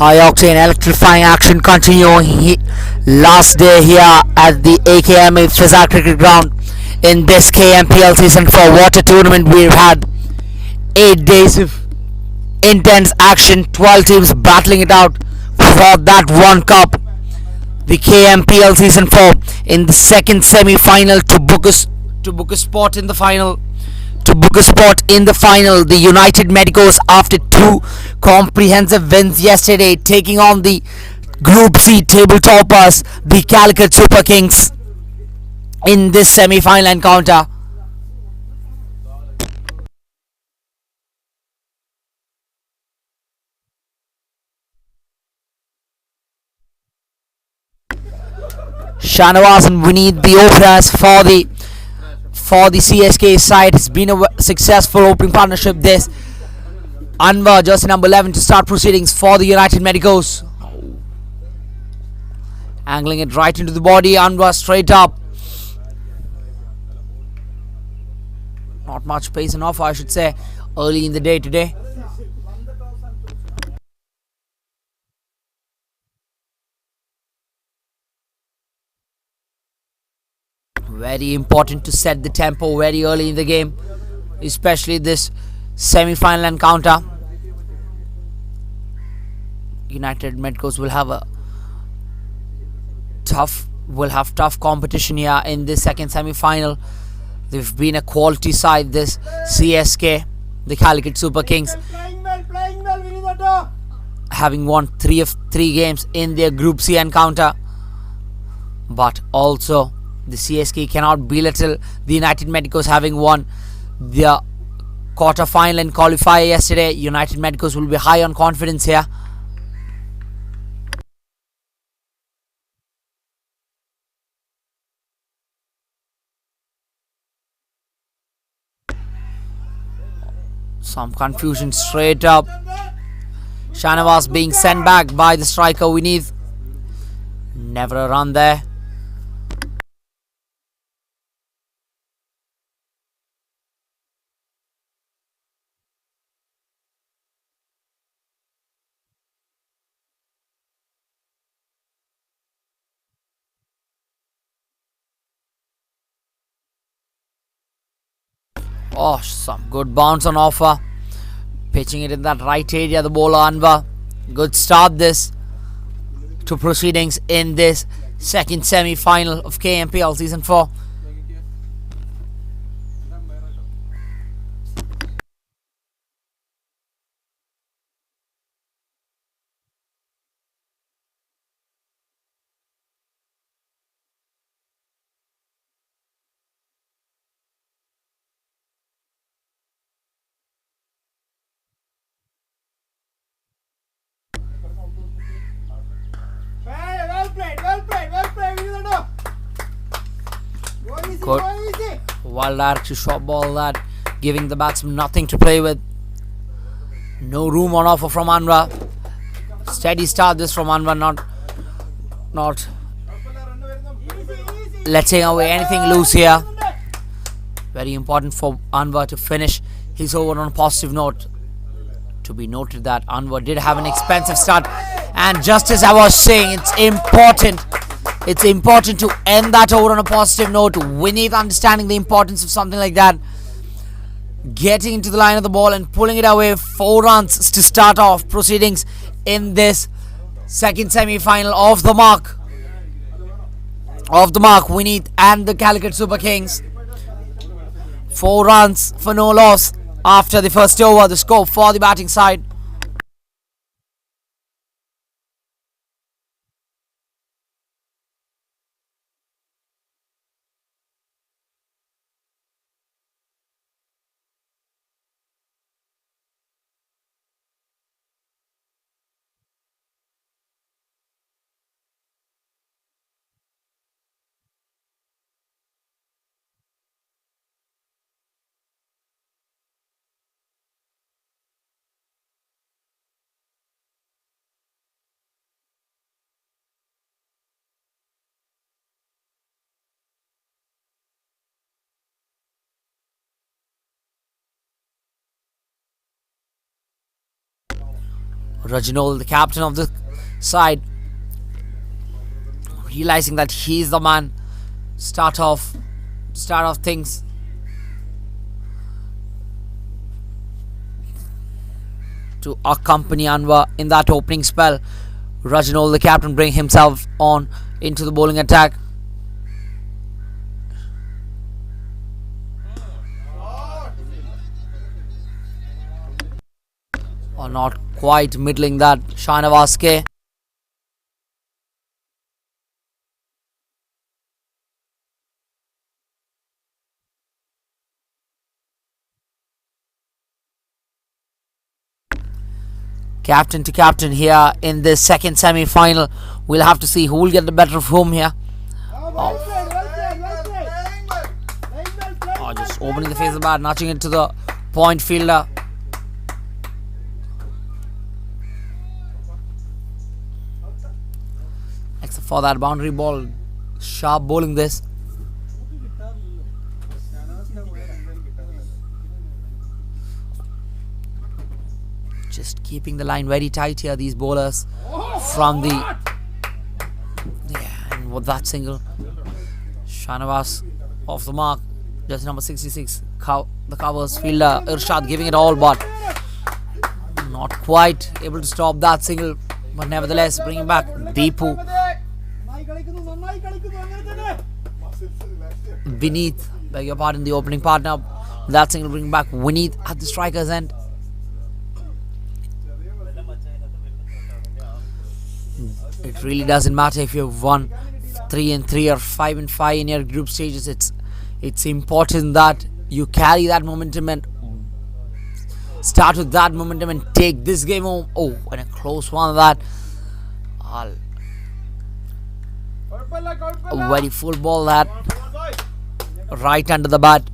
High octane electrifying action continuing last day here at the AKMA Fizar Cricket Ground in this KMPL season for water tournament. We've had 8 days of intense action, 12 teams battling it out for that one cup. The KMPL season 4 in the second semi-final to book a spot in the final. The United MEDICOS, after 2 comprehensive wins yesterday, taking on the Group C table toppers, the Calicut Super Kings, in this semi-final encounter. Shanawaz and Vineet, the openers for the CSK side. It's been a successful opening partnership. This Anwar, jersey number 11, to start proceedings for the United Medicos. Angling it right into the body. Anwar straight up. Not much pace and offer, I should say, early in the day today. Very important to set the tempo very early in the game, especially this semi-final encounter. United Medicos will have tough competition here in this second semi-final. They've been a quality side, this CSK, the Calicut Super Kings, having won 3 of 3 games in their Group C encounter. But also the CSK cannot belittle the United Medicos, having won their quarter-final and qualifier yesterday. United Medicos will be high on confidence here. Some confusion straight up. Shanawaz being sent back by the striker Vineet. Never a run there. Oh, some good bounce on offer. Pitching it in that right area, the bowler Anwar. Good start this to proceedings in this second semi-final of KMPL Season 4. Good. Wild direction short ball that, giving the batsman nothing to play with. No room on offer from Anwar. Steady start this from Anwar, not letting away anything loose here. Very important for Anwar to finish his over on a positive note. To be noted that Anwar did have an expensive start, and just as I was saying, it's important to end that over on a positive note. We need understanding the importance of something like that. Getting into the line of the ball and pulling it away. 4 runs to start off proceedings in this second semi-final of the mark. Vineet and the Calicut Super Kings. 4 runs for no loss after the first over. The score for the batting side. Reginald, the captain of the side, realizing that he's the man start off things. To accompany Anwar in that opening spell, Reginald, the captain, bring himself on into the bowling attack. Or not quite middling that, Shahnawaz K. Captain to captain here in this second semi-final. We'll have to see who will get the better of whom here. Just opening the face of the bat, notching it to the point fielder. Except for that boundary ball, sharp bowling this. Just keeping the line very tight here, these bowlers from the... Yeah, and with that single, Shahnawaz off the mark. Just number 66, the covers fielder Irshad giving it all, but not quite able to stop that single. But nevertheless, bringing back Deepu. Vineet, beg your pardon, the opening partner. That single bringing back Vineet at the striker's end. It really doesn't matter if you've won 3-3 or 5-5 in your group stages. It's important that you carry that momentum and start with that momentum and take this game home. Oh, and a close one of that. A very full ball that, right under the bat.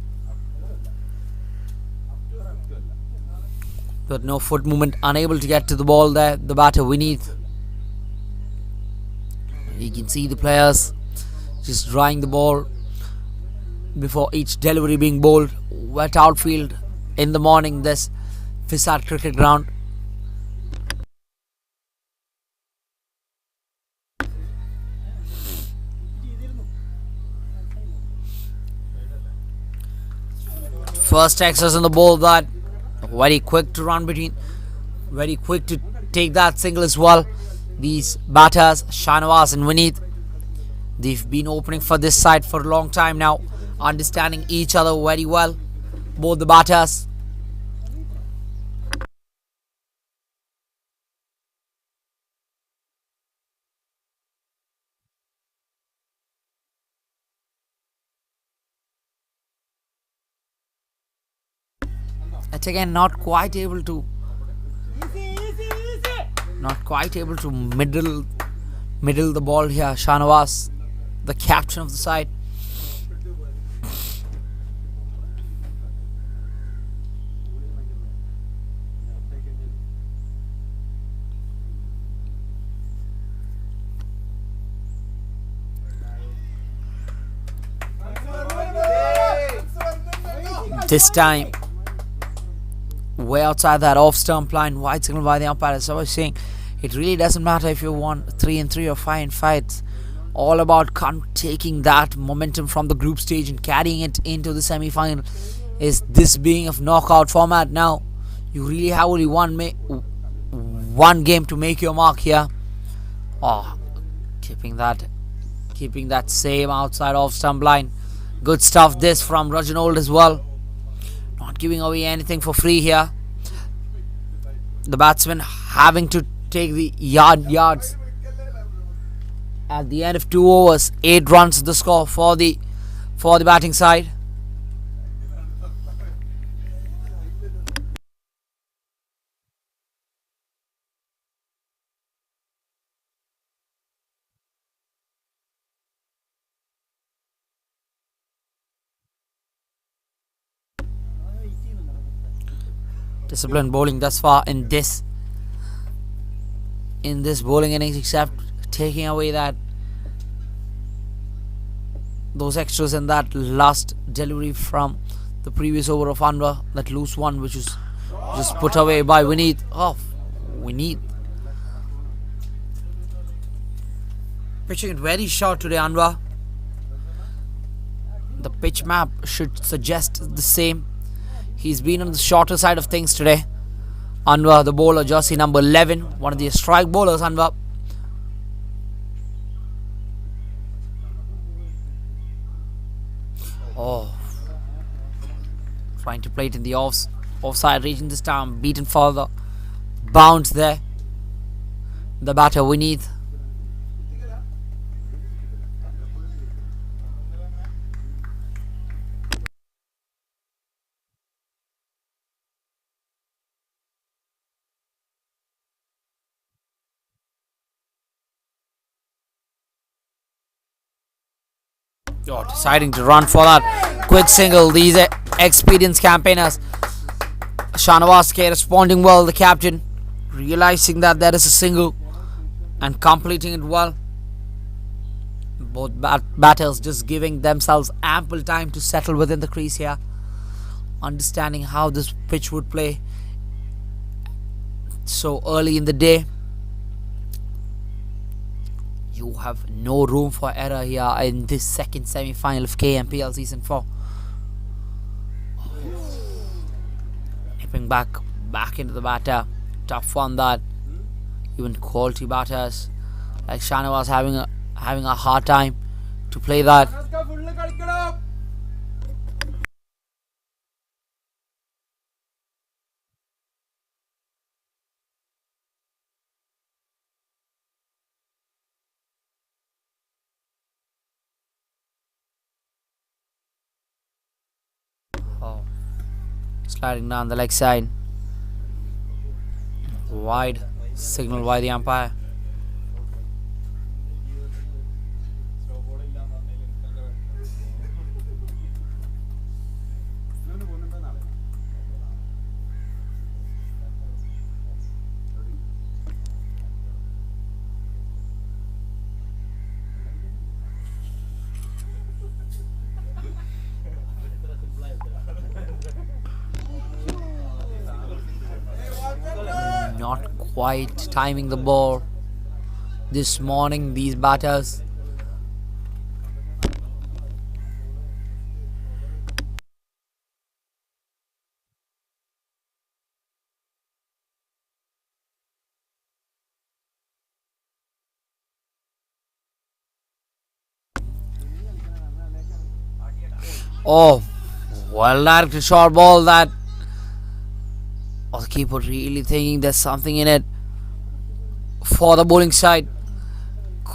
But no foot movement, unable to get to the ball there. The batter Vineet. You can see the players just drying the ball before each delivery being bowled. Wet outfield in the morning, this Fisar cricket ground. First Texas in the ball, that very quick to run between, very quick to take that single as well. These batters, Shahnawaz and Vineet, they've been opening for this side for a long time now, understanding each other very well, both the batters. Yet again, not quite able to middle the ball here. Shahnawaz, the captain of the side. This time, way outside that off stump line, wide signal by the umpire. As I was saying, it really doesn't matter if you won 3-3 or 5-5. It's all about taking that momentum from the group stage and carrying it into the semi-final. Is this being a knockout format now? You really have only one game to make your mark here. Oh, keeping that same outside off stump line. Good stuff this from Reginald as well. Not giving away anything for free here. The batsman having to take the yards. At the end of 2 overs, 8 runs the score for the batting side. Disciplined bowling thus far in this bowling innings, except taking away those extras in that last delivery from the previous over of Anwar, that loose one which was just put away by Vineet. Oh, Vineet Pitching it very short today, Anwar. The pitch map should suggest the same. He's been on the shorter side of things today. Anwar, the bowler, jersey number 11, one of the strike bowlers, Anwar. Oh, trying to play it in the offside region this time, beaten further. Bounce there. The batter Vineeth. Oh, deciding to run for that quick single. These experienced campaigners. Shanawaz K responding well. The captain realizing that there is a single and completing it well. Both batters just giving themselves ample time to settle within the crease here, understanding how this pitch would play so early in the day. You have no room for error here in this second semi-final of KMPL Season 4. Nipping back into the batter. Tough one that. Even quality batters like Shanawaz having a hard time to play that. Oh, sliding down the leg side. Wide, signal by the umpire. Not quite timing the ball this morning, these batters. Oh, well directed short ball that. Oh, the keeper really thinking there's something in it for the bowling side.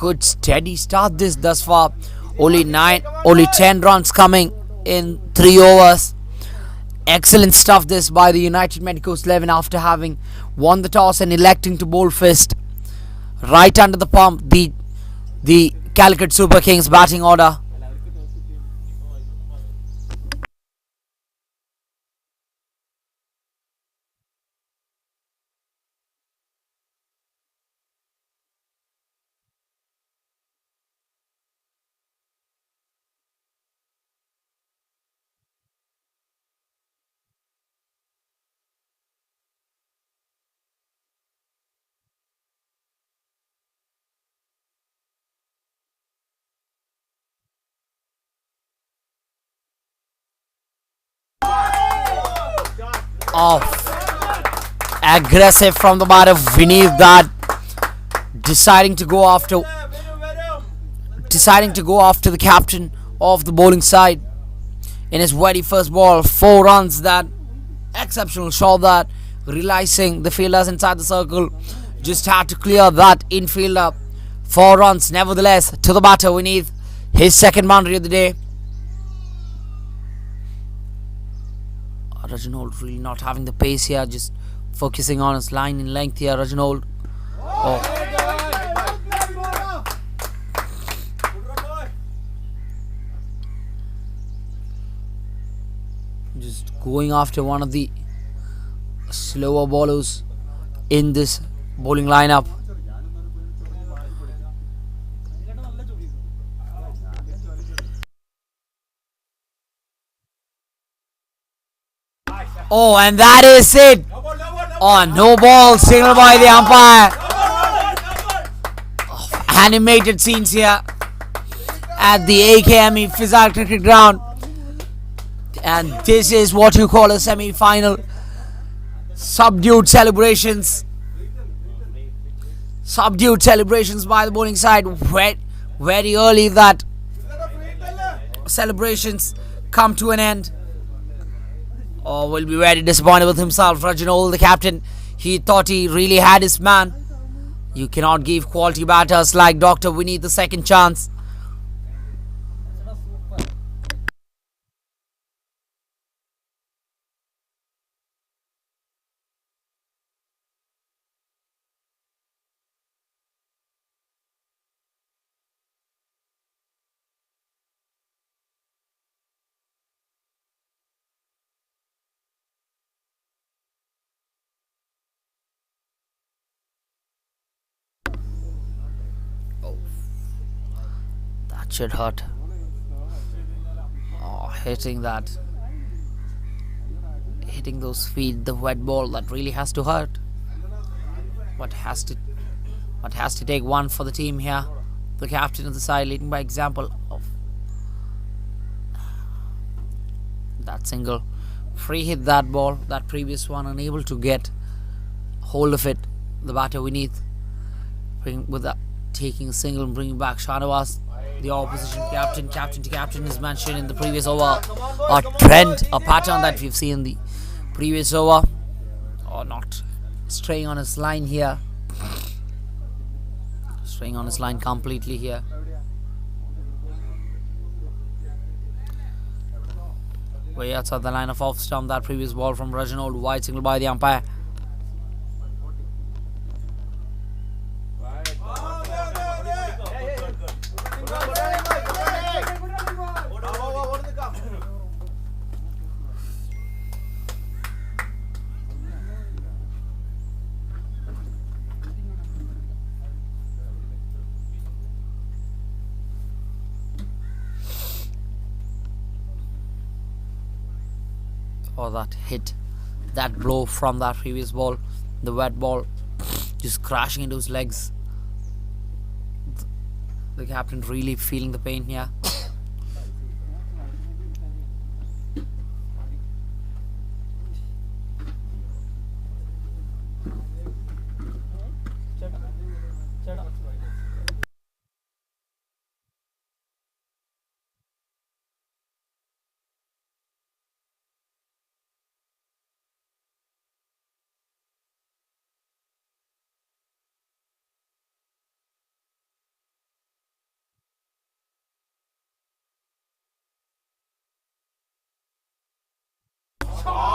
Good steady start this thus far. Only 10 runs coming in 3 overs. Excellent stuff this by the United MEDICOS 11 after having won the toss and electing to bowl first. Right under the pump, the Calicut Super Kings batting order. Off. Aggressive from the batter Vineeth that deciding to go after the captain of the bowling side in his very first ball. 4 runs, that exceptional shot that, realizing the fielders inside the circle just had to clear that infielder. 4 runs nevertheless to the batter Vineeth, his second boundary of the day. Reginald really not having the pace here, just focusing on his line in length here. Reginald. Oh. Just going after one of the slower bowlers in this bowling lineup. Oh, and that is it. Oh, no ball, signal by the umpire. Oh, animated scenes here at the AKME Fizar Cricket Ground, and this is what you call a semi-final. Subdued celebrations, by the bowling side. Very early that celebrations come to an end. Oh, will be very disappointed with himself. Reginald, the captain, he thought he really had his man. You cannot give quality batters like Doctor. We need the second chance. That should hurt. Oh, hitting those feet, the wet ball, that really has to hurt. What has to take one for the team here? The captain of the side leading by example of that single. Free hit that ball, that previous one, unable to get hold of it. The batter we need taking a single and bringing back Shanawaz, the opposition captain. Captain to captain is mentioned in the previous over. A trend, a pattern that we've seen in the previous over. Or not straying on his line here. Straying on his line completely here. Way outside the line of off stump, that previous ball from Reginald. Wide signal by the umpire. Oh, that hit, that blow from that previous ball, the wet ball just crashing into his legs. The captain really feeling the pain here.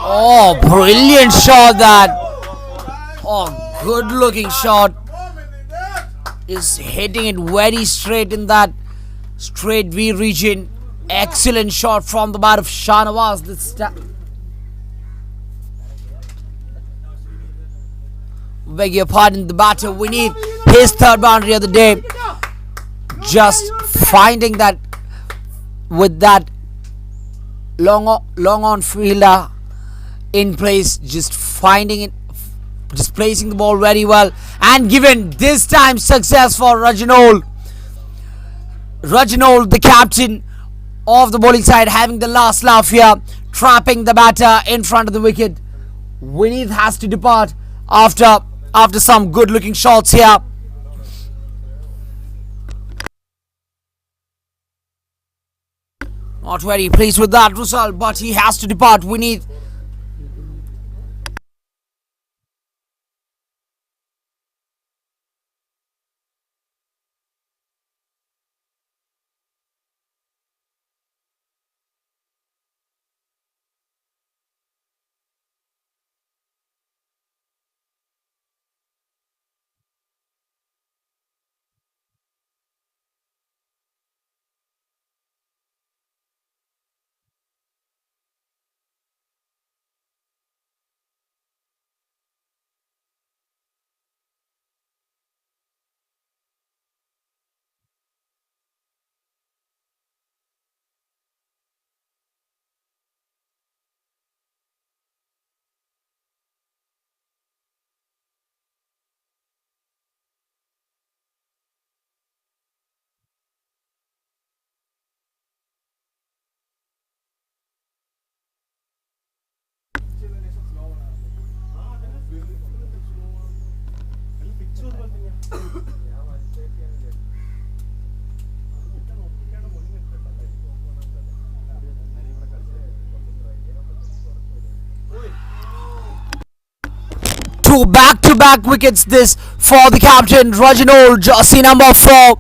Oh, brilliant shot that. Oh, good looking shot. Is hitting it very straight in that straight V region. Excellent shot from the bat of Shanawaz. Beg your pardon, the batter. We need his third boundary of the day. Just finding that with that long on fielder in place, just finding it, just placing the ball very well, and given this time success for Reginald, the captain of the bowling side, having the last laugh here, trapping the batter in front of the wicket. Vineeth has to depart after some good looking shots here. Not very pleased with that result, but he has to depart. Vineeth. Two back-to-back wickets this for the captain Reginald, jersey number 4.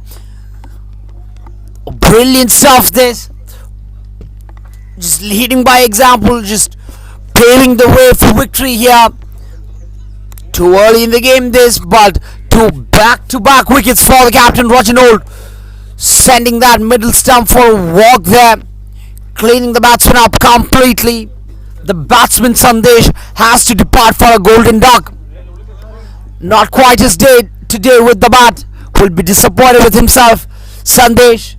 Brilliant stuff this. Just leading by example, just paving the way for victory here. Too early in the game this, but two back-to-back wickets for the captain Reginald, sending that middle stump for a walk there, cleaning the batsman up completely. The batsman Sandesh has to depart for a golden duck. Not quite his day today with the bat. Will be disappointed with himself. Sandesh.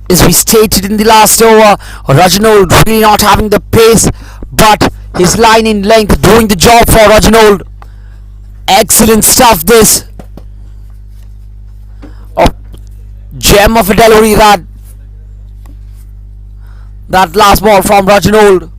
As we stated in the last over, Reginald really not having the pace, but his line in length doing the job for Reginald. Excellent stuff this. Oh, gem of a delivery that last ball from Reginald.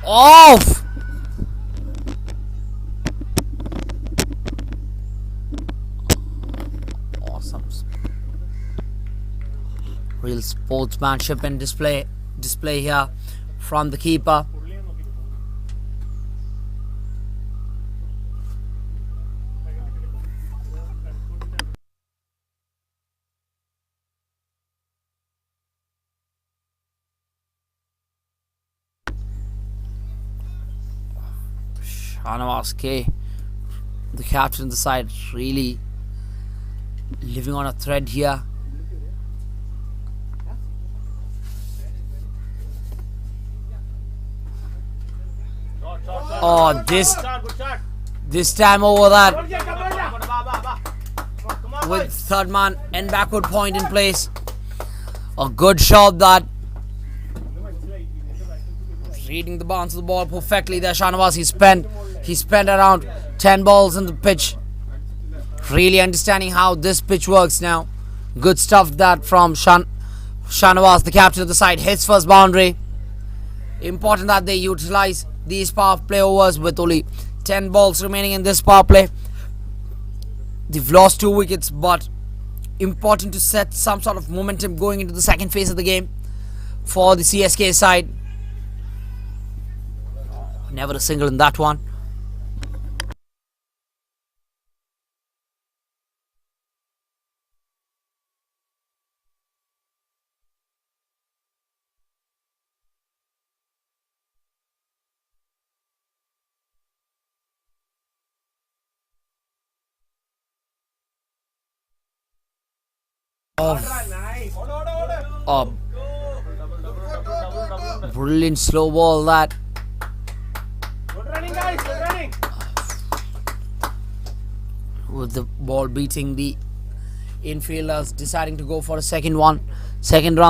Off! Awesome. Real sportsmanship and display here from the keeper. Shanawaz K, the captain of the side, really living on a thread here. Oh, this time over that with third man and backward point in place. A good shot that. Reading the bounce of the ball perfectly there, Shanawaz. He spent around 10 balls in the pitch. Really understanding how this pitch works now. Good stuff that from Shanawaz, the captain of the side. Hits first boundary. Important that they utilize these power play overs with only 10 balls remaining in this power play. They've lost 2 wickets, but important to set some sort of momentum going into the second phase of the game for the CSK side. Never a single in that one. Oh, brilliant slow ball that. With the ball beating the infielders, deciding to go for a second run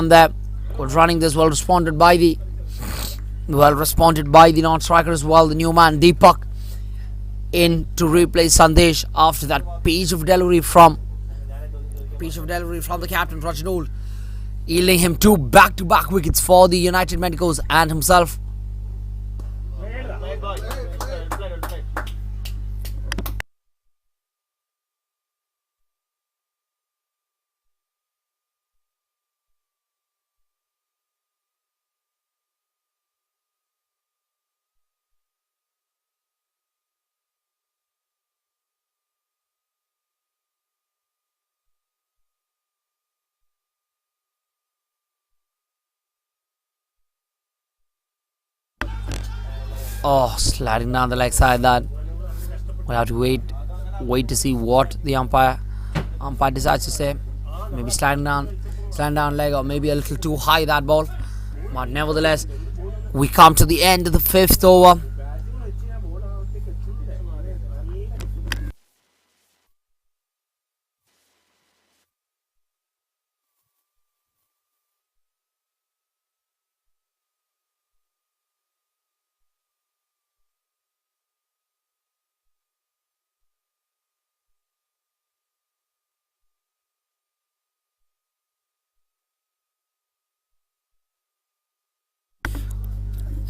there. Was running this well responded by the non-striker as well. The new man Deepak in to replace Sandesh after that piece of delivery from the captain Reginald, yielding him 2 back-to-back wickets for the United Medicos and himself. Oh, sliding down the leg side that. We have to wait to see what the umpire decides to say. Maybe sliding down leg, or maybe a little too high that ball. But nevertheless, we come to the end of the fifth over.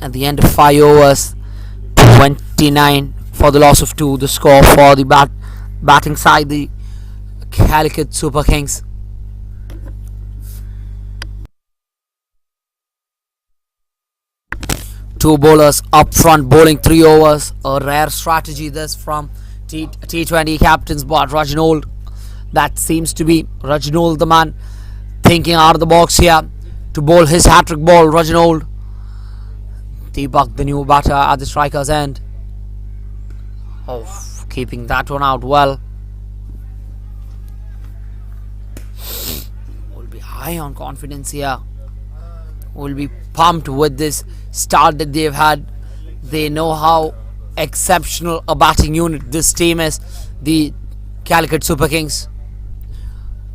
At the end of 5 overs, 29 for the loss of 2. The score for the batting side, the Calicut Super Kings. Two bowlers up front bowling 3 overs. A rare strategy this from T20 captains, but Rajinold, that seems to be Rajinold the man thinking out of the box here to bowl his hat-trick ball. Rajinold, Deepak, the new batter at the striker's end. Oh, keeping that one out well. Will be high on confidence here. Will be pumped with this start that they've had. They know how exceptional a batting unit this team is. The Calicut Super Kings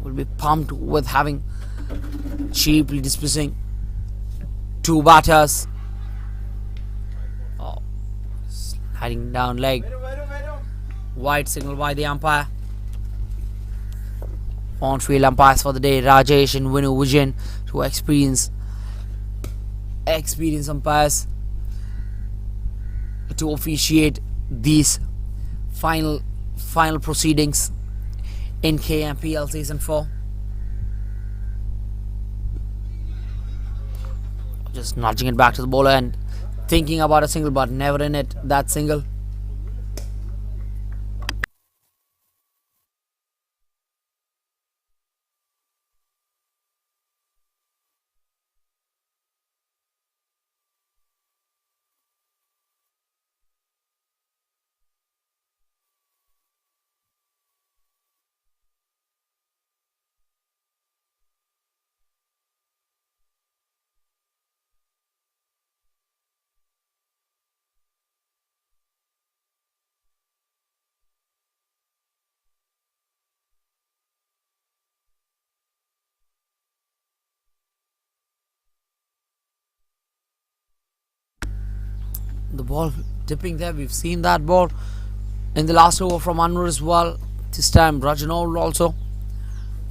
will be pumped with having cheaply dismissing 2 batters. Oh, sliding down leg. Wide signal by the umpire. On-field umpires for the day, Rajesh and Vinu Vijayan, to experienced umpires to officiate these final proceedings in KMPL Season 4. Just nudging it back to the bowler and thinking about a single, but never in it, that single. The ball dipping there, we've seen that ball in the last over from Anwar as well. This time Rajinold also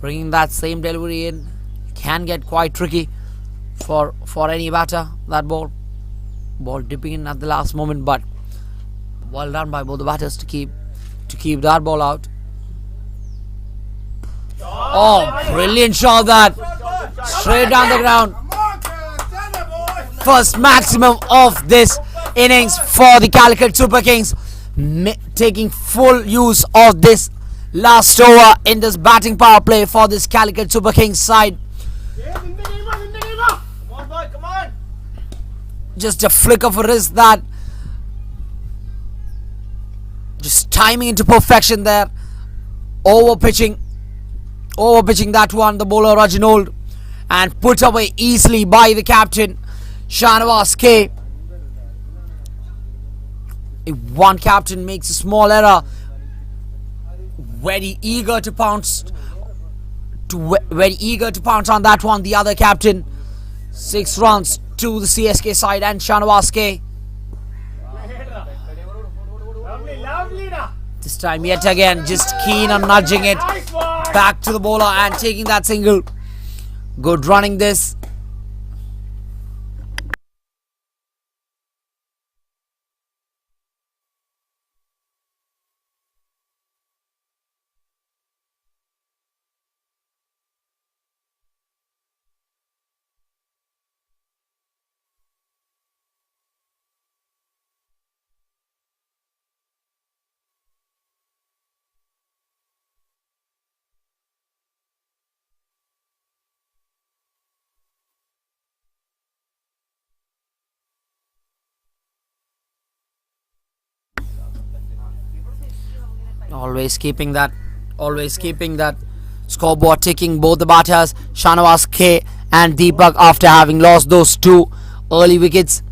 bringing that same delivery in. Can get quite tricky for any batter, that ball dipping in at the last moment, but well done by both the batters to keep that ball out. Oh, brilliant shot that, straight down the ground. First maximum of this innings for the Calicut Super Kings, taking full use of this last over in this batting power play for this Calicut Super Kings side. Just a flick of a wrist that, just timing into perfection there. Over pitching that one, the bowler Rajinold, and put away easily by the captain Shahnawaz K. If one captain makes a small error, very eager to pounce on that one, the other captain. 6 runs to the CSK side and Shahnawaz K. This time yet again, just keen on nudging it back to the bowler and taking that single. Good running this. Always keeping that scoreboard ticking. Both the batters, Shanawaz K and Deepak, after having lost those two early wickets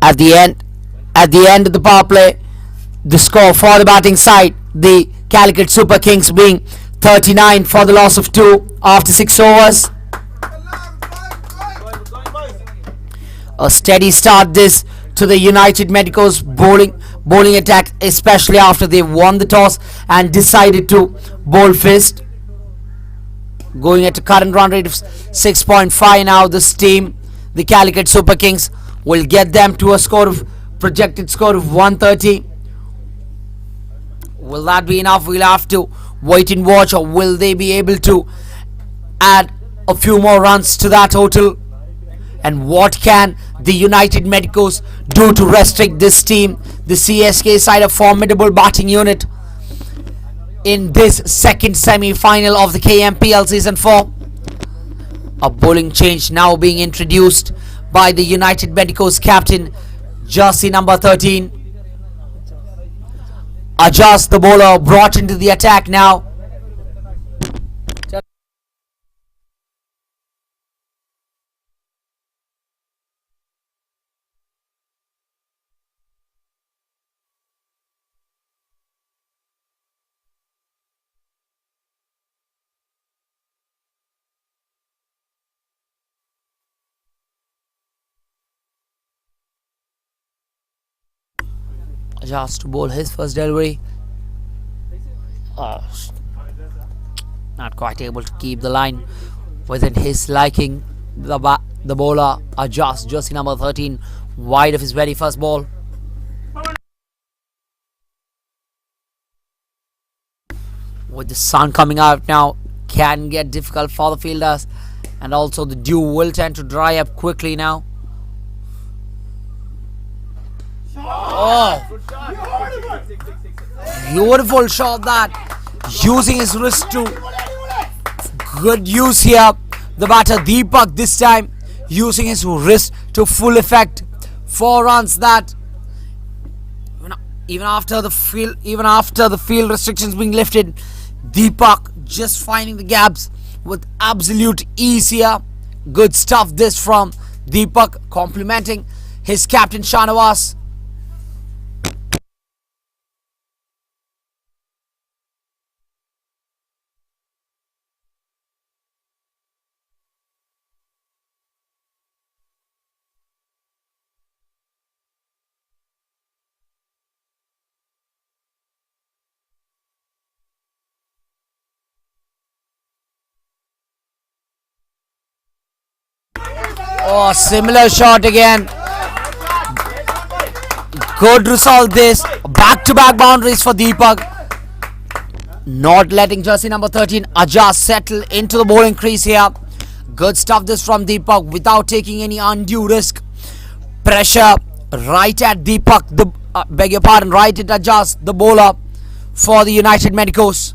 at the end of the power play, the score for the batting side, the Calicut Super Kings, being 39 for the loss of 2 after 6 overs. A steady start this to the United Medicos bowling attack, especially after they won the toss and decided to bowl first. Going at a current run rate of 6.5 now, this team, the Calicut Super Kings, will get them to a projected score of 130. Will that be enough? We'll have to wait and watch. Or will they be able to add a few more runs to that total? And what can the United Medicos do to restrict this team, the CSK side, a formidable batting unit, in this second semi-final of the KMPL Season 4? A bowling change now being introduced by the United Medicos captain, jersey number 13. Ajaz, the bowler, brought into the attack now. Ajaz to bowl his first delivery. Not quite able to keep the line within his liking. The bowler Ajaz, jersey number 13, wide of his very first ball. With the sun coming out now, can get difficult for the fielders, and also the dew will tend to dry up quickly now. Oh, beautiful shot that, using his wrist to good use here. The batter Deepak this time using his wrist to full effect. 4 runs that, even after the field restrictions being lifted, Deepak just finding the gaps with absolute ease here. Good stuff this from Deepak, complimenting his captain Shanawaz. Oh, similar shot again. Good result this. Back-to-back boundaries for Deepak. Not letting jersey number 13 Ajaz settle into the bowling crease here. Good stuff this from Deepak without taking any undue risk. Pressure right at Deepak, right at Ajaz, the bowler for the United Medicos.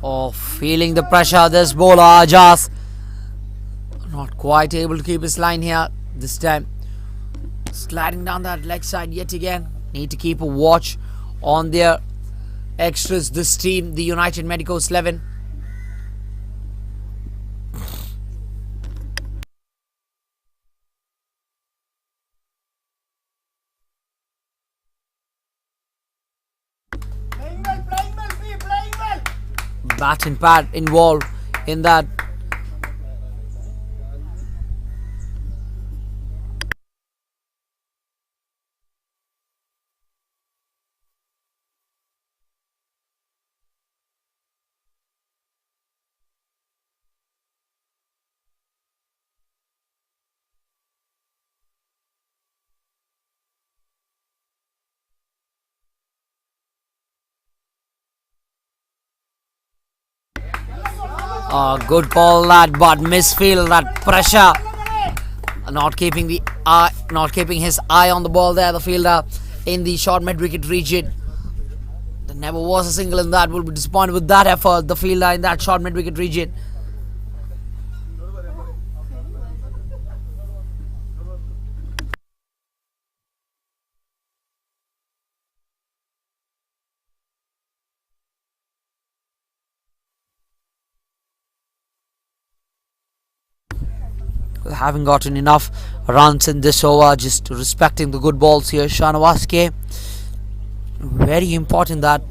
Oh, feeling the pressure, this bowler Ajaz. Not quite able to keep his line here this time. Sliding down that leg side yet again. Need to keep a watch on their extras, this team, the United Medicos 11. Bat and pad involved in that. Good call that, but misfield, that pressure. Not keeping his eye on the ball there, the fielder in the short mid-wicket region. There never was a single in that. Will be disappointed with that effort, the fielder in that short mid-wicket region. Having gotten enough runs in this over, just respecting the good balls here, Shanawaz K. Very important that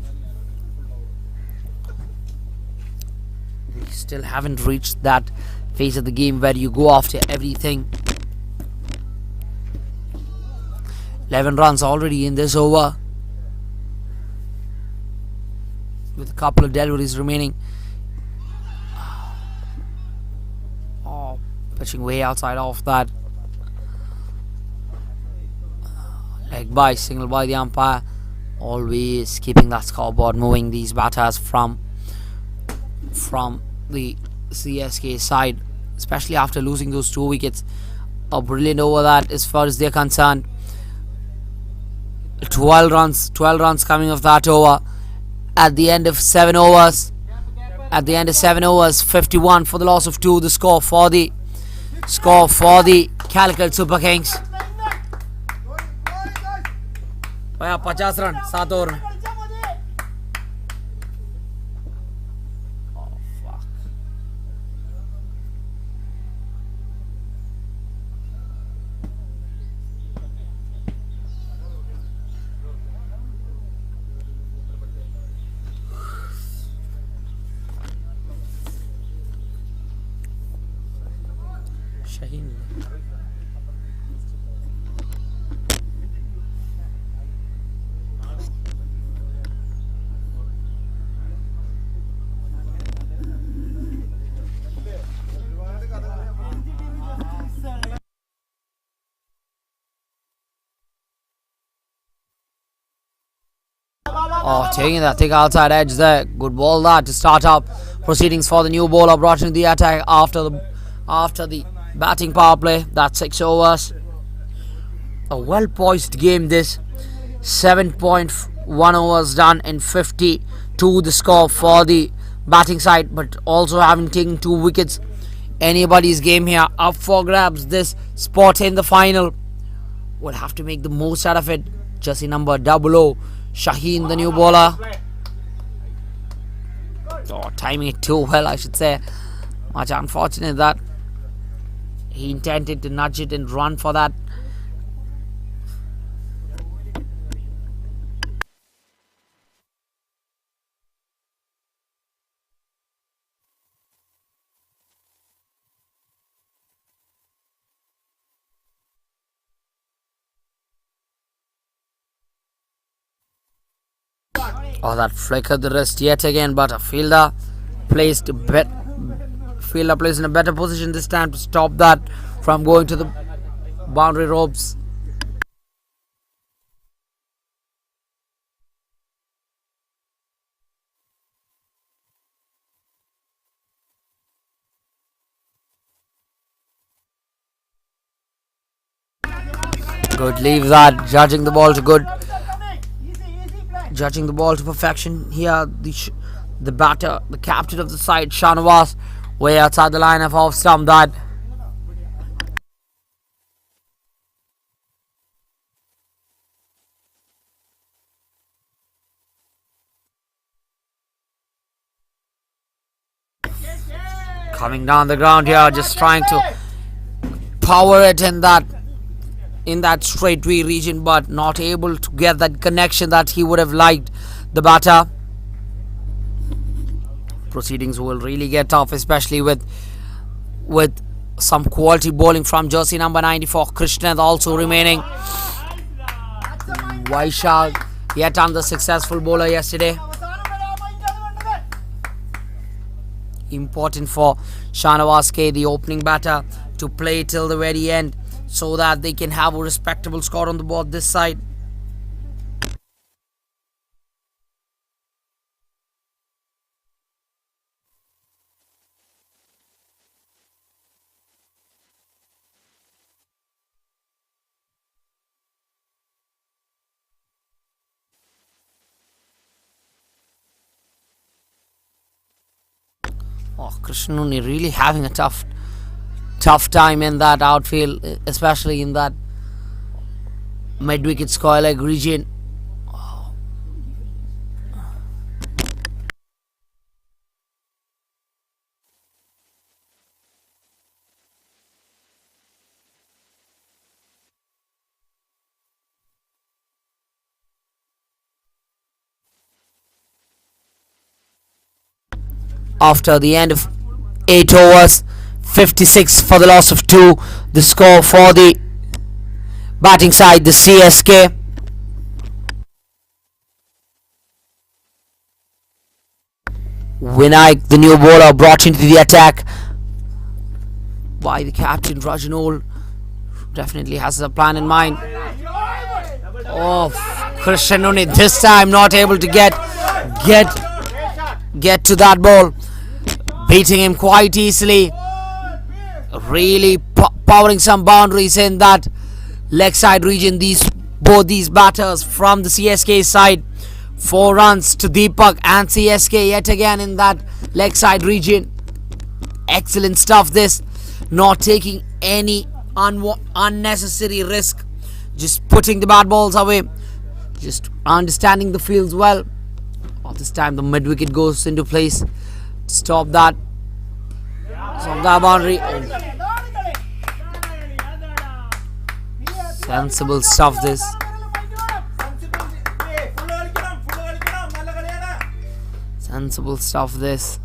we still haven't reached that phase of the game where you go after everything. 11 runs already in this over, with a couple of deliveries remaining. Pitching way outside of that. Leg by, signal by the umpire. Always keeping that scoreboard moving, these batters from the CSK side, especially after losing those 2 wickets. A brilliant over that as far as they're concerned. 12 runs coming off that over at the end of 7 overs. 51 for the loss of 2. The score for the Calicut Super Kings. 50 run 7 over में. Shaheen. Taking that thick outside edge there. Good ball that to start up proceedings for the new bowler, brought into the attack after the batting power play. That's 6 overs. A well poised game this. 7.1 overs done in 52 the score for the batting side, but also having taken 2 wickets. Anybody's game here up for grabs. This spot in the final would have to make the most out of it. Jersey number 00, Shaheen, the new bowler. Timing it too well, I should say. Much unfortunate that he intended to nudge it and run for that. That flickered the wrist yet again, but a fielder placed in a better position this time to stop that from going to the boundary ropes. Good leave that, judging the ball to perfection here. The batter, the captain of the side, Shanawaz, way outside the line of off stump that. Coming down the ground here, just trying to power it in that straightaway region, but not able to get that connection that he would have liked, the batter. Proceedings will really get tough, especially with some quality bowling from jersey number 94, Krishnan also remaining. Vaishal, yet another successful bowler yesterday. Important for Shanawaz K, the opening batter, to play till the very end, so that they can have a respectable score on the board this side. Oh, Krishnuni really having a tough time in that outfield, especially in that mid-wicket square leg region. After the end of 8 overs, 56 for the loss of 2, the score for the batting side, the CSK. Vinayak, the new bowler, brought into the attack by the captain Rajanol. Definitely has a plan in mind. Oh, Krishnuni this time not able to get to that ball, beating him quite easily. Really powering some boundaries in that leg side region. Both these batters from the CSK side, 4 runs to Deepak and CSK yet again in that leg side region. Excellent stuff this, not taking any unnecessary risk, just putting the bad balls away, just understanding the fields well. This time the mid wicket goes into place. Stop that boundary. Sensible stuff this. Sensible stuff this.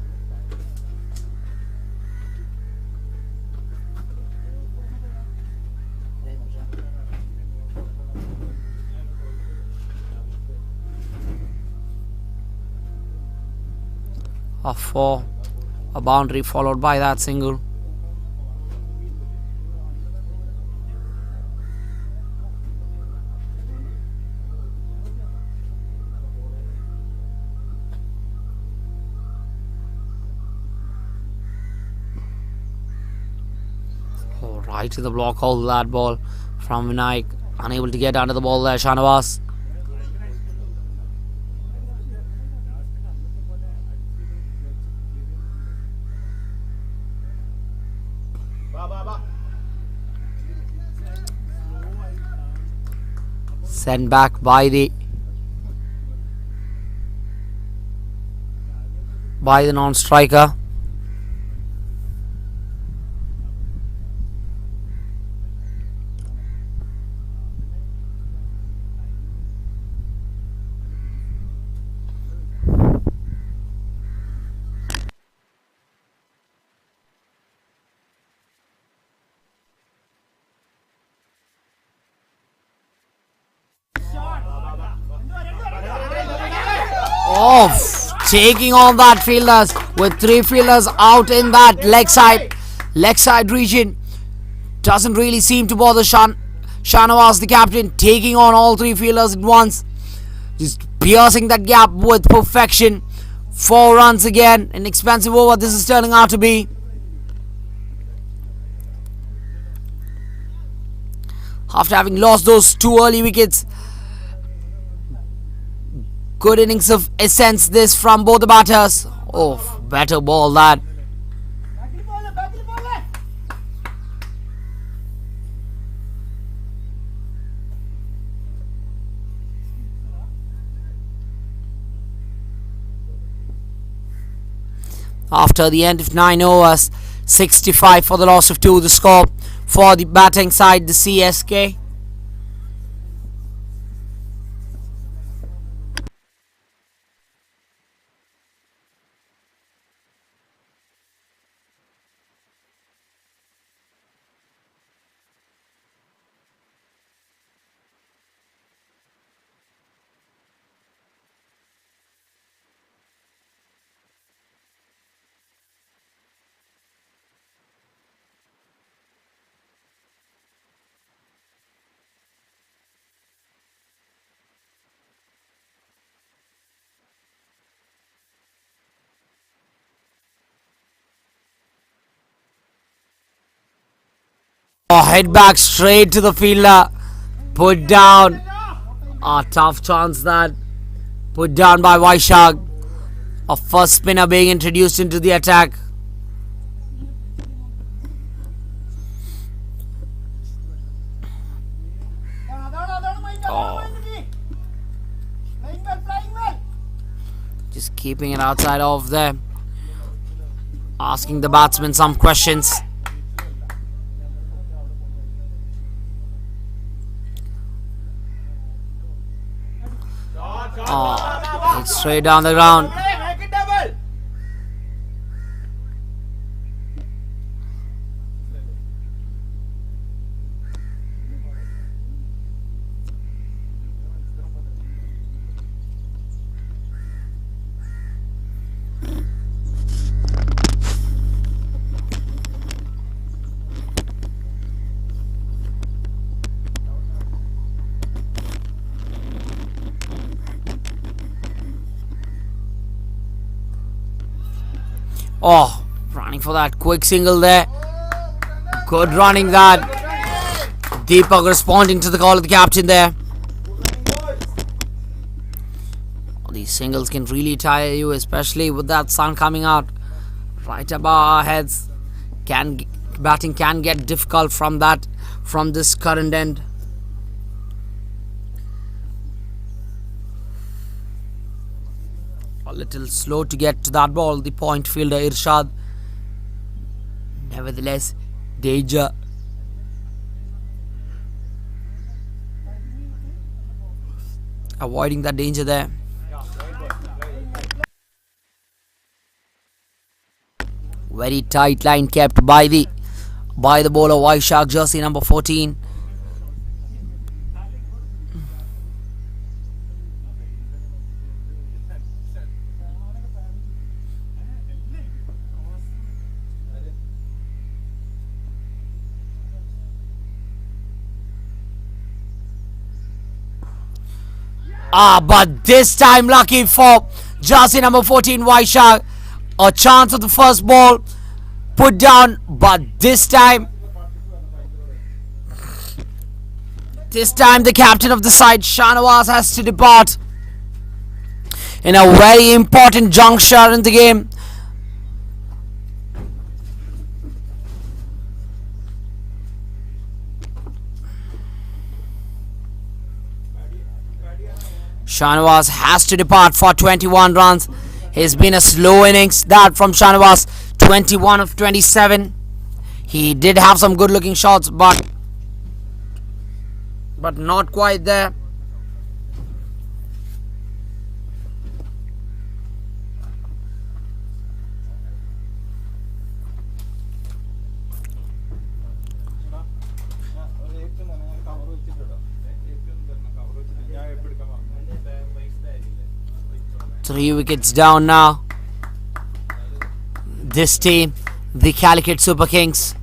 A 4, a boundary followed by that single. Oh, right to the block, all that ball from Vinayak, unable to get under the ball there. Shanavas. Sent back by the non-striker. Taking on that fielders with 3 fielders out in that leg side region. Doesn't really seem to bother Shanawaz, the captain, taking on all 3 fielders at once, just piercing that gap with perfection. 4 runs again, an expensive over this is turning out to be. After having lost those 2 early wickets, good innings of essence this from both the batters. Oh, better ball that. After the end of 9 overs, 65 for the loss of 2, the score for the batting side, the CSK. Oh, head back straight to the fielder. Put down. A tough chance that. Put down by Vaishak. A first spinner being introduced into the attack. Just keeping it outside of there. Asking the batsman some questions. Oh, it's straight down the ground. Oh, running for that quick single there. Good running that. Deepak responding to the call of the captain there. These singles can really tire you, especially with that sun coming out right above our heads. Batting can get difficult from this current end. A little slow to get to that ball, the point fielder Irshad. Nevertheless, danger. Avoiding that danger there. Very tight line kept by the bowler Vaishak, jersey number 14. But this time lucky for jersey number 14 Vaishak. A chance of the first ball put down, but this time the captain of the side Shanawaz has to depart in a very important juncture in the game. Shanawaz has to depart for 21 runs. It's been a slow innings that from Shanawaz. 21 of 27. He did have some good looking shots, but not quite there. Three wickets down now. This team, the Calicut Super Kings.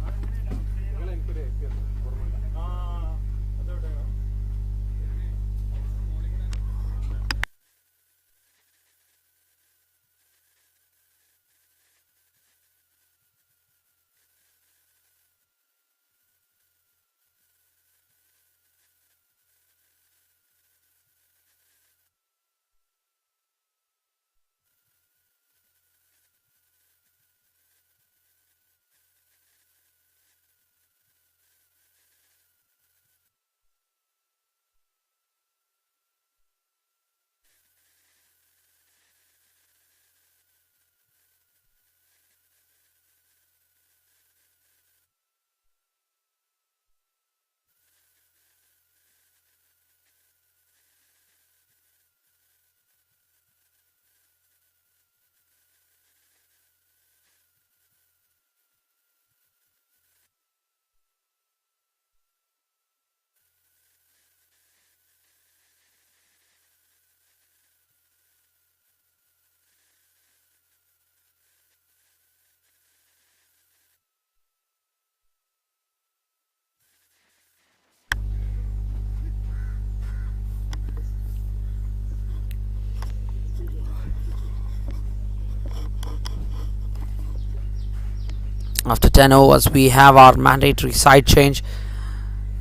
After 10 overs, we have our mandatory side change.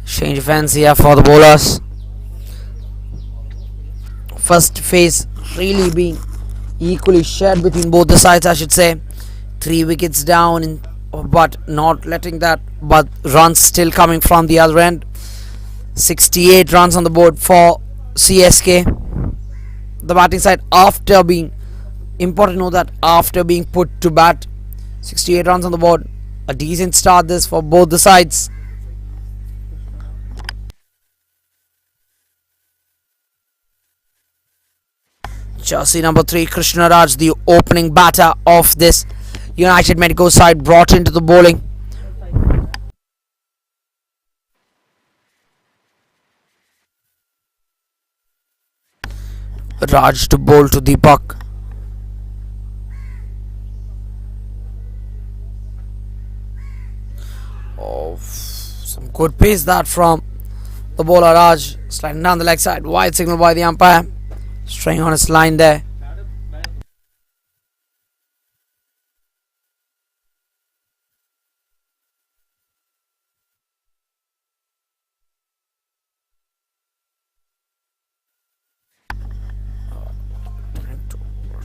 Change of hands here for the bowlers. First phase really being equally shared between both the sides, I should say. 3 wickets down, but not letting that, but runs still coming from the other end. 68 runs on the board for CSK. The batting side, after being Important to know that after being put to bat, 68 runs on the board, a decent start this for both the sides. Jersey number 3, Krishna Raj, the opening batter of this United MEDICOS side, brought into the bowling. Raj to bowl to Deepak. Oh, some good pace that from the bowler Raj, sliding down the leg side. Wide signal by the umpire. Staying on his line there.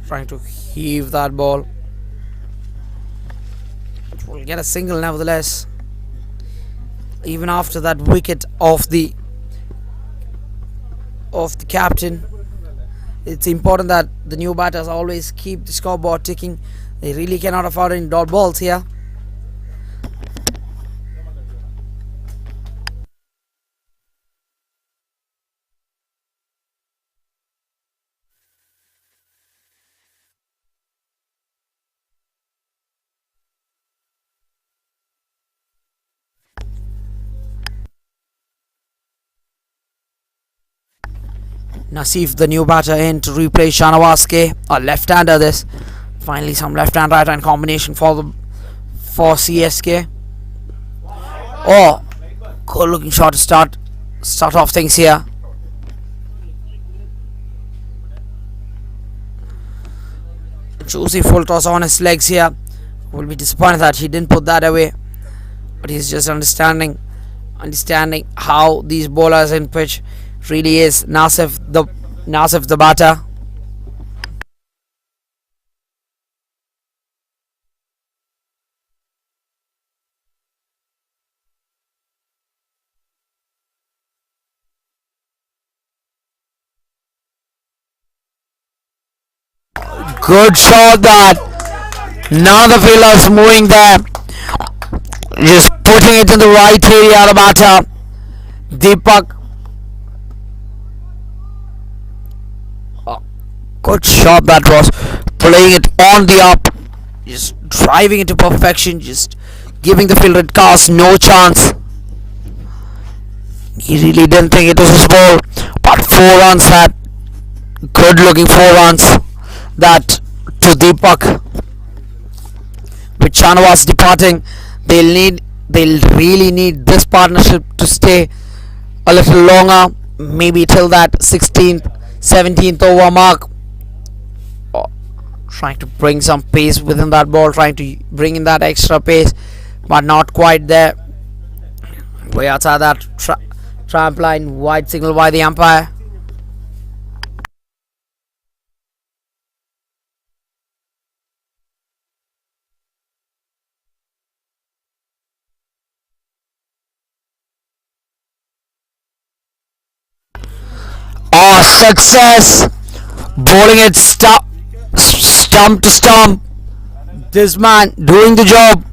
Trying to heave that ball. Will get a single nevertheless. Even after that wicket of the captain, it's important that the new batters always keep the scoreboard ticking. They really cannot afford any dot balls here. Naseef, the new batter, in to replace Shanawaz K, a left-hander. This finally some left-hand right-hand combination for CSK. Oh, good-looking shot to start off things here. Juicy full toss on his legs here. Will be disappointed that he didn't put that away, but he's just understanding how these bowlers in pitch really is. Naseef the batter. Good shot that. Now the fielders moving there. Just putting it in the right area, the batter. Deepak. Oh, good shot that was. Playing it on the up. Just driving it to perfection. Just giving the fielder cast no chance. He really didn't think it was his ball. But 4 runs that. Good looking 4 runs. That to Deepak. With Shanawaz departing, they'll really need this partnership to stay a little longer, maybe till that 16th 17th over mark. Oh, trying to bring some pace within that ball, trying to bring in that extra pace, but not quite there. Way outside that trampoline. Wide signal by the umpire. Oh, success! Bowling it stump to stump. This man doing the job.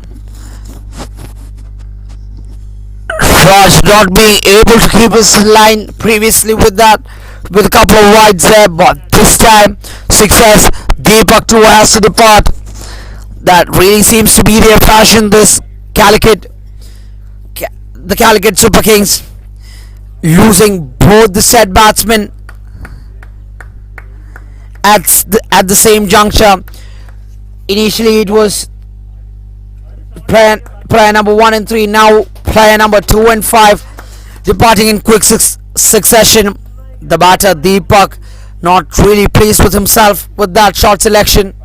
Raj not being able to keep his line previously with a couple of wides there, but this time success. Deepak too has to depart. That really seems to be their fashion. This Calicut, the Calicut Super Kings, losing both the set batsmen at the same juncture. Initially, it was player number 1 and 3. Now player number 2 and 5 departing in quick succession. The batter Deepak not really pleased with himself with that shot selection.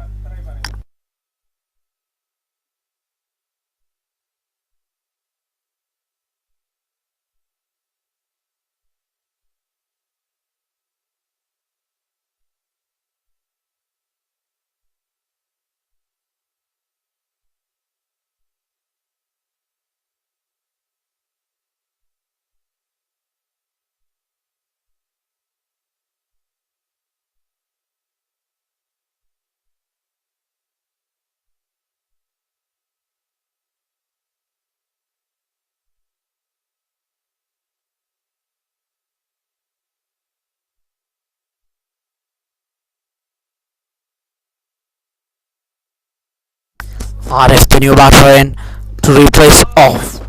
RF, the new batter in to replace off.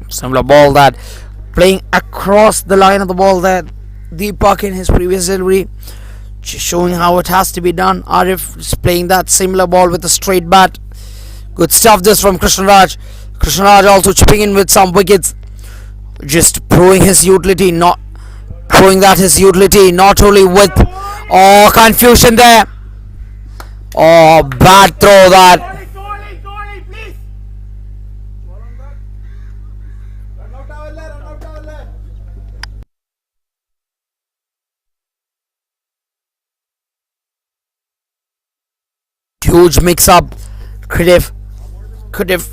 Similar ball that playing across the line of the ball that Deepak in his previous delivery, just showing how it has to be done. Arif is playing that similar ball with a straight bat. Good stuff this from Krishnaraj. Krishnaraj also chipping in with some wickets, just proving his utility, not only with confusion there. Bad throw that. Huge mix-up. Could have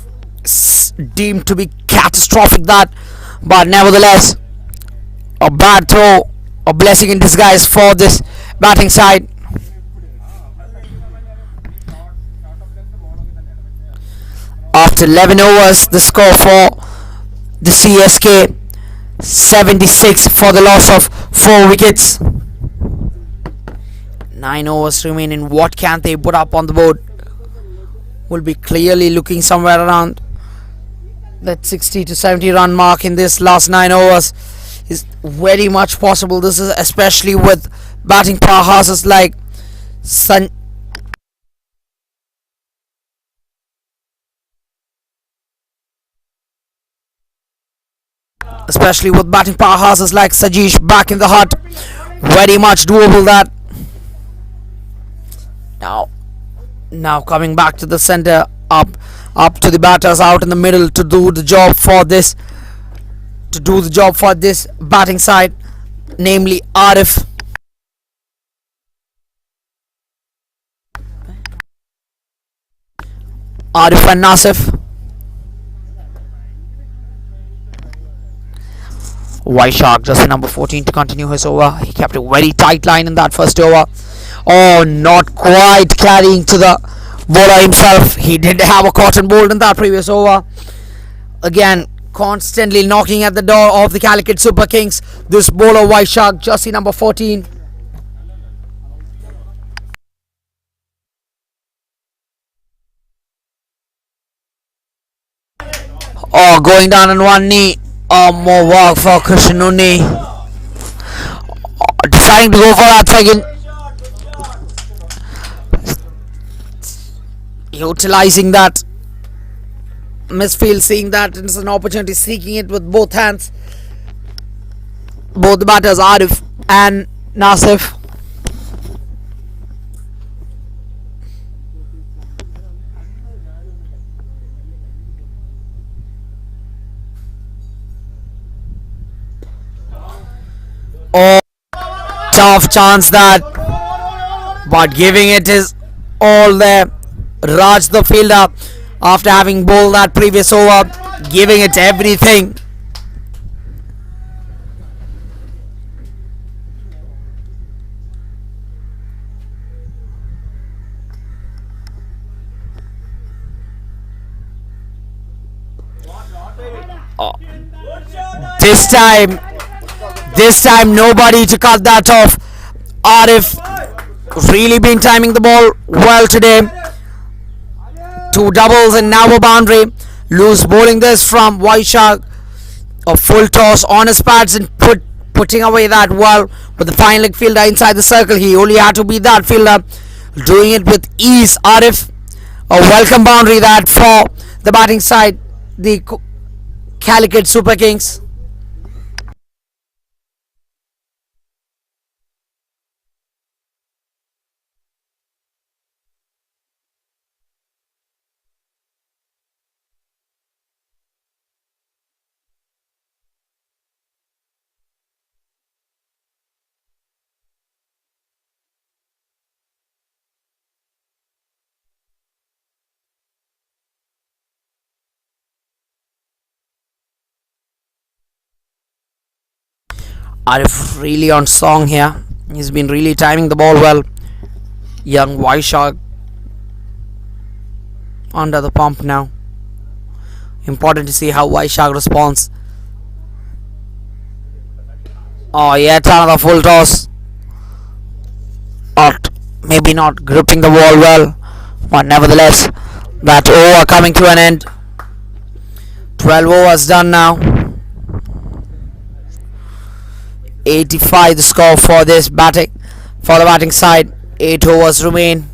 deemed to be catastrophic that, but nevertheless, a bad throw, a blessing in disguise for this batting side. After 11 overs, the score for the CSK 76 for the loss of 4 wickets. 9 overs remaining. What can they put up on the board? Will be clearly looking somewhere around that 60 to 70 run mark in this last 9 overs is very much possible. This is especially with batting powerhouses like Sajesh back in the hut. Very much doable that. Now coming back to the center, up to the batters out in the middle to do the job for this batting side, namely Arif. And Nasif. Vaishak, just number 14 to continue his over. He kept a very tight line in that first over. Not quite carrying to the bowler himself. He did have a cotton ball in that previous over. Again, constantly knocking at the door of the Calicut Super Kings. This bowler Vaishak, jersey number 14. Going down on one knee. More work for Krishnuni. Deciding to go for that second. Utilizing that misfield, seeing that it's an opportunity, seeking it with both hands. Both the batters, Arif and Nasif. Tough chance that, but giving it his all there. Raj the fielder, after having bowled that previous over, giving it everything. This time nobody to cut that off. Arif really been timing the ball well today. 2 doubles and now a boundary. Loose bowling this from Vaishak. A full toss on his pads and putting away that well with the fine leg fielder inside the circle. He only had to be that fielder, doing it with ease. Arif, a welcome boundary that for the batting side, the Calicut Super Kings. Arif really on song here. He's been really timing the ball well. Young Vaishak under the pump now. Important to see how Vaishak responds. Yet another full toss. Maybe not gripping the ball well, but nevertheless That over coming to an end. 12 overs done now. 85 the score for this batting, for the batting side. 8 overs remain.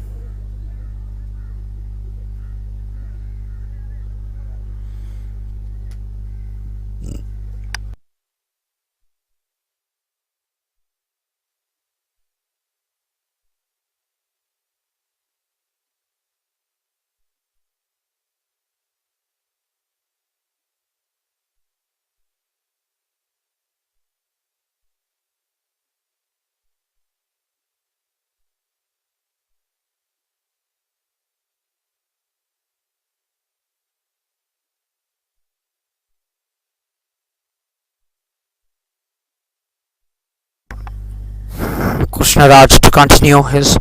Krishnaraj to continue his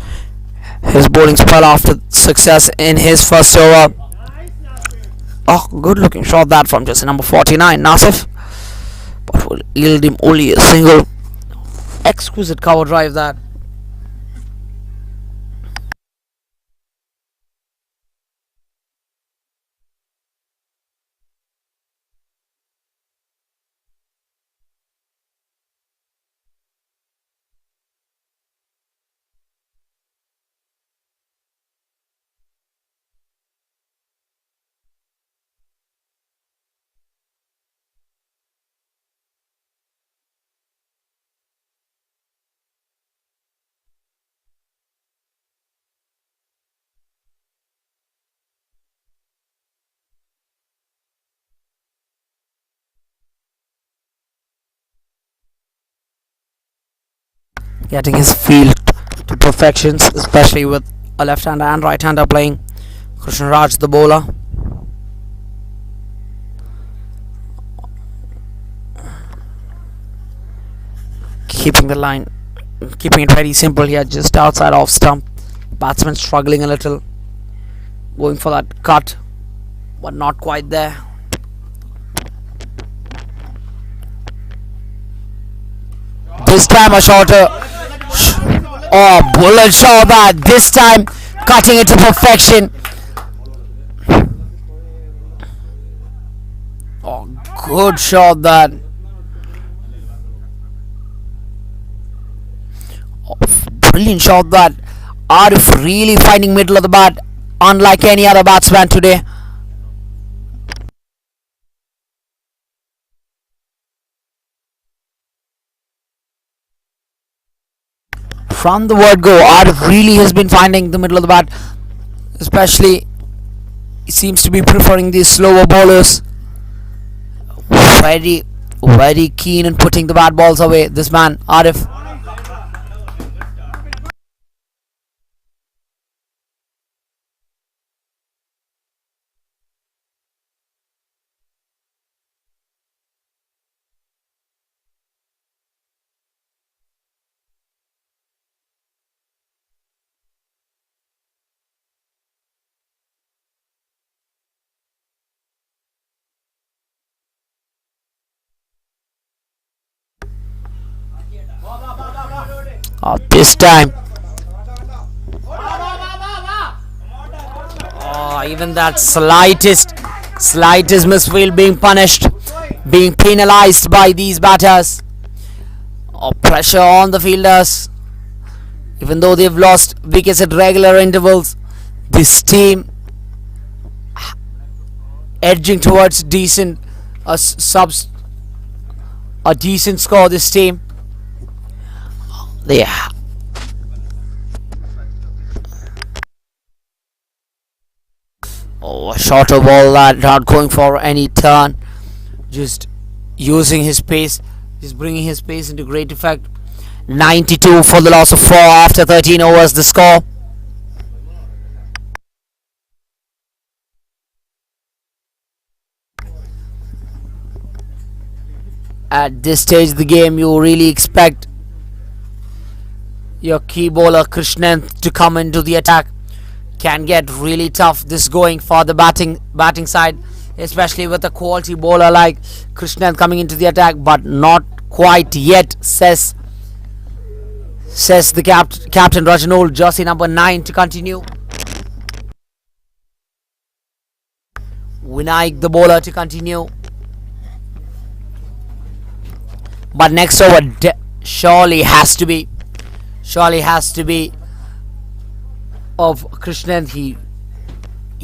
bowling spell after success in his first over. Oh, good looking shot that from just number 49, Nasif. But will yield him only a single. Exquisite cover drive that. Getting his field to perfections, especially with a left-hander and right-hander playing. Krishnaraj the bowler. Keeping the line, keeping it very simple here, just outside off stump. Batsman struggling a little, going for that cut, but not quite there. This time a shorter. Oh, bullet shot that. This time cutting it to perfection. Oh, good shot that. Oh, brilliant shot that. Arif really finding middle of the bat, unlike any other batsman today. From the word go, Arif really has been finding the middle of the bat, especially he seems to be preferring these slower bowlers. Very keen in putting the bad balls away, this man Arif. This time, oh, even that slightest misfield being punished, being penalized by these batters. Oh, pressure on the fielders. Even though they've lost wickets at regular intervals, this team edging towards decent a decent score. This team, yeah. Oh, a shorter ball that, not going for any turn, just using his pace, just bringing his pace into great effect. 92 for the loss of 4 after 13 overs the score. At this stage of the game, you really expect your key bowler Krishnan to come into the attack. Can get really tough this going for the batting side, especially with a quality bowler like Krishnan coming into the attack, but not quite yet, says the captain Rajanul, jersey number 9, to continue. Vinayak the bowler to continue. But next over surely has to be of Krishnan. He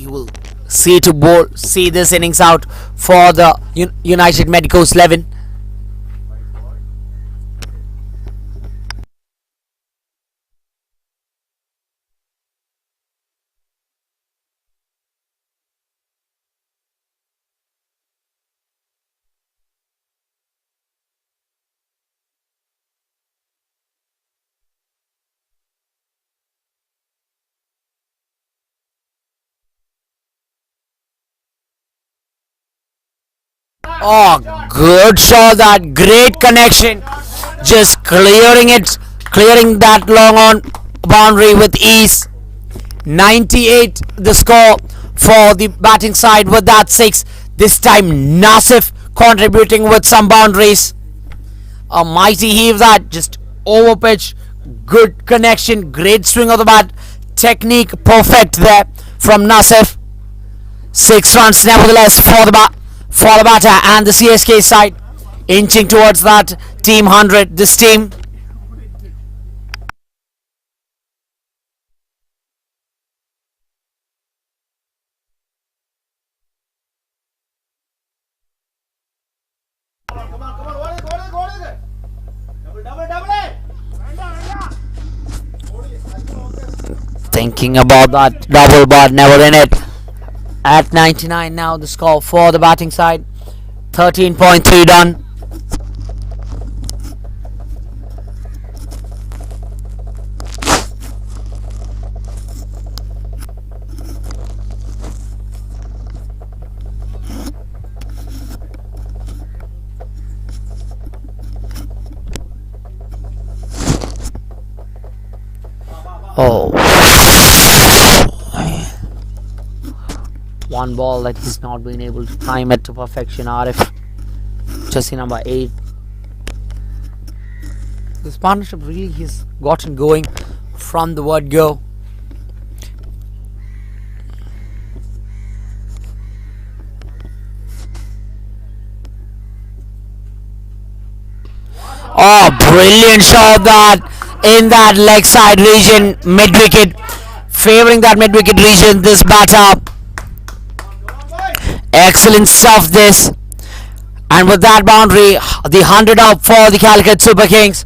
will see this innings out for the United Medicos 11. Oh, good shot! That great connection, just clearing that long on boundary with ease. 98 the score for the batting side with that 6. This time Nasif contributing with some boundaries. A mighty heave that just over pitch. Good connection, great swing of the bat, technique perfect there from Nasif. 6 runs nevertheless for the batter and the CSK side inching towards that team 100. This team thinking about that double but never in it. At 99 now the score for the batting side. 13.3 done. Oh, one ball that he's not been able to time it to perfection. Arif, jersey number 8. This partnership really has gotten going from the word go. Oh, brilliant shot that in that leg side region, mid wicket, favoring that mid wicket region. This batter, excellent stuff. This, and with that boundary, the 100 up for the Calicut Super Kings.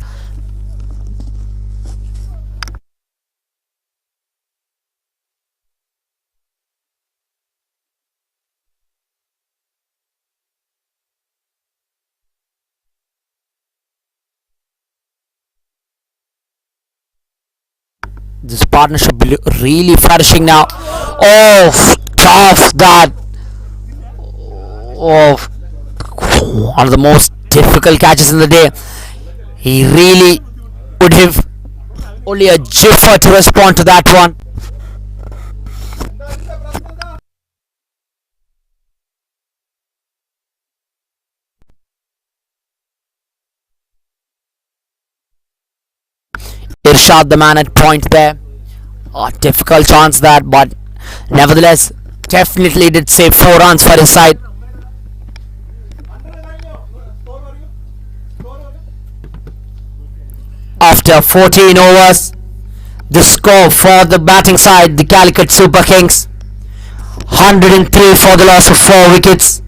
This partnership really flourishing now. Oh, tough that. Oh, one of the most difficult catches in the day. He really would have only a jiffer to respond to that one. Irshad the man at point there. A difficult chance that, but nevertheless, definitely did save 4 runs for his side. After 14 overs, the score for the batting side, the Calicut Super Kings, 103 for the loss of 4 wickets.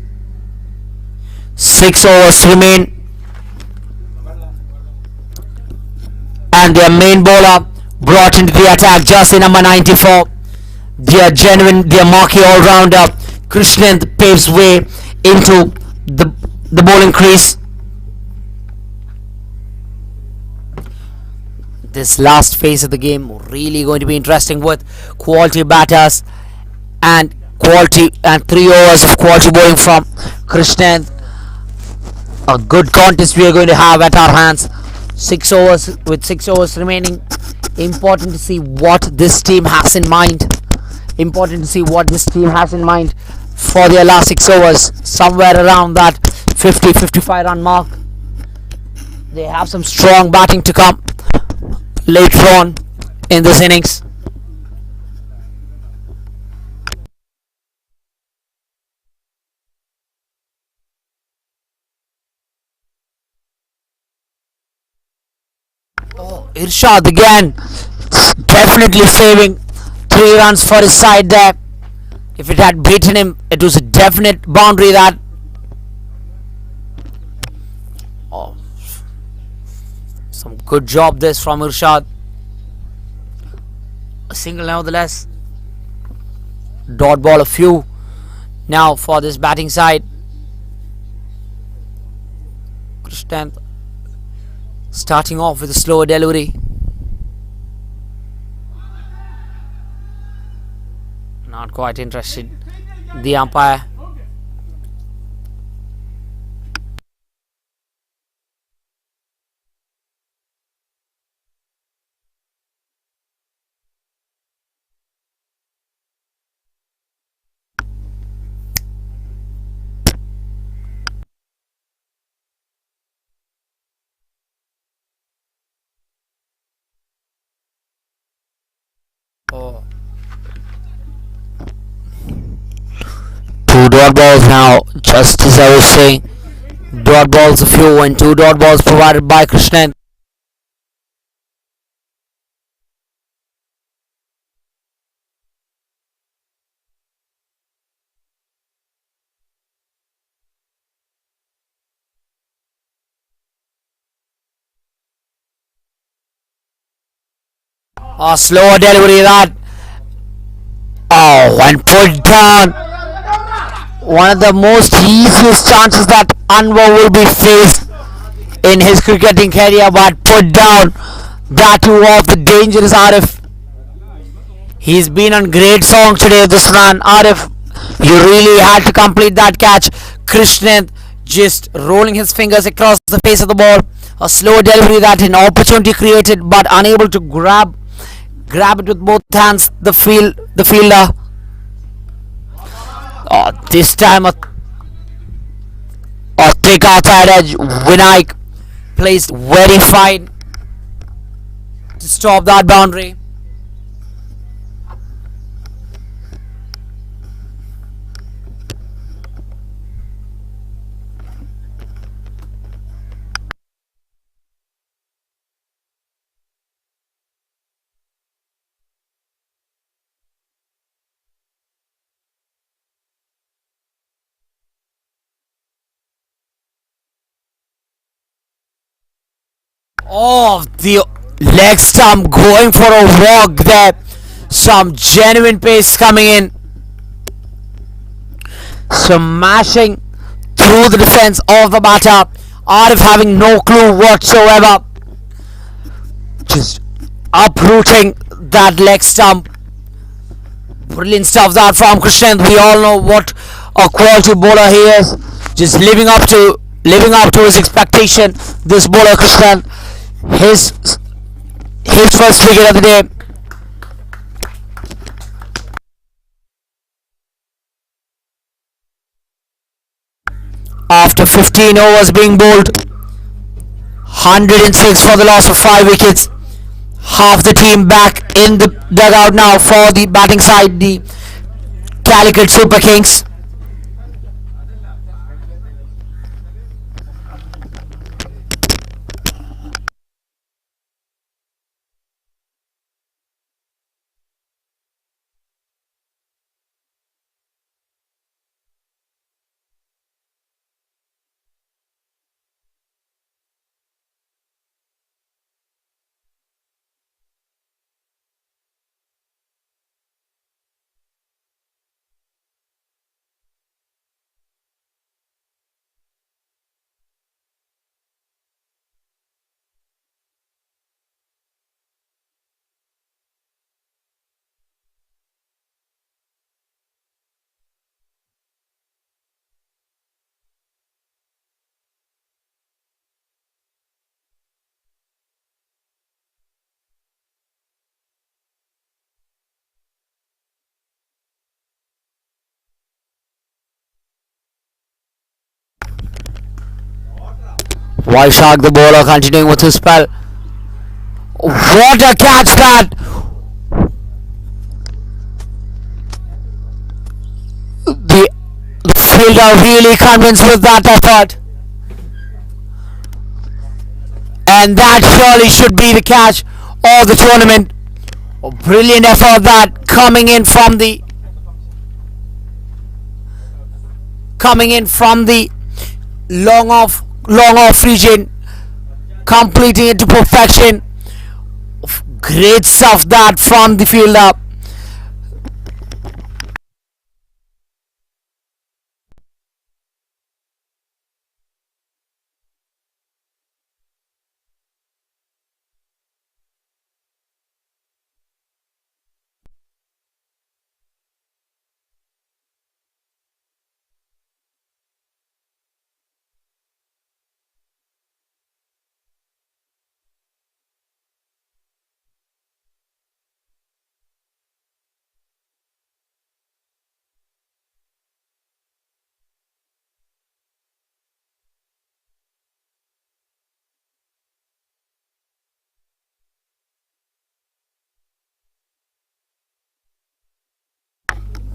6 overs remain, and their main bowler brought into the attack, jersey number 94. Their marquee all-rounder Krishnan paves way into the bowling crease. This last phase of the game really going to be interesting with quality batters and 3 overs of quality bowling from Krishnan. A good contest we are going to have at our hands. 6 overs with 6 overs remaining. Important to see what this team has in mind. For their last 6 overs, somewhere around that 50-55 run mark. They have some strong batting to come later on in this innings. Irshad again, definitely saving 3 runs for his side there. If it had beaten him, it was a definite boundary that. Oh, some good job this from Irshad. A single nevertheless. Dot ball a few now for this batting side. Krishnan starting off with a slower delivery. Not quite interested. The umpire. Oh. Two dot balls now, just as I was saying. Dot balls a few and two dot balls provided by Krishnan. A slower delivery that. Oh, and put down. One of the most easiest chances that Anwar will be faced in his cricketing career, but put down that too off the dangerous Arif. He's been on great song today, this man. Arif, you really had to complete that catch. Krishnan just rolling his fingers across the face of the ball. A slow delivery that an opportunity created, but unable to grab it with both hands. The fielder. Oh, this time a thick outside edge. Vinayak placed very fine to stop that boundary. Oh, the leg stump going for a walk there. Some genuine pace coming in. Smashing through the defense of the batter. Arif having no clue whatsoever. Just uprooting that leg stump. Brilliant stuff that from Krishnan. We all know what a quality bowler he is. Just living up to his expectation. This bowler Krishnan. His first wicket of the day. After 15 overs being bowled, 106 for the loss of 5 wickets. Half the team back in the dugout now for the batting side, the Calicut Super Kings. Vaishak the bowler continuing with his spell. What a catch that! The fielder really convinced with that effort. And that surely should be the catch of the tournament. A brilliant effort that coming in from the long off region, completing it to perfection. Great stuff that from the fielder.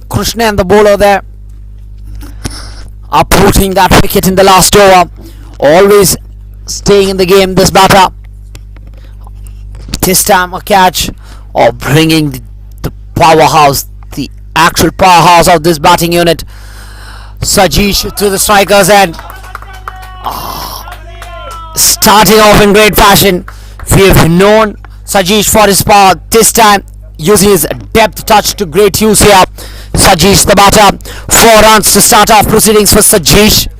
Krishna and the bowler there uprooting that wicket in the last over. Always staying in the game, this batter. This time a catch, or bringing the powerhouse, the actual powerhouse of this batting unit, Sajesh, to the strikers, and starting off in great fashion. We have known Sajesh for his power. This time using his depth touch to great use here. Sajesh the batter. 4 runs to start off proceedings for Sajesh.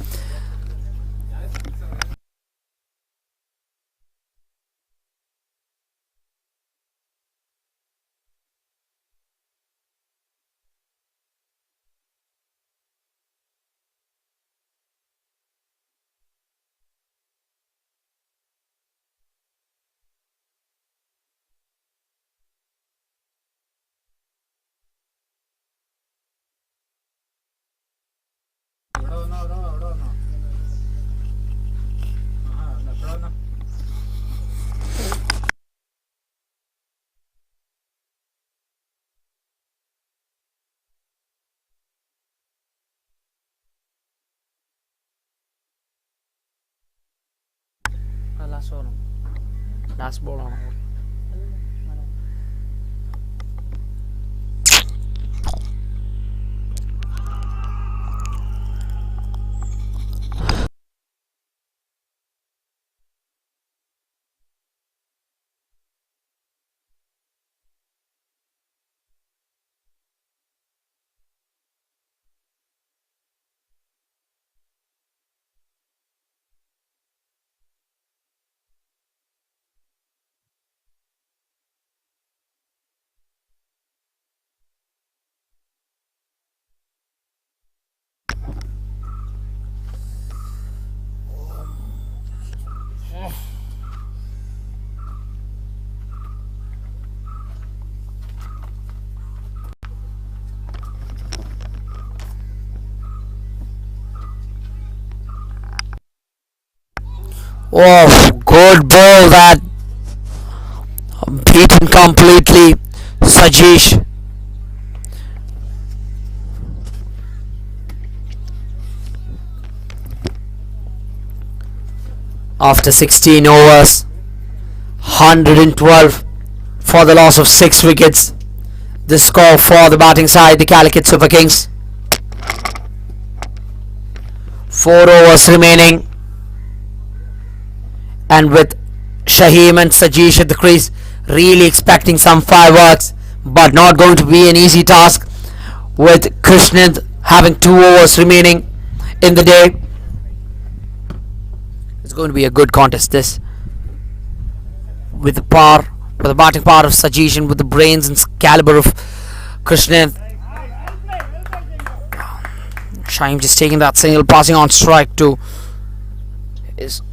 Last ball on. Oh, good ball that beaten completely. Sajesh. After 16 overs, 112 for the loss of 6 wickets. The score for the batting side, the Calicut Super Kings. 4 overs remaining. And with Shaheem and Sajesh at the crease, really expecting some fireworks, but not going to be an easy task with Krishnan having 2 overs remaining in the day. It's going to be a good contest, this, with the batting power of Sajesh and with the brains and caliber of Krishnan. Shaheem just taking that single, passing on strike to his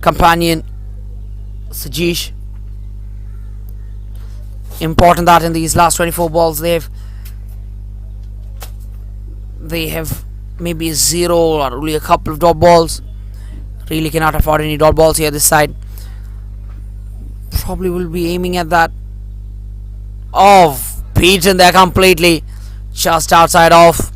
companion Sajesh. Important that in these last 24 balls they have maybe 0 or only a couple of dot balls. Really cannot afford any dot balls here this side. Probably will be aiming at that. Oh, beaten there completely, just outside off.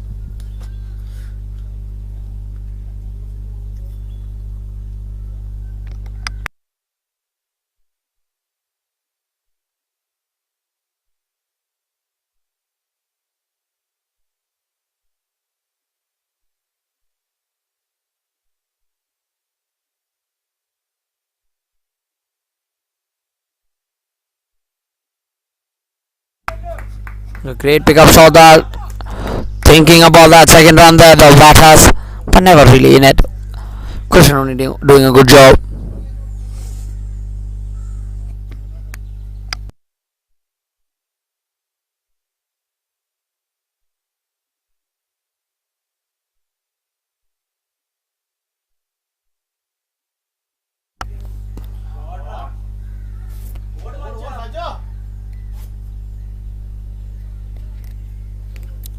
A great pickup shot that. Thinking about that second run there, the batters, but never really in it. Krishnan only doing a good job.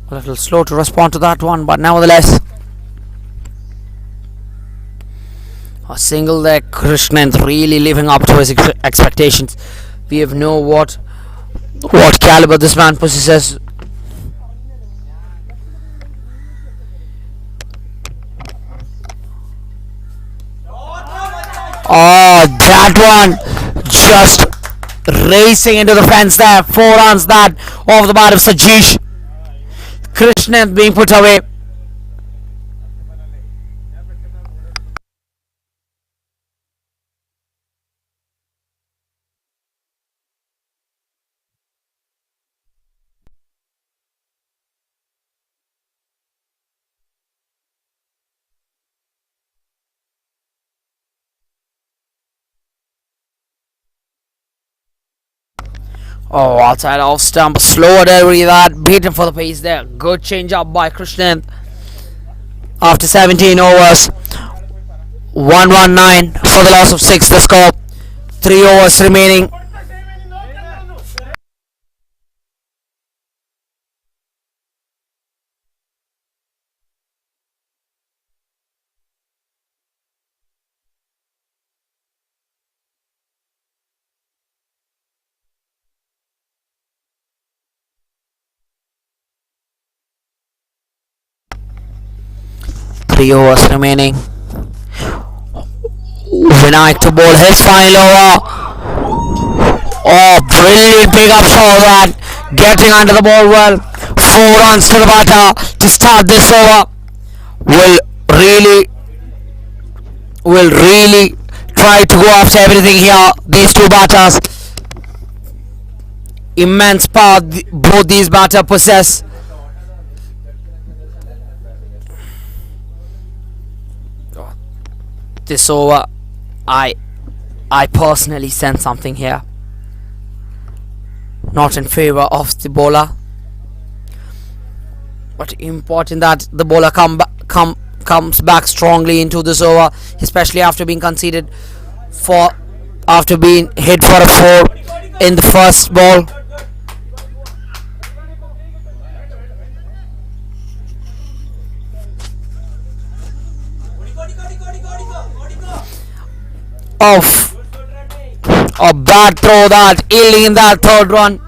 A little slow to respond to that one, but nevertheless, a single there. Krishnan really living up to his expectations. We have know what caliber this man possesses. Oh, that one just racing into the fence there. 4 runs that off the bat of Sajesh. Krishnan being put away. Oh, outside off stump, slower delivery that, beaten for the pace there. Good change up by Krishnan. After 17 overs, 119 for the loss of 6 the score. 3 overs remaining. Three overs remaining. Vinayak to bowl his final over. Oh, brilliant pickup shot that. Getting under the ball well. 4 runs to the batter to start this over. Will really try to go after everything here. These two batters. Immense power both these batters possess. This over, I personally sense something here. Not in favor of the bowler, but important that the bowler comes back strongly into this over, especially after being conceded after being hit for a 4 in the first ball. Off a bad throw that, yielding in that third run.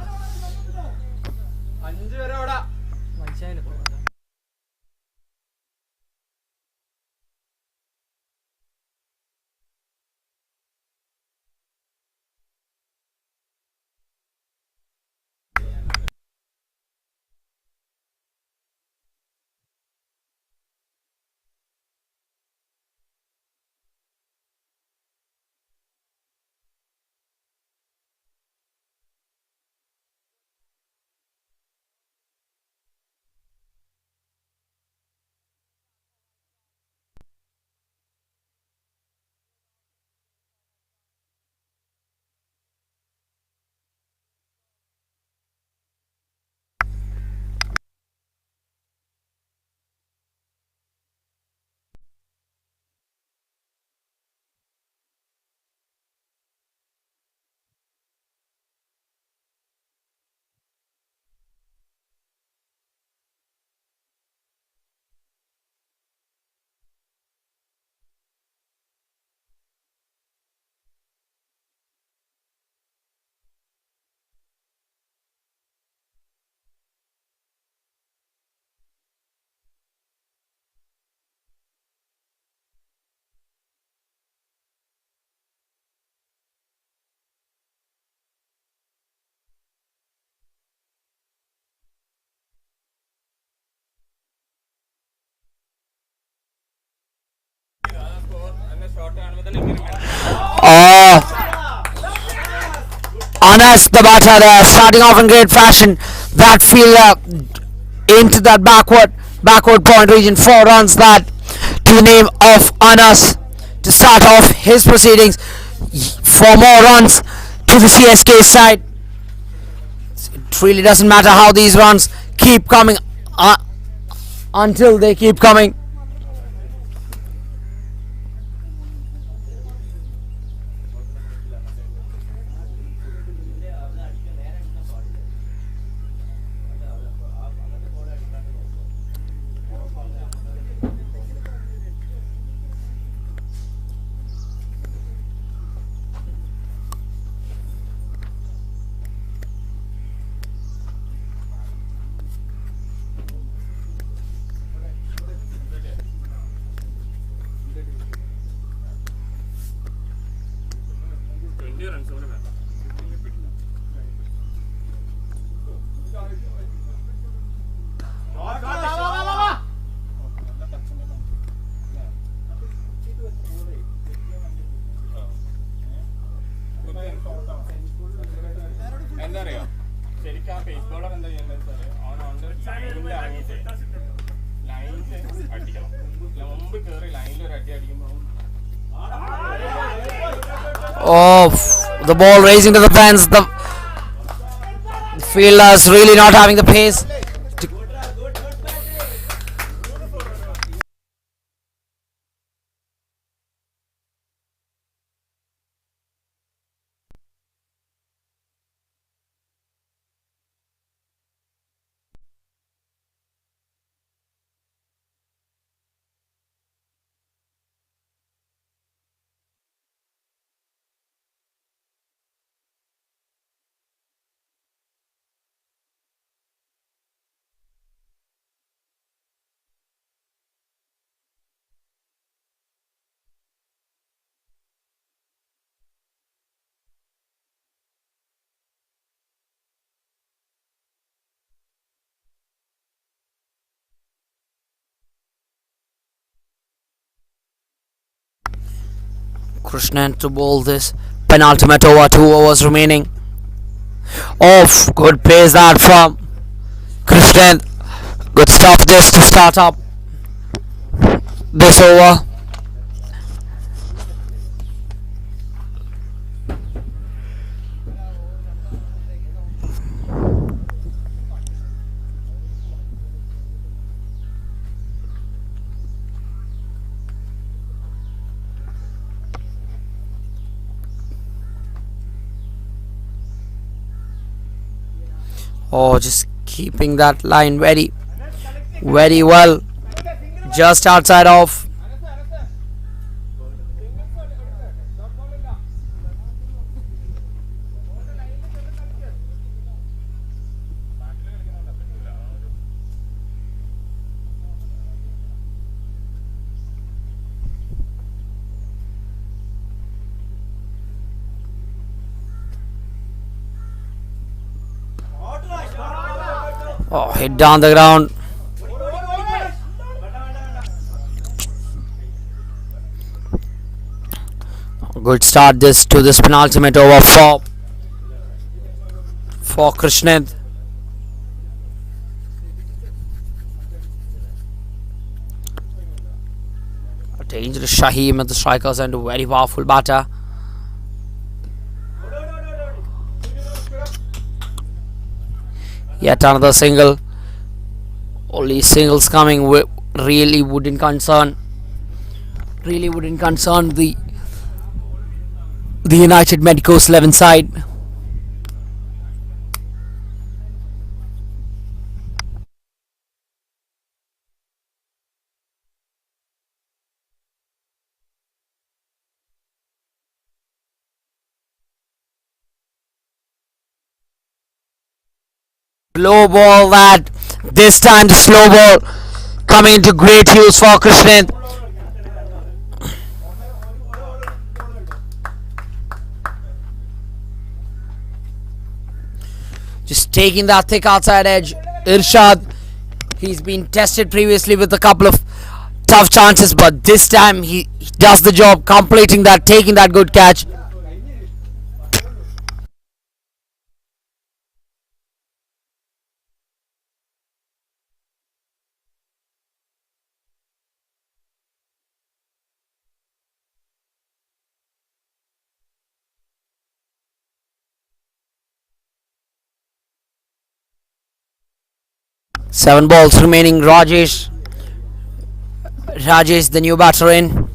Anas, the batter there, starting off in great fashion. That fielder into that backward point region. 4 runs that to the name of Anas to start off his proceedings. 4 more runs to the CSK side. It really doesn't matter how these runs keep coming until they keep coming. എന്താ അറിയോ ശരിക്കും ആ pace bowler എന്താ ചെയ്യേണ്ടത് sir on ലൈനിൽ ഇറങ്ങിയിട്ട് ലൈനിൽ അടിക്കണം മുമ്പ് കയറി ലൈനിൽ ഒരു അടി അടിക്കുമ്പോൾ Oh, the ball raising to the fence. The fielders really not having the pace. Krishnan to bowl this penultimate over. 2 overs remaining. Off. Good pace that from Krishnan. Good stop this to start up this over. Oh, just keeping that line very well. Just outside of. Oh, hit down the ground. Good start this to this penultimate over for Krishnan. A dangerous Shaheem at the strikers and a very powerful batter. Yet another single. Only singles coming really wouldn't concern the United MEDICOS 11 side. Slow ball that this time the slow ball coming into great use for Krishnan. Just taking that thick outside edge. Irshad, he's been tested previously with a couple of tough chances, but this time he does the job, completing that, taking that good catch. 7 balls remaining. Rajesh, the new batter in.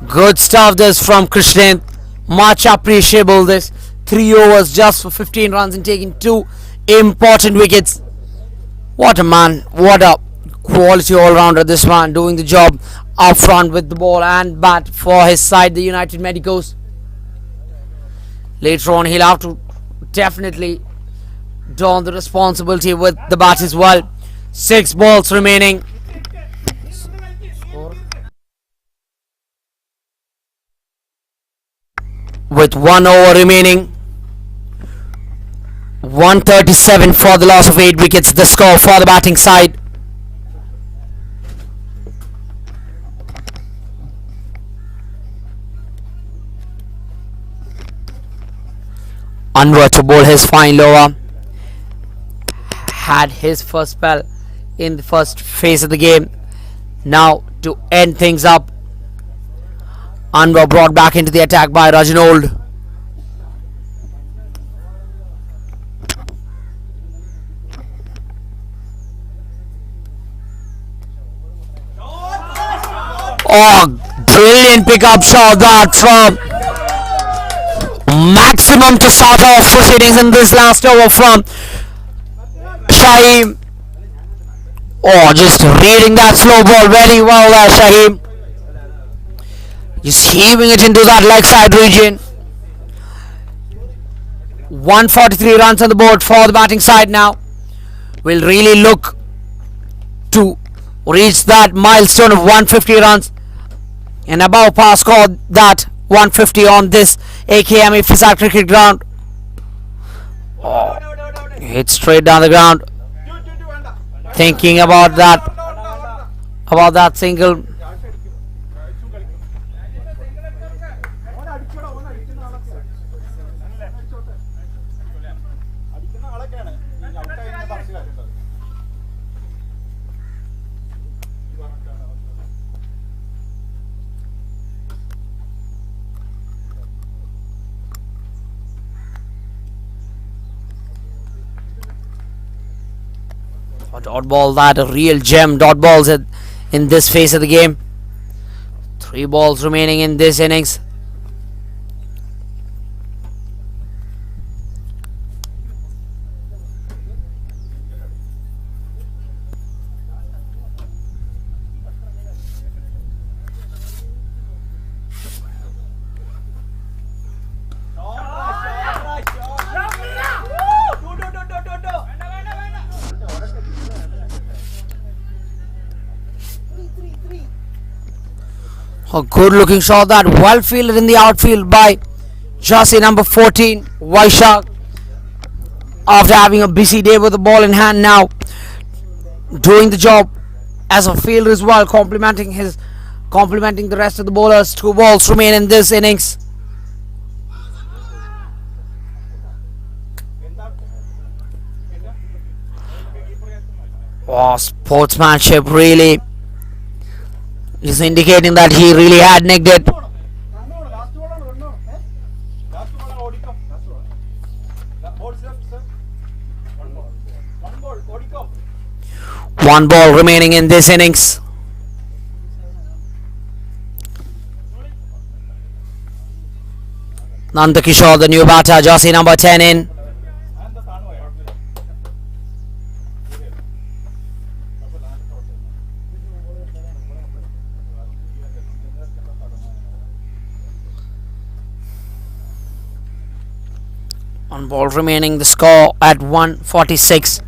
Good stuff this from Krishnan. Much appreciable this. 3 overs just for 15 runs and taking 2 important wickets. What a man. What a quality all-rounder this man, doing the job up front with the ball and bat for his side, the United Medicos. Later on he'll have to definitely don the responsibility with the bat as well. 6 balls remaining. With 1 over remaining, 137 for the loss of 8 wickets, the score for the batting side. Anwar to bowl his fine lower. Had his first spell in the first phase of the game. Now to end things up, Anwar brought back into the attack by Rajinold. Oh, brilliant pickup shot that from maximum to start off proceedings in this last over from Shaheem. Oh, just reading that slow ball very well there, Shaheem. Just heaving it into that leg side region. 143 runs on the board for the batting side now. Will really look to reach that milestone of 150 runs and above par score that 150 on this AKME Fizak cricket ground. Oh, hit straight down the ground. Thinking about that single. Dot ball, that a real gem. Dot balls in this phase of the game. 3 balls remaining in this innings. A good looking shot that, well fielded in the outfield by jersey number 14, Vaishak. After having a busy day with the ball in hand, now doing the job as a fielder as well, complementing the rest of the bowlers. 2 balls remain in this innings. Oh, sportsmanship really is indicating that he really had nicked it. One ball remaining in this innings. Nandakishore, the new batter, jersey number 10 in. One ball remaining, the score at 146.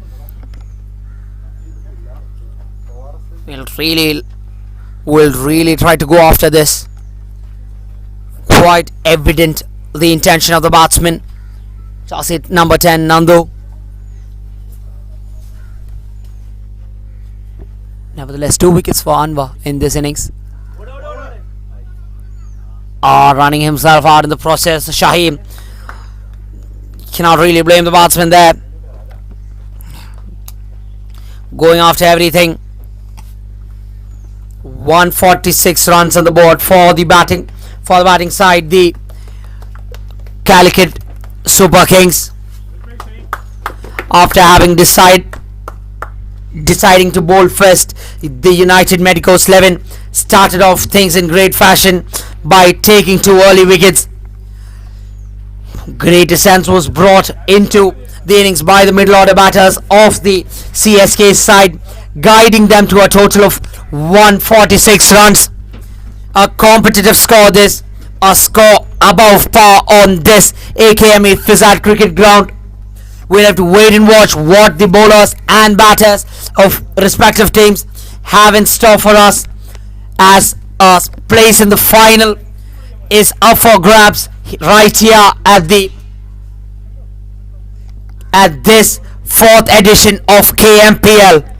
Will really try to go after this. Quite evident the intention of the batsman. Just hit number 10, Nandu. Nevertheless, 2 wickets for Anwar in this innings. Running himself out in the process. Shaheem. Cannot really blame the batsman there. Going after everything. 146 runs on the board for the batting side. The Calicut Super Kings after having deciding to bowl first. The United MEDICOS 11 started off things in great fashion by taking 2 early wickets. Great sense was brought into the innings by the middle order batters of the CSK side, guiding them to a total of 146 runs. A competitive score this, a score above par on this AKME Fizat cricket ground. We'll have to wait and watch what the bowlers and batters of respective teams have in store for us, as a place in the final is up for grabs right here at this fourth edition of KMPL.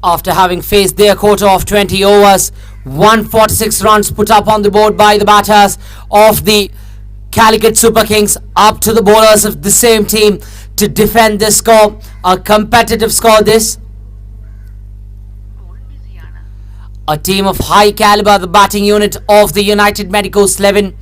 after having faced their quota of 20 overs. 146 runs put up on the board by the batters of the Calicut Super Kings, up to the bowlers of the same team to defend this score. A competitive score this. A team of high caliber, the batting unit of the United MEDICOS 11.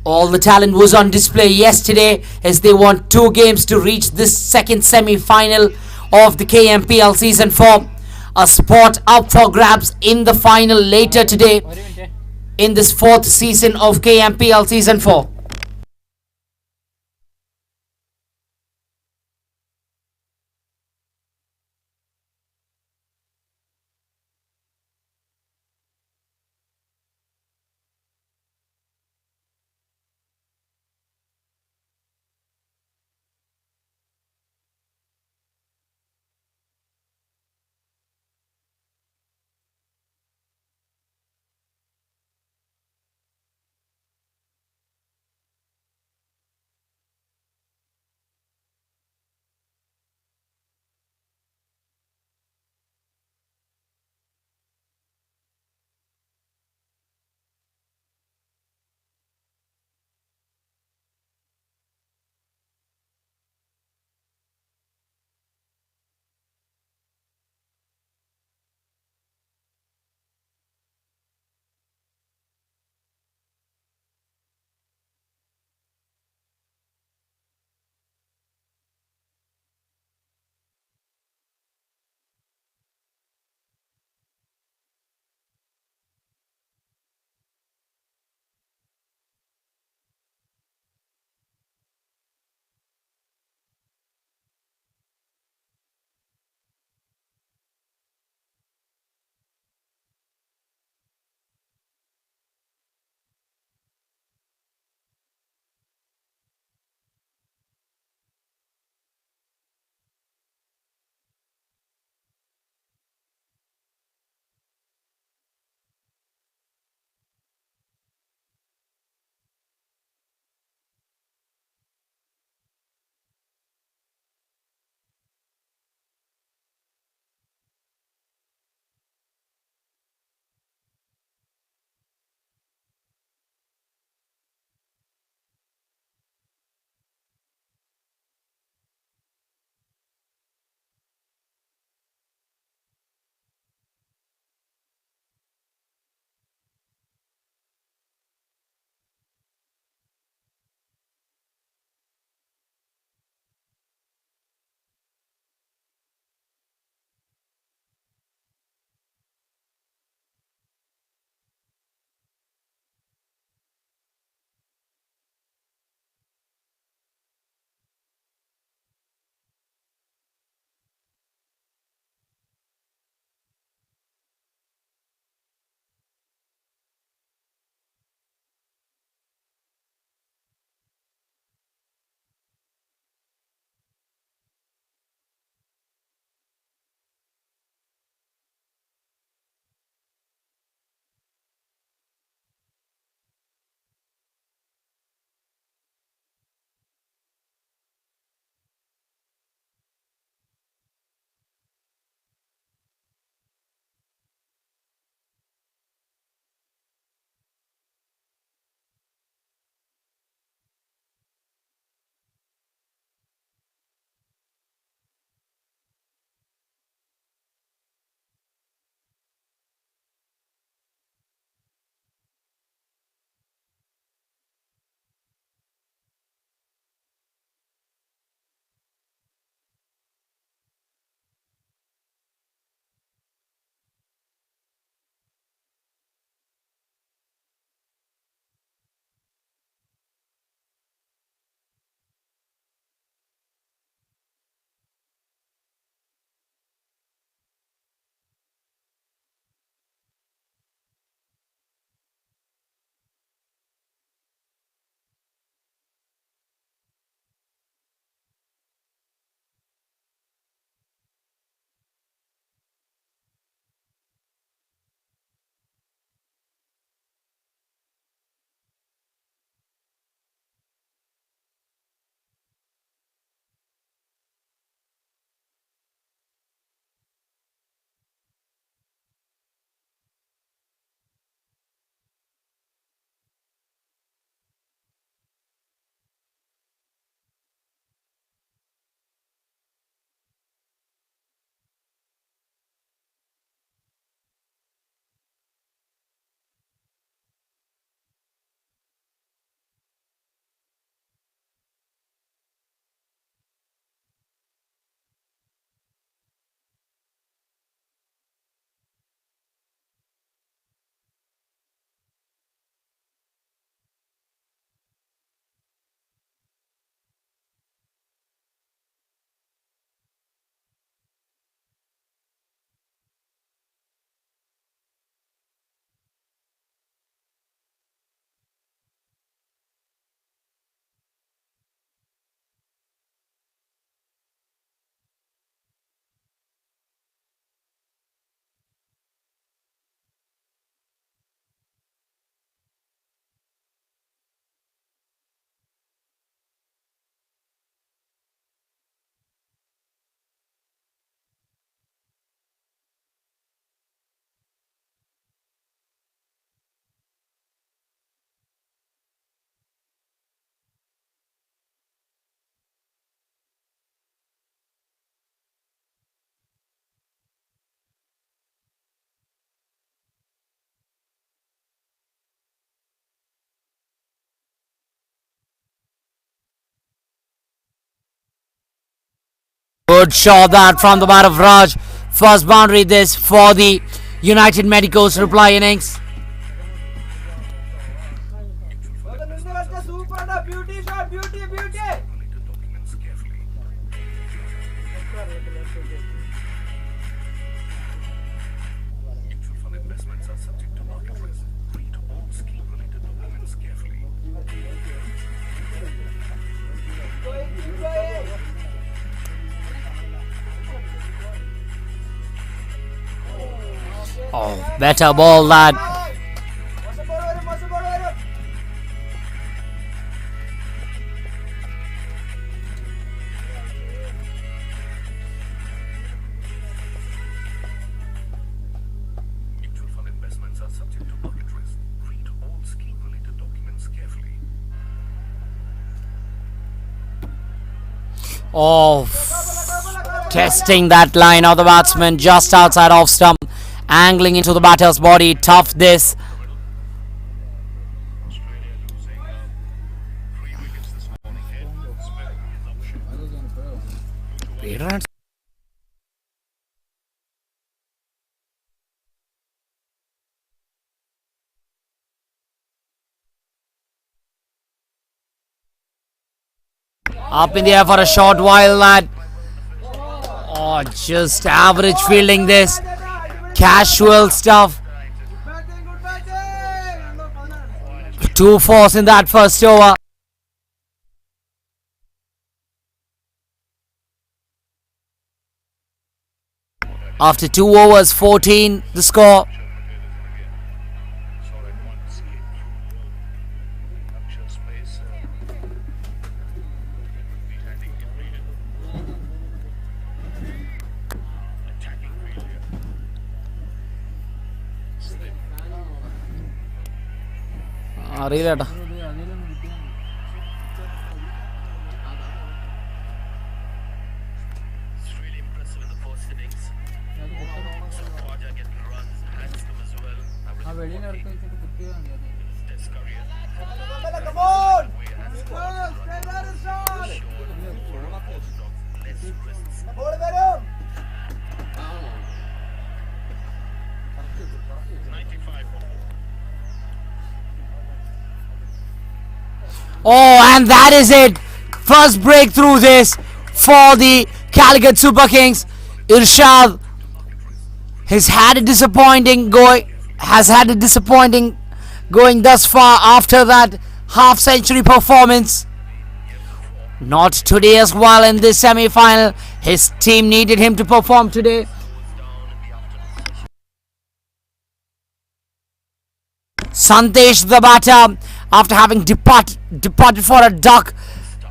All the talent was on display yesterday as they won 2 games to reach this second semi-final of the KMPL Season 4. A spot up for grabs in the final later today in this 4th season of KMPL Season 4. Good shot that from the bat of Raj. First boundary this for the United Medicos reply innings. Oh, better ball that. Mutual fund investments are subject to market risk. Read all scheme-related documents carefully. Oh, testing that line of the batsman just outside off stump, angling into the batter's body. Tough this. Australia losing 3 wickets this morning. Smith is option. Up in the air for a short while, lad. Oh, just average fielding this. Casual stuff. 2 fours in that first over. After 2 overs, 14 the score. അറിയില്ല. Really impressive in the first innings. Raja getting runs, handsome as well. Test career. Come on! Less risks. Ball വരും. 95. Oh, and that is it. First breakthrough this for the Calicut Super Kings. Irshad has had a disappointing going thus far after that half-century performance. Not today as well in this semi-final. His team needed him to perform today. Sandesh the batter, after having departed for a duck,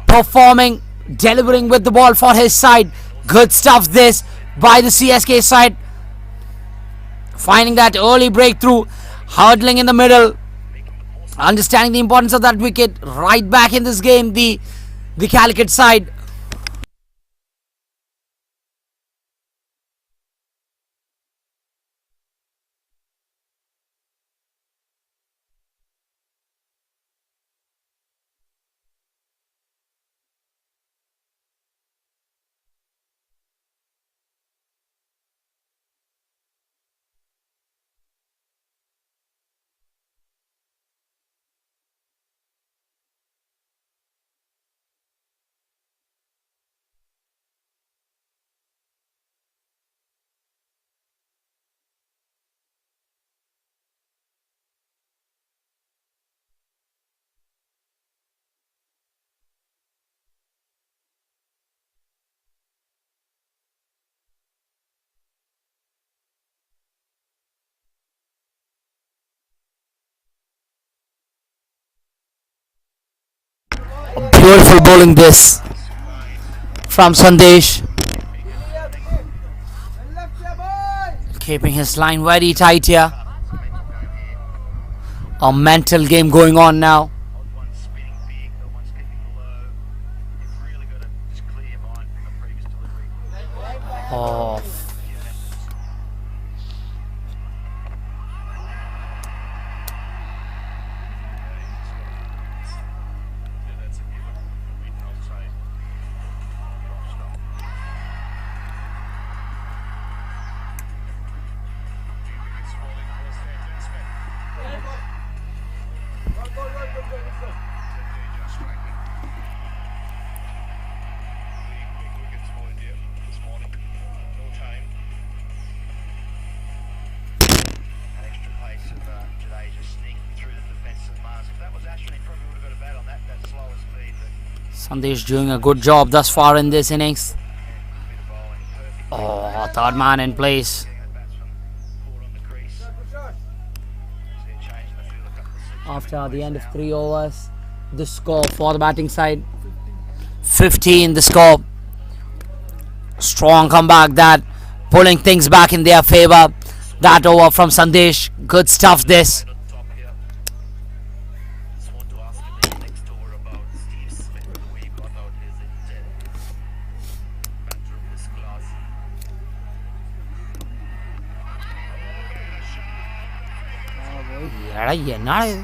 performing, delivering with the ball for his side. Good stuff this by the CSK side. Finding that early breakthrough, hurdling in the middle, understanding the importance of that wicket. Right back in this game, the Calicut side. Beautiful bowling this from Sandesh. Keeping his line very tight here. A mental game going on now. One spinning big, the one's kicking low. You've really got to just clear your mind from the previous delivery. Oh. That's a given. Written offside. Sandesh doing a good job thus far in this innings. Oh, third man in place. After the end of 3 overs, the score for the batting side, 15 the score. Strong comeback, that pulling things back in their favour. That over from Sandesh, good stuff this. എടാ എന്നാണ് ഇത്?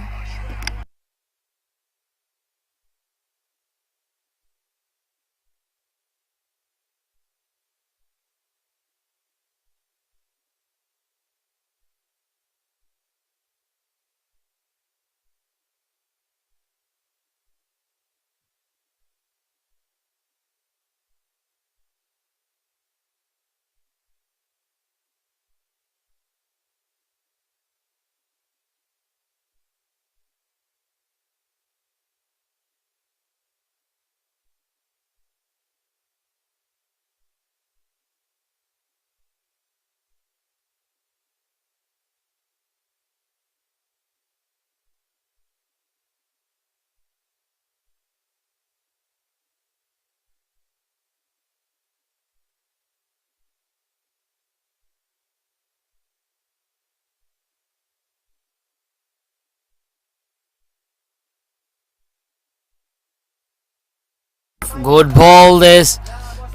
Good ball this.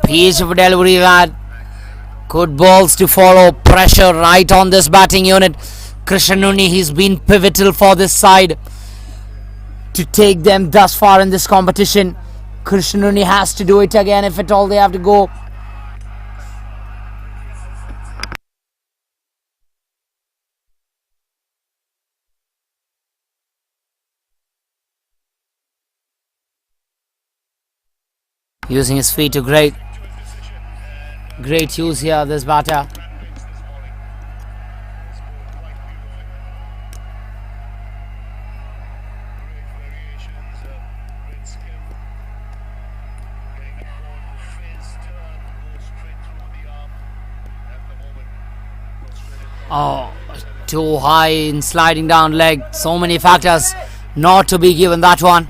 Piece of delivery that. Good balls to follow. Pressure right on this batting unit. Krishnanuni, he's been pivotal for this side to take them thus far in this competition. Krishnanuni has to do it again if at all they have to go. Using his feet to great use here, this batter. Oh, too high in sliding down leg. So many factors not to be given that one.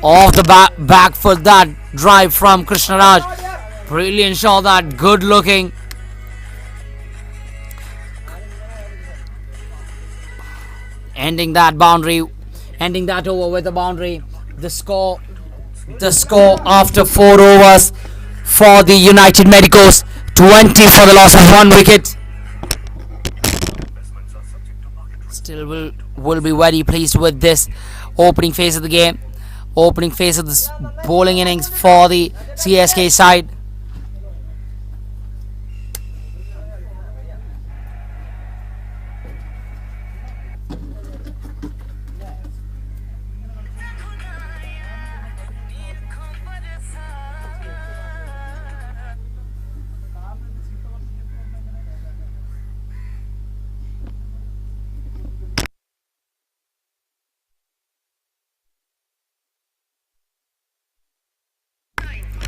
Off the back foot, that drive from Krishnaraj. Brilliant shot, that good looking. Ending that boundary, ending that over with a boundary. The score after 4 overs for the United MEDICOS, 20 for the loss of 1 wicket. Still will be very pleased with this opening phase of the game. Opening phase of this bowling innings for the CSK side.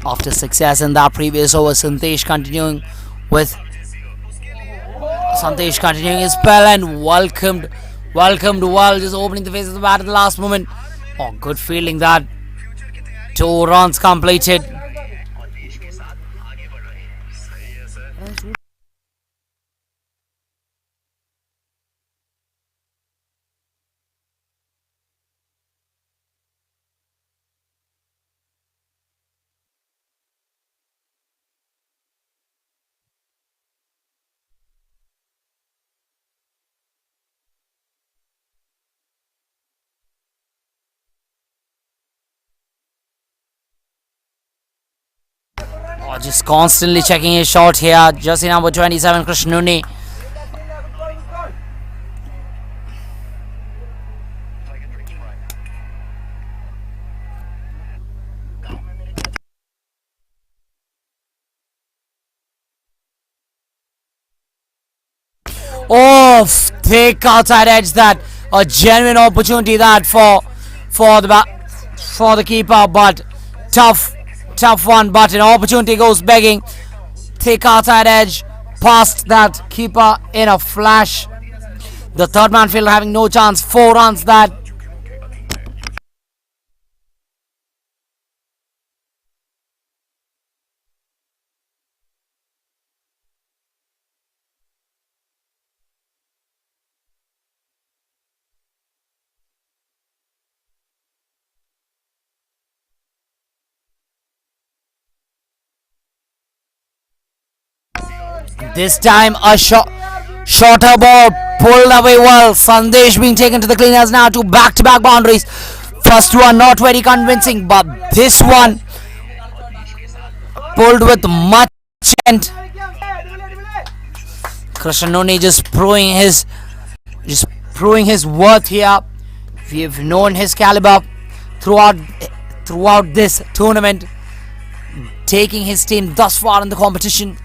After success in that previous over, Sandesh continuing his spell and welcomed well, just opening the face of the bat at the last moment. Oh, good fielding that. 2 runs completed. Oh, just constantly checking his shot here. Jersey number 27, Krishnanuni. Oh, thick outside edge, that a genuine opportunity that for the keeper, but tough one. But an opportunity goes begging. Thick outside edge, past that keeper in a flash. The third man fielder having no chance. 4 runs that. This time a shorter ball pulled away well. Sandesh being taken to the cleaners now. To back-to-back boundaries. First one not very convincing, but this one pulled with much intent. Krishnanoni just proving his worth here. We've known his caliber throughout this tournament, taking his team thus far in the competition.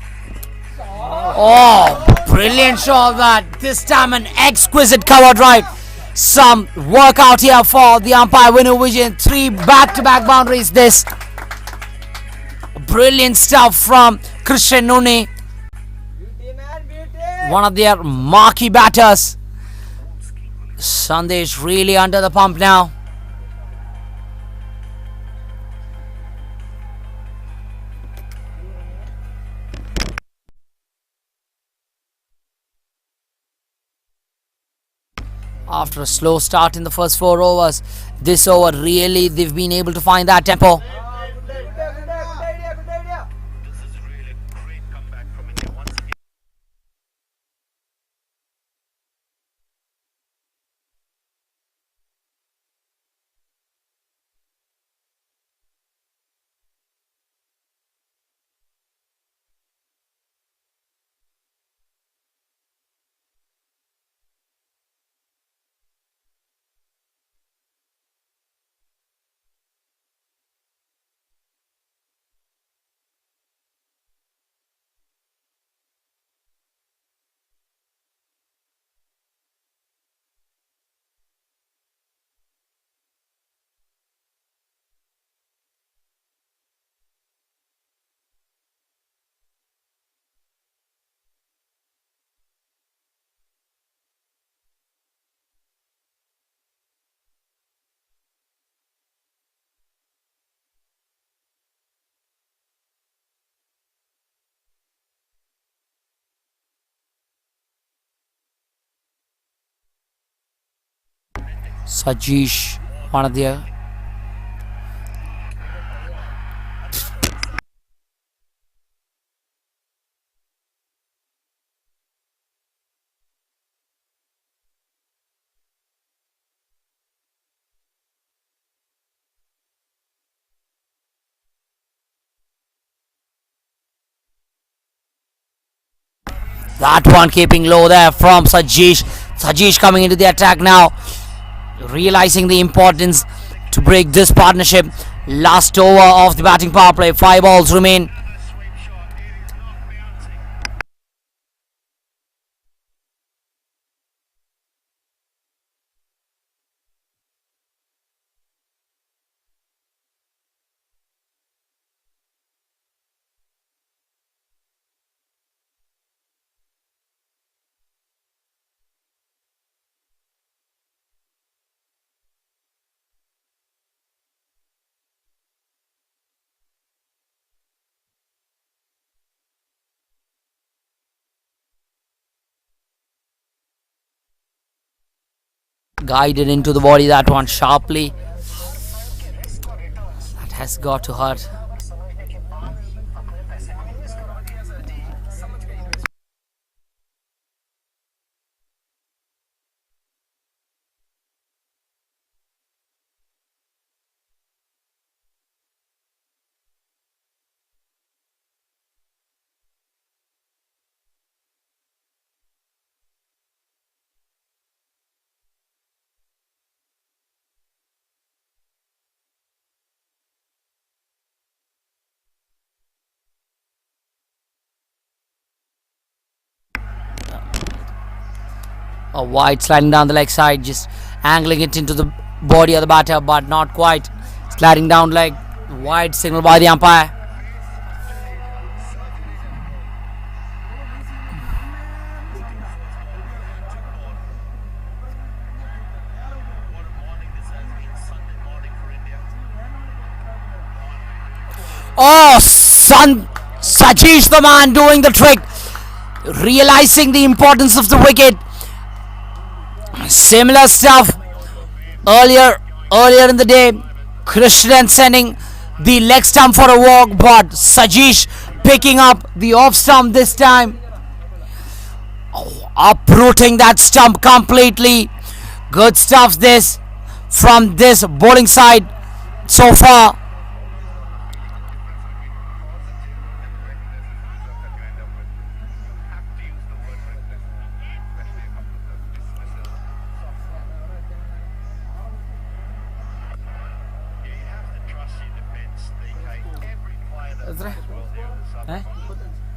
Oh, brilliant shot that. This time an exquisite cover drive. Some work out here for the umpire Vinu Vijayan. 3 back-to-back boundaries. This brilliant stuff from Christian Nune, one of their marquee batters. Sandesh really under the pump now. After a slow start in the first 4 overs, this over really they've been able to find that tempo. This is really a great comeback from India once again. Sajish, one of their that one keeping low there from Sajish. Sajish coming into the attack now, realizing the importance to break this partnership. Last over of the batting power play. 5 balls remain. Guided into the body, that one sharply. That has got to hurt. A wide sliding down the leg side, just angling it into the body of the batter, but not quite. Sliding down leg, wide signal by the umpire. Oh, Sajish the man doing the trick, realizing the importance of the wicket. Similar stuff earlier in the day. Krishnan sending the leg stump for a walk, but Sajish picking up the off stump this time. Uprooting that stump completely. Good stuff this from this bowling side so far.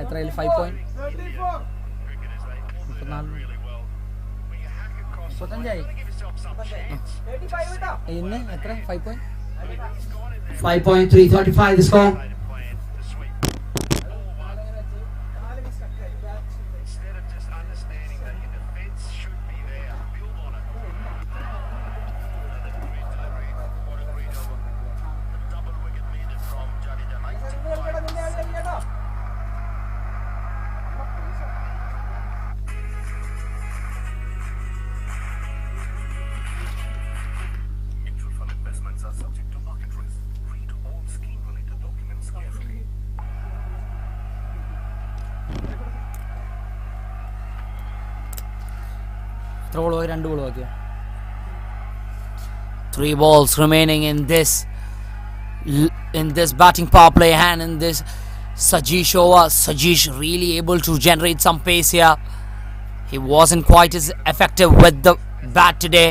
എത്രയിൽ 5 point 35 ഇന്ന് എത്ര 5.335 the score. Three balls remaining in this batting power play, and in this Sajish over. Sajish really able to generate some pace here. He wasn't quite as effective with the bat today,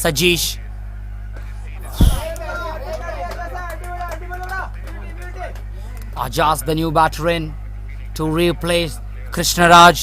Sajish. Ajaz, the new batter in to replace Krishnaraj.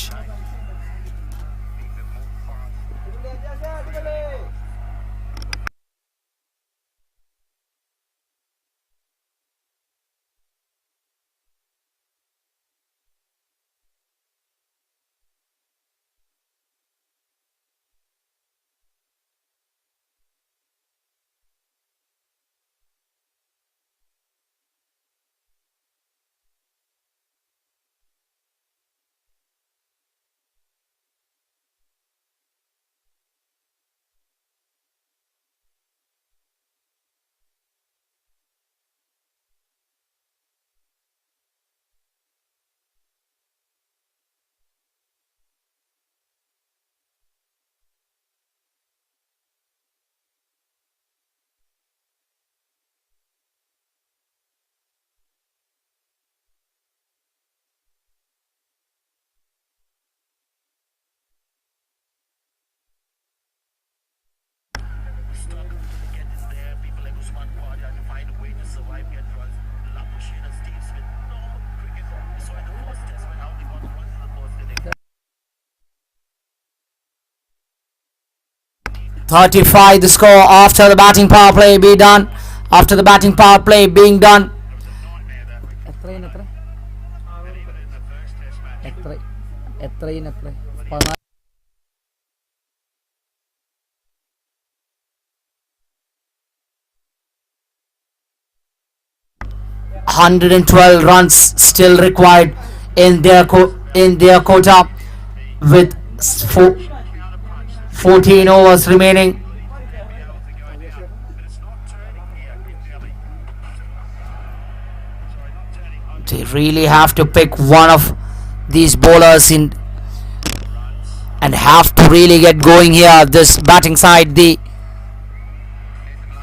Find a way to survive, get runs. Labushir and Steve Smith, normal cricket. So in the first test, when how they got runs in the first inning. 35 the score after the batting power play being done. എത്ര 112 runs still required in their quota with 14 overs remaining. They really have to pick one of these bowlers in and have to really get going here. This batting side, the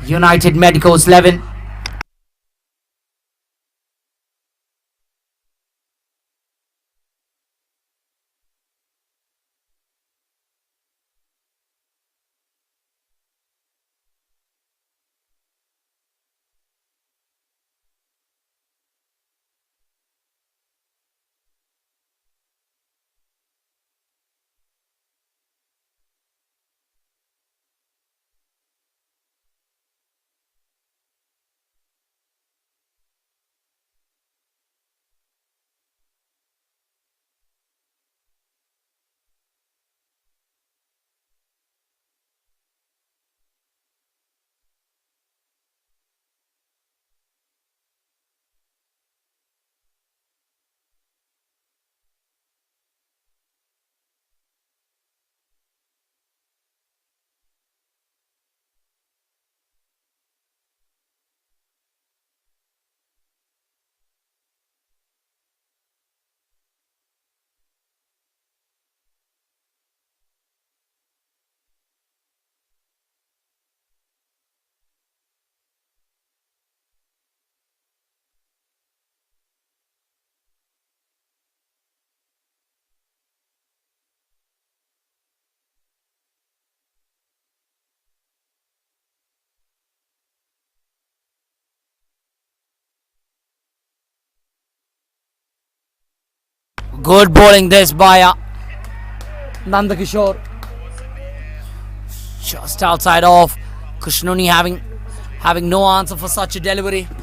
United MEDICOS 11. Good bowling this by Nandakishore. Just outside off. Krishnuni having no answer for such a delivery. Good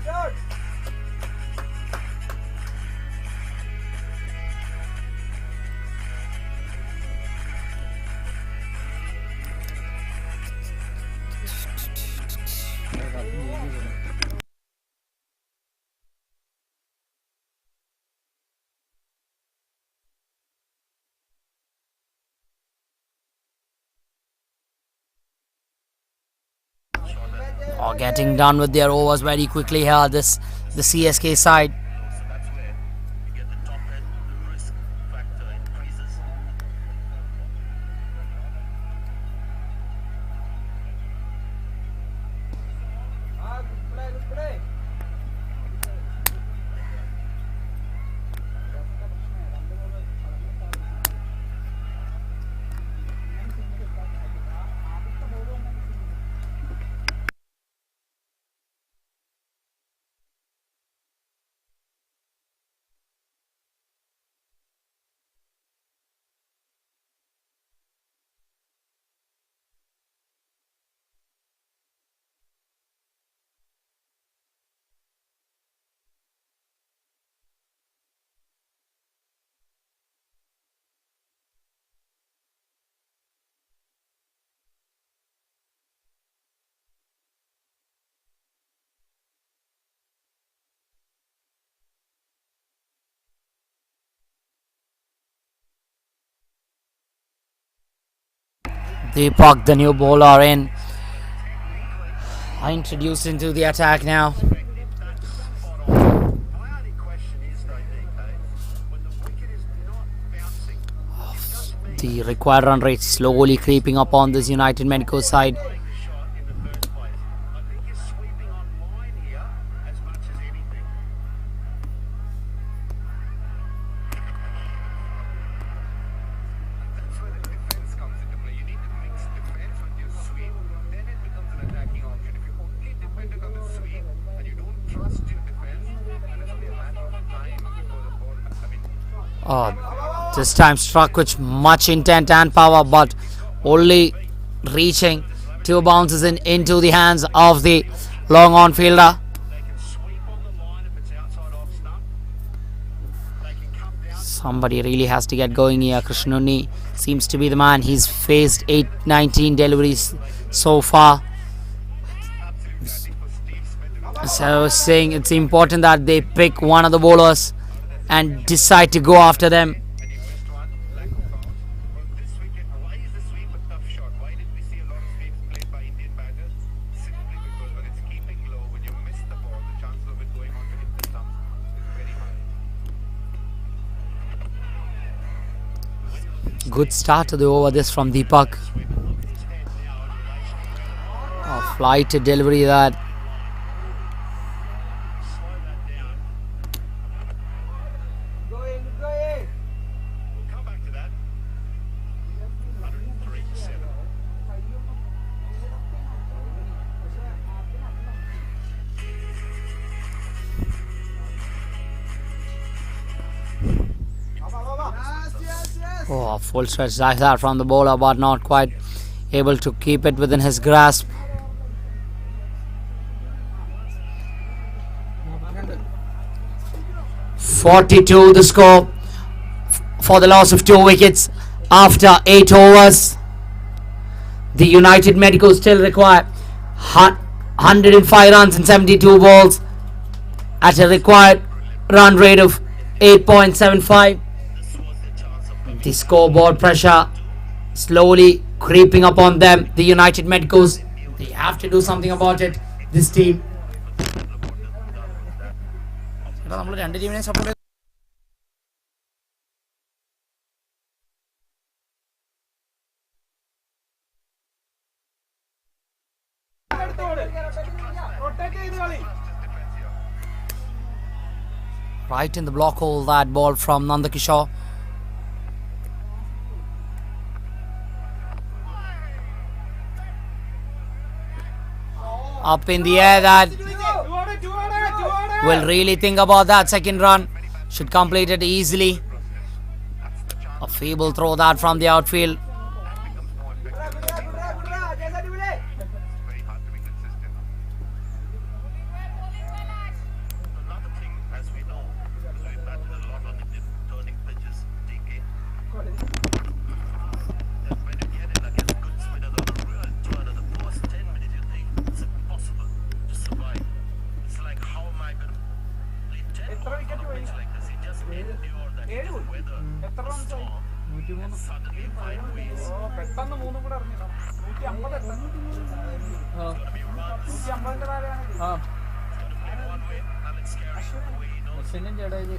shot. Getting done with their overs very quickly here. The CSK side. That's where you get the top end, the risk factor increases. Good play. Deepak, the new bowler, introduced into the attack now. My only question is though, DK, when the wicket is not bouncing, it does mean The required run rate slowly creeping up on this United Medicos side. the shot in the first place. I think you're sweeping on line here as much as anything. That's where the defense comes into play. You need to mix defense with your sweep. Then it becomes an attacking option. If you're only dependent on the sweep and you don't trust your defense, then it'll be a matter of time before the ball. This time struck with much intent and power, but only reaching 2 bounces into the hands of the long on fielder. They can sweep on the line if it's outside off stump. They can come down. Somebody really has to get going here. Krishnuni seems to be the man. He's faced 19 deliveries so far. So saying it's important that they pick one of the bowlers and decide to go after them. And you missed one, lack of bounce. Well, this wicket, why is the sweep a tough shot? Why did we see a lot of sweeps played by Indian batters? Simply because when it's keeping low, when you miss the ball, the chance of it going on to hit the stump is very high. Good start to the over this from Deepak. Flight delivery that. Going. We'll come back to that. 103%. Full stretch like that from the bowler, but not quite able to keep it within his grasp. .42 the score for the loss of 2 wickets after 8 overs. The United Medicos still require 105 runs in 72 balls at a required run rate of 8.75. The scoreboard pressure slowly creeping up on them. The United Medicos, they have to do something about it. This team. Right in the block hole, that ball from Nandakishore. Up in the air, that will really think about that second run. Should complete it easily. A feeble throw that from the outfield. Very hard to be consistent. Another thing, as we know, because we've batted a lot on Indian turning pitches, DK, that when you get in against good spinners on a real turner, the first 10 minutes you think it's impossible to survive. It's like, how am I going to play 10 balls on a pitch like this? You just endure that. You just weather the storm. And suddenly find ways. പെട്ടെന്ന് മൂന്നും കൂടെ ഇറങ്ങിയോ 150 It's going to be runs. 150 താഴെയാണ് It's going to play one way, Alex Carey, the way he knows. ജഡേജയ്ക്ക്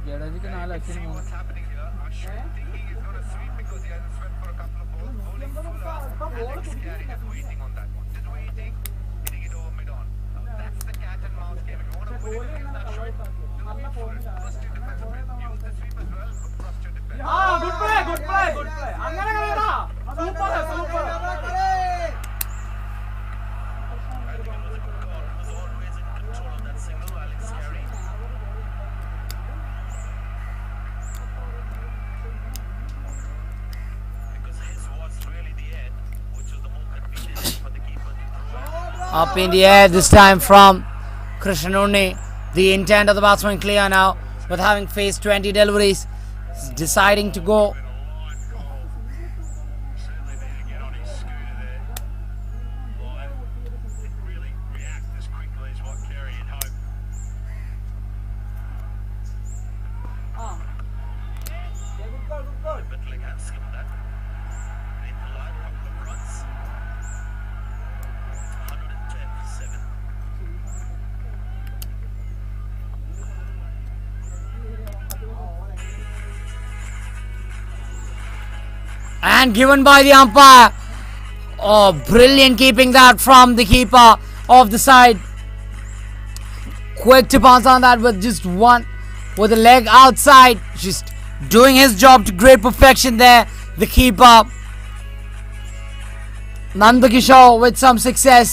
4 Ashwin See 3. what's happening here. Ashwin thinking he's going to sweep because he hasn't swept for a couple of balls. Bowling fuller. Alex Carey just waiting on that one. Just waiting, hitting it over mid-on. That's the cat and mouse game. If you want to put it in that shot, do it for it. Trust your defense. Use the sweep as well, but trust your defense. ആ good play അങ്ങനെ കളിയടാ super super I think it was a good call. He was always in control of that single, Alex Carey. Because his was really the end, which was the more convenient for the keeper to throw. Up in the air this time from Krishnunni. The intent of the batsman clear now, with having faced 20 deliveries. He's deciding to go. Certainly need to get on his scooter there. Line. Didn't really react as quickly as what Carey had hoped. But Lingham skipped that. In the line, couple of runs. 110 for 7. And given by the umpire. Oh, brilliant keeping that from the keeper of the side. Quick to bounce on that with just one, with the leg outside. Just doing his job to great perfection there. The keeper, Nandakishore, with some success.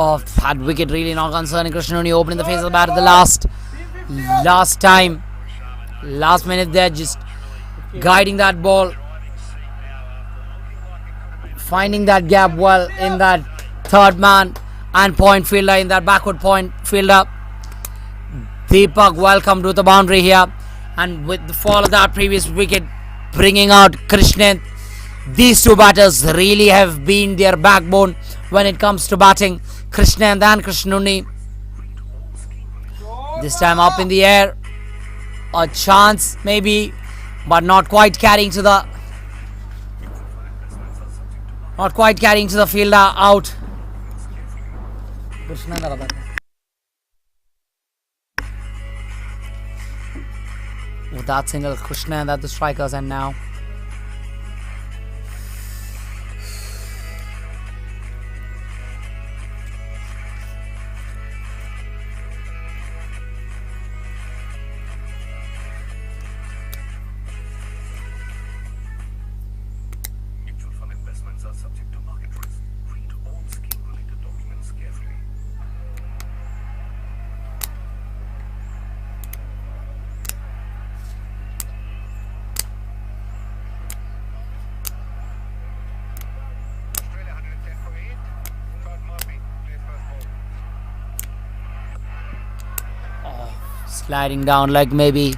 Oh, that wicket really not concerning Krishnunni, opening the face of the bat at the last time. Last minute there, just guiding that ball. Finding that gap well in that third man and point fielder, in that backward point fielder. Deepak welcome to the boundary here. And with the fall of that previous wicket, bringing out Krishnan. These two batters really have been their backbone when it comes to batting. Krishnan and Krishnunni. This time up in the air. A chance maybe, but not quite carrying to the fielder out. With that single, Krishnan at the strikers end now. Sliding down like maybe.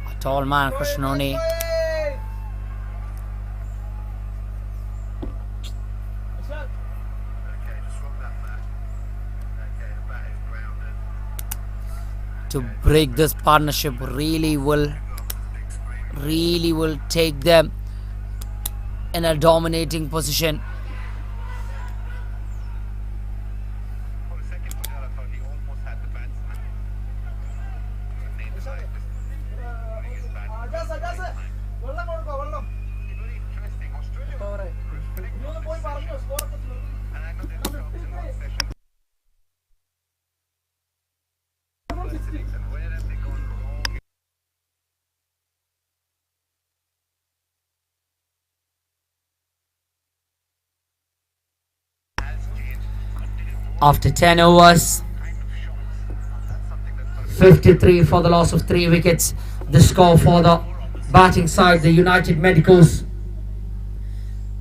A tall man, Krishnoni. To break this partnership really will take them in a dominating position. For a second, Pujara thought he almost had the batsman. His bat. വെള്ളം കൊടുക്കോ വെള്ളം Very interesting. Australia was നീ പോയി പറഞ്ഞോ സ്കോറൊക്കെ and I know there's talks in one session. And where have they gone wrong? Has changed. After 10 overs, Kind of shots. That's something that's 53 for the loss of 3 wickets. The score for the batting side, the United Medicos.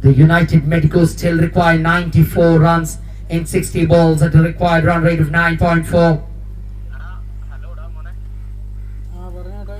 The United Medicos still require 94 runs in 60 balls at a required run rate of 9.4. ആ പറഞ്ഞോട്ടെ.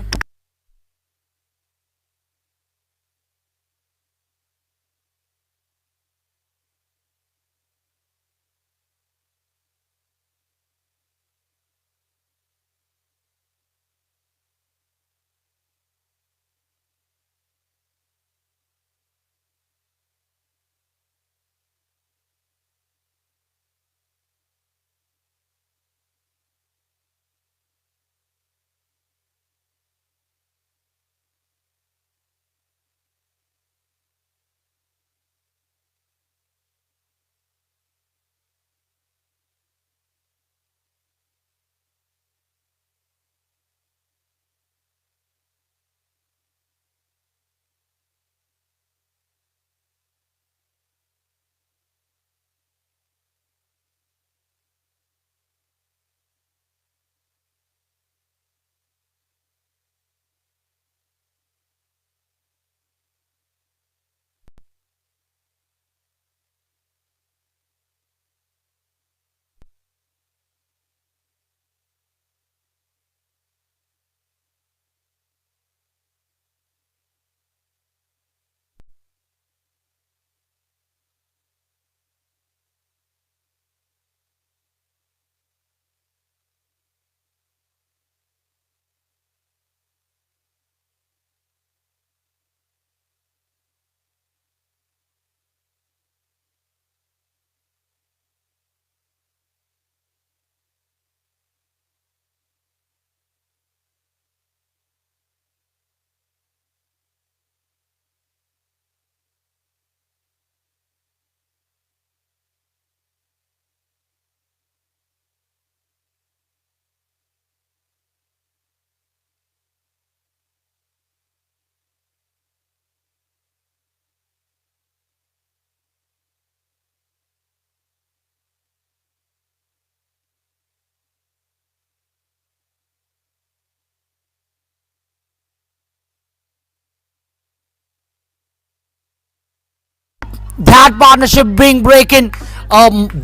That partnership being breaking,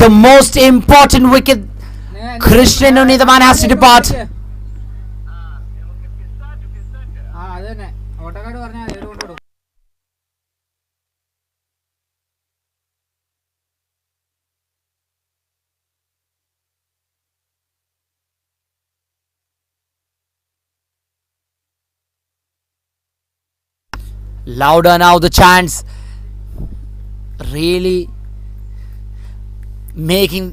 the most important wicket. Christian only the man has to depart. ആ അത് തന്നെ ഓട്ടക്കാട് പറഞ്ഞാൽ ഏത് കൊണ്ടുവിടും. Louder now the chants, really making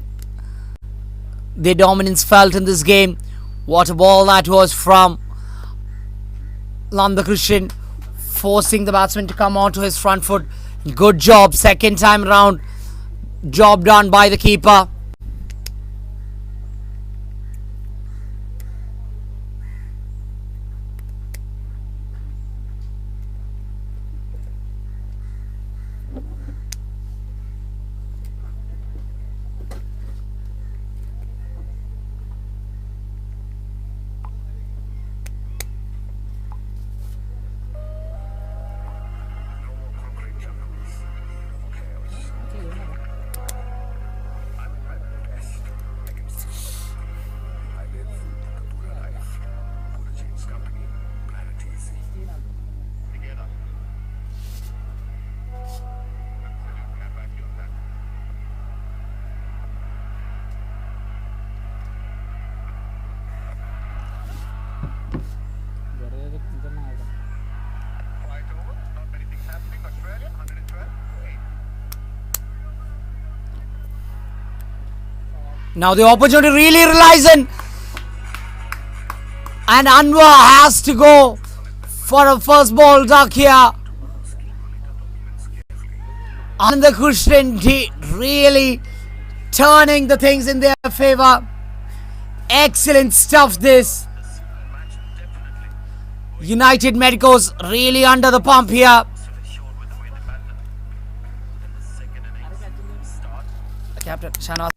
their dominance felt in this game. What a ball that was from Landa Christian, forcing the batsman to come onto his front foot. Good job, second time round. Job done by the keeper. വെറുതെ ഇത് ഇതൊന്നും ആക്കാം. Quiet over, not many things happening. Australia, 112 to 8. Now the opportunity really realizing, and Anwar has to go for a first ball duck here. And the Krishnan really turning the things in their favor. Excellent stuff this. United Medicos really under the pump here. The captain Shanaz.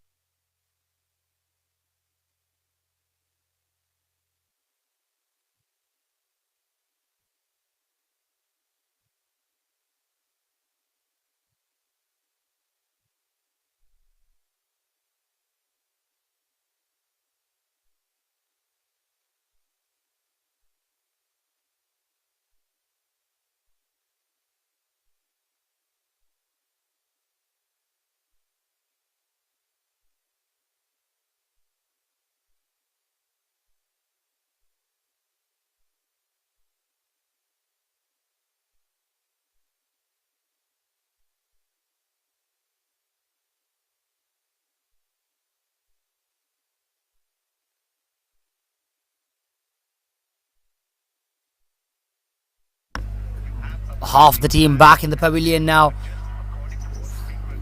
Half the team back in the pavilion now.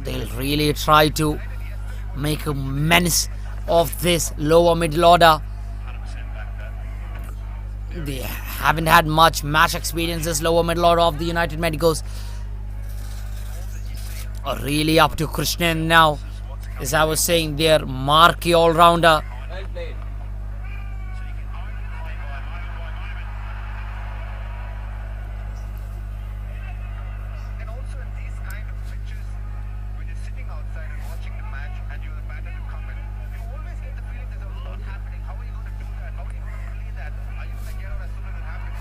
They'll really try to make a menace of this lower middle order. They haven't had much match experience, this lower middle order of the United Medicos. Really up to Krishnan now. As I was saying, their marquee all-rounder. Well played. And also in these kind of pitches, when you're sitting outside and watching the match and you're the batter to come in, you always get the feeling there's a lot happening. How are you going to do that? How are you going to play that? Are you going to get out as soon as it happens?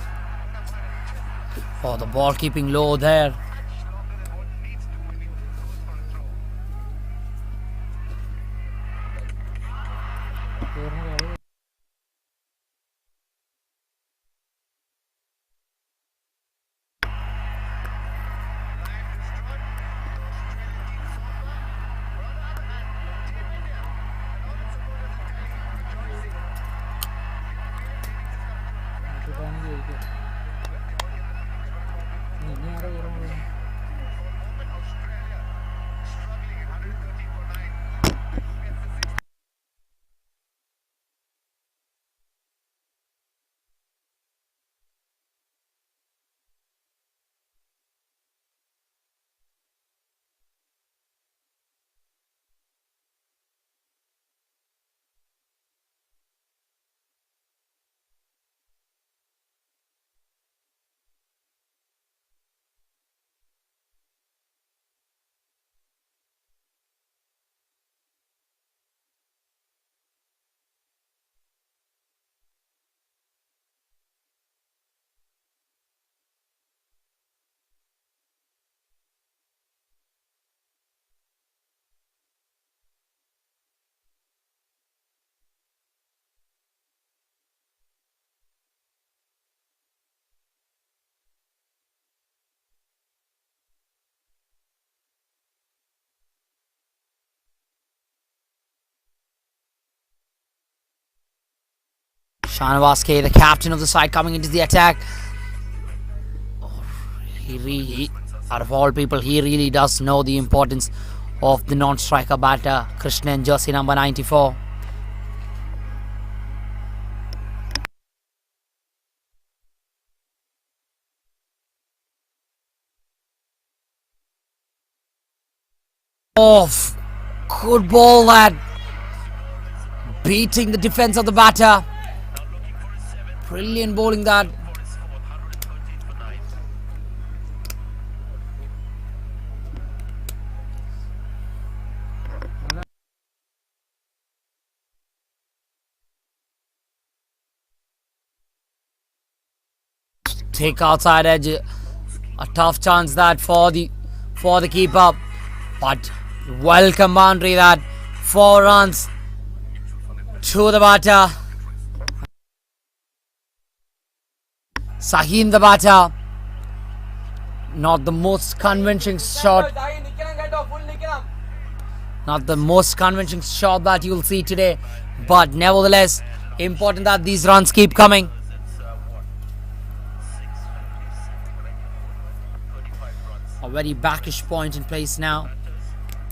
Oh, the ball keeping low there. Much longer than what needs to when it goes for a throw. തീർന്നു കളി. ഇതാണ് ജയിക്കുക. ഇനി ആരെ കയറാൻ പോകുന്നു? Struggling at 113 for 9. Gets the 6. Shanavas K, the captain of the side, coming into the attack. Oh, out of all people, he really does know the importance of the non-striker batter, Krishnan, jersey number 94. Off. Good ball that. Beating the defense of the batter. Brilliant bowling that. Take outside edge. A tough chance that for the keeper. But welcome boundary that. 4 runs to the batter. Sahin the batter. Not the most convincing shot. Not the most convincing shot that you'll see today. But nevertheless, important that these runs keep coming. A very backish point in place now.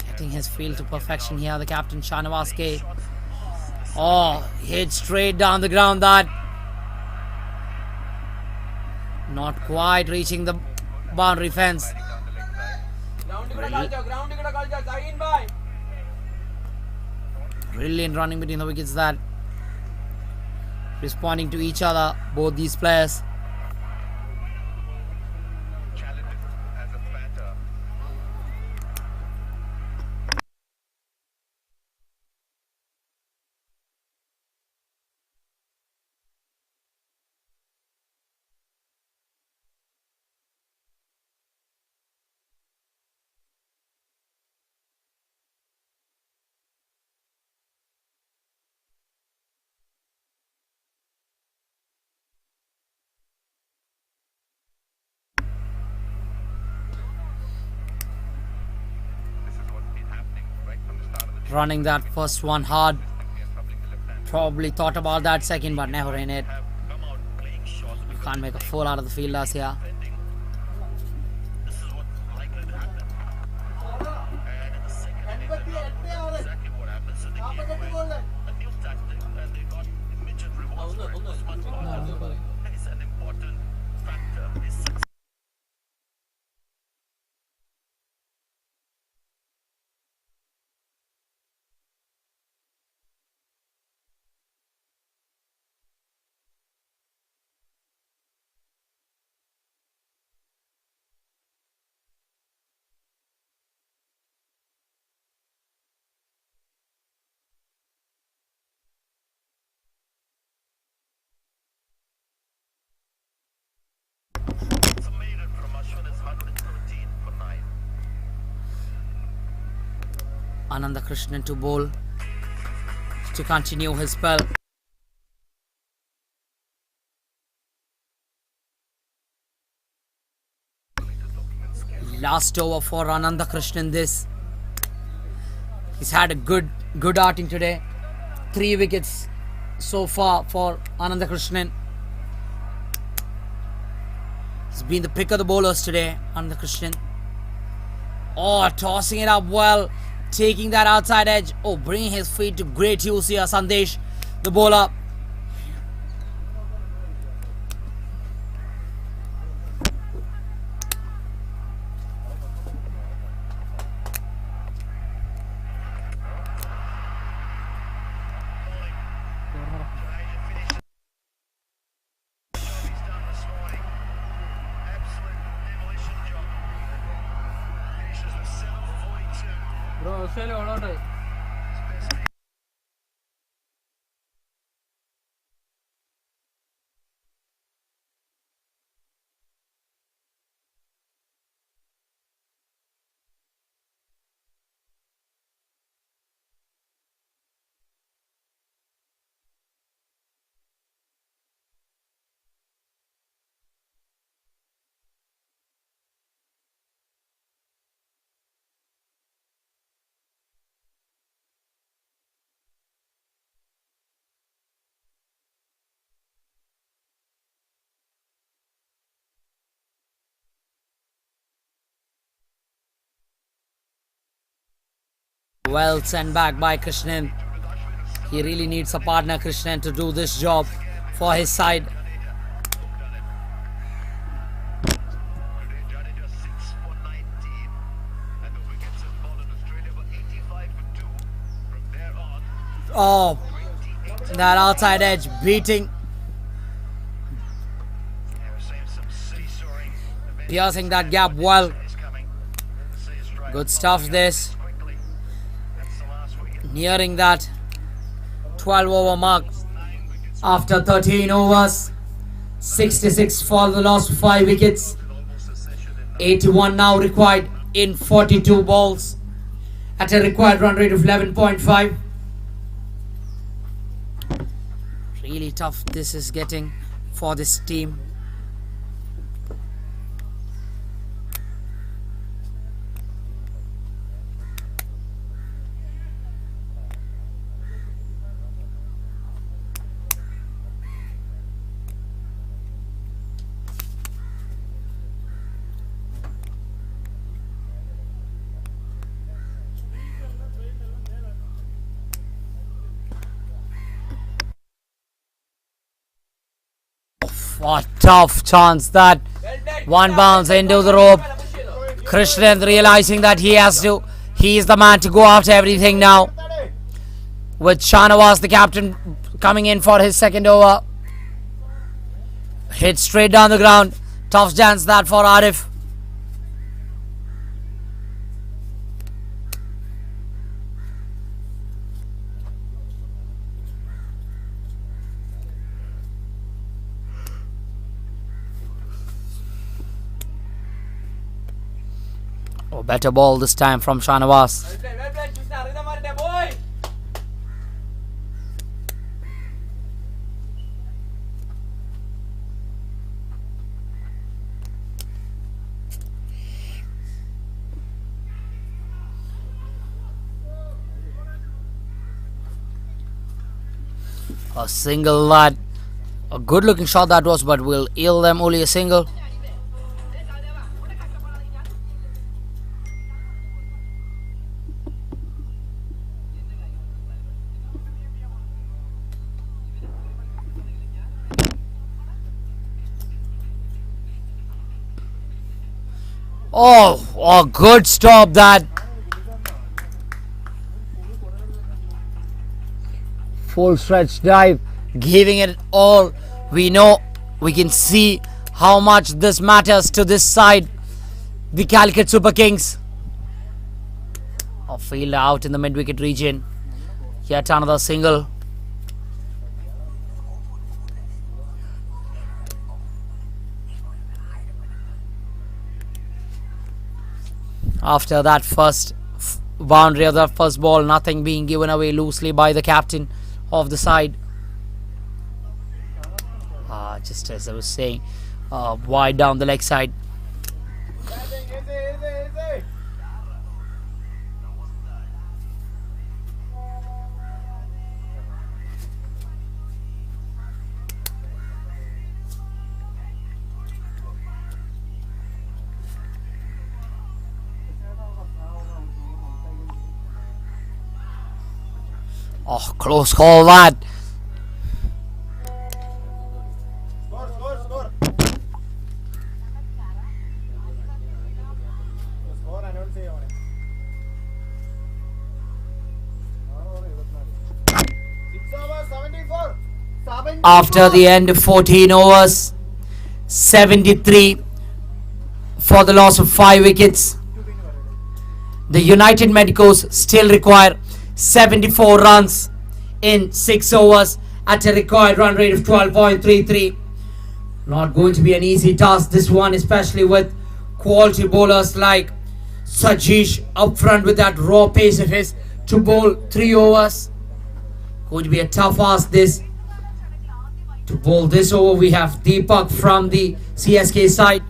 Getting his field to perfection here, the captain Shanawaz K. Oh, hit straight down the ground that. Not quite reaching the boundary fence. Brilliant running between the wickets that. Responding to each other, both these players. As a batter, this is what's been happening right from the start of the Running that first one hard. Probably thought about that second, but never in it. come out playing shots. You can't make a fool out of the fielders here. This is what's likely to happen. And in the second inning, they got exactly what happened. So they came with a new tactic and they got immediate rewards for it. This much is an important factor. Is success. It's made it from Ashwin is 113 for 9. Ananda Krishnan to bowl to continue his spell. Last over for Ananda Krishnan this. He's had a good outing today. 3 wickets so far for Ananda Krishnan. He's been the pick of the bowlers today, Ananda Krishnan. Oh, tossing it up well. Taking that outside edge. Oh, bringing his feet to great use here, Sandesh, the bowler. Bro Australia ഓളോട്ട് Well sent back by Krishnan. He really needs a partner, Krishnan, to do this job for his side. Jadeja 6 for 19, and the wickets have fallen Australia for 85 for 2. From there on, Oh, that outside edge beating, they were saying some seesawing. piercing that gap well. Is coming. Say strike Good stuff this. quickly. That's the last wicket. Nearing that 12 over mark after 13 overs. 66 for the last 5 wickets. 81 now required in 42 balls at a required run rate of 11.5. Really tough this is getting for this team. a tough chance that one bounce into the rope. Krishnan realizing that he is the man to go after everything now. With Shanawaz, the captain, coming in for his second over. Hit straight down the ground. Tough chance that for Arif. Oh, better ball this time from Shanawaz. A single lad. A good looking shot that was, but will yield them only a single. Oh, a good stop that. Full stretch dive, giving it all. We know, we can see how much this matters to this side, the Calicut Super Kings. A fielder out in the mid-wicket region. Yet another single. After that first boundary of that first ball, nothing being given away loosely by the captain of the side. Just as I was saying, wide down the leg side. Oh, close call that. After the end of 14 overs, 73 for the loss of 5 wickets. The United Medicos still require 74 runs in 6 overs at a required run rate of 12.33. Not going to be an easy task, this one, especially with quality bowlers like Sajish up front with that raw pace of his to bowl 3 overs. Going to be a tough ask this. To bowl this over, we have Deepak from the CSK side.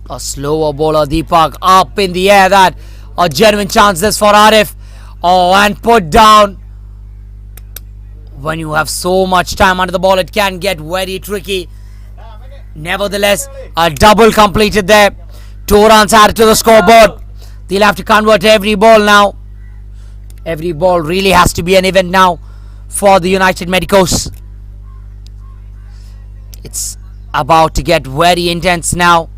A slower bowler, Deepak, up in the air. That a genuine chance this for Arif. Oh, and put down. When you have so much time under the ball, it can get very tricky. Nevertheless, a double completed there. 2 runs added to the scoreboard. They'll have to convert every ball now. Every ball really has to be an event now for the United Medicos. It's about to get very intense now.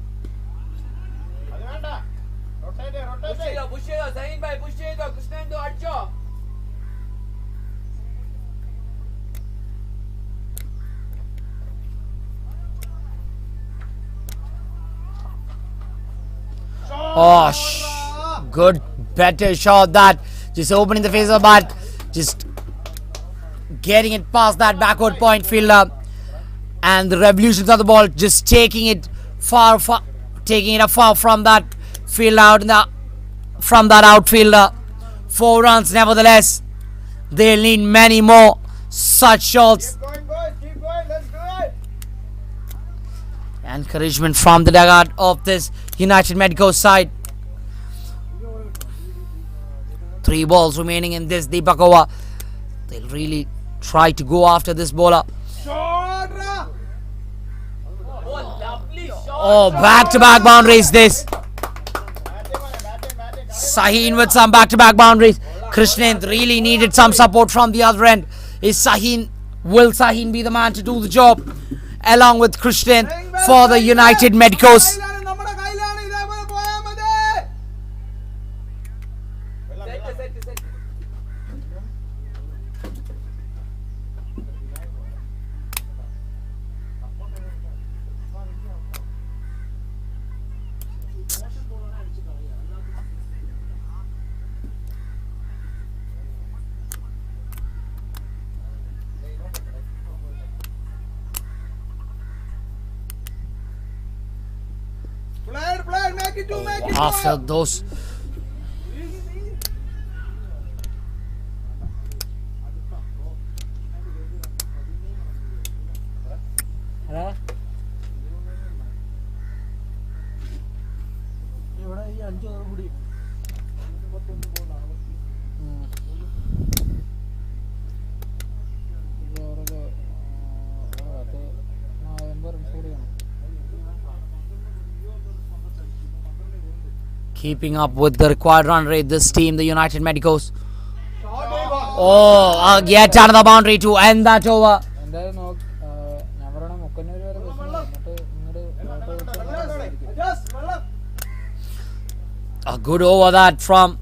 Oh, good, better shot that. Just opening the face of the bat, just getting it past that backward point fielder, and the revolutions of the ball, just taking it far from that field out from that outfielder. 4 runs, nevertheless. They'll need many more such shots. Keep going, boys. Keep going. Let's do it. Encouragement from the dugout of this United Medicos side. 3 balls remaining in this Deepak over. They'll really try to go after this bowler. Oh, back-to-back boundaries this. Saheen with some back-to-back boundaries. Krishnan really needed some support from the other end. Is Saheen Will Sahin be the man to do the job along with Christian for the United Medicos? After those keeping up with the required run rate, this team, the United Medicos. Oh, yet another boundary to end that over. A good over that from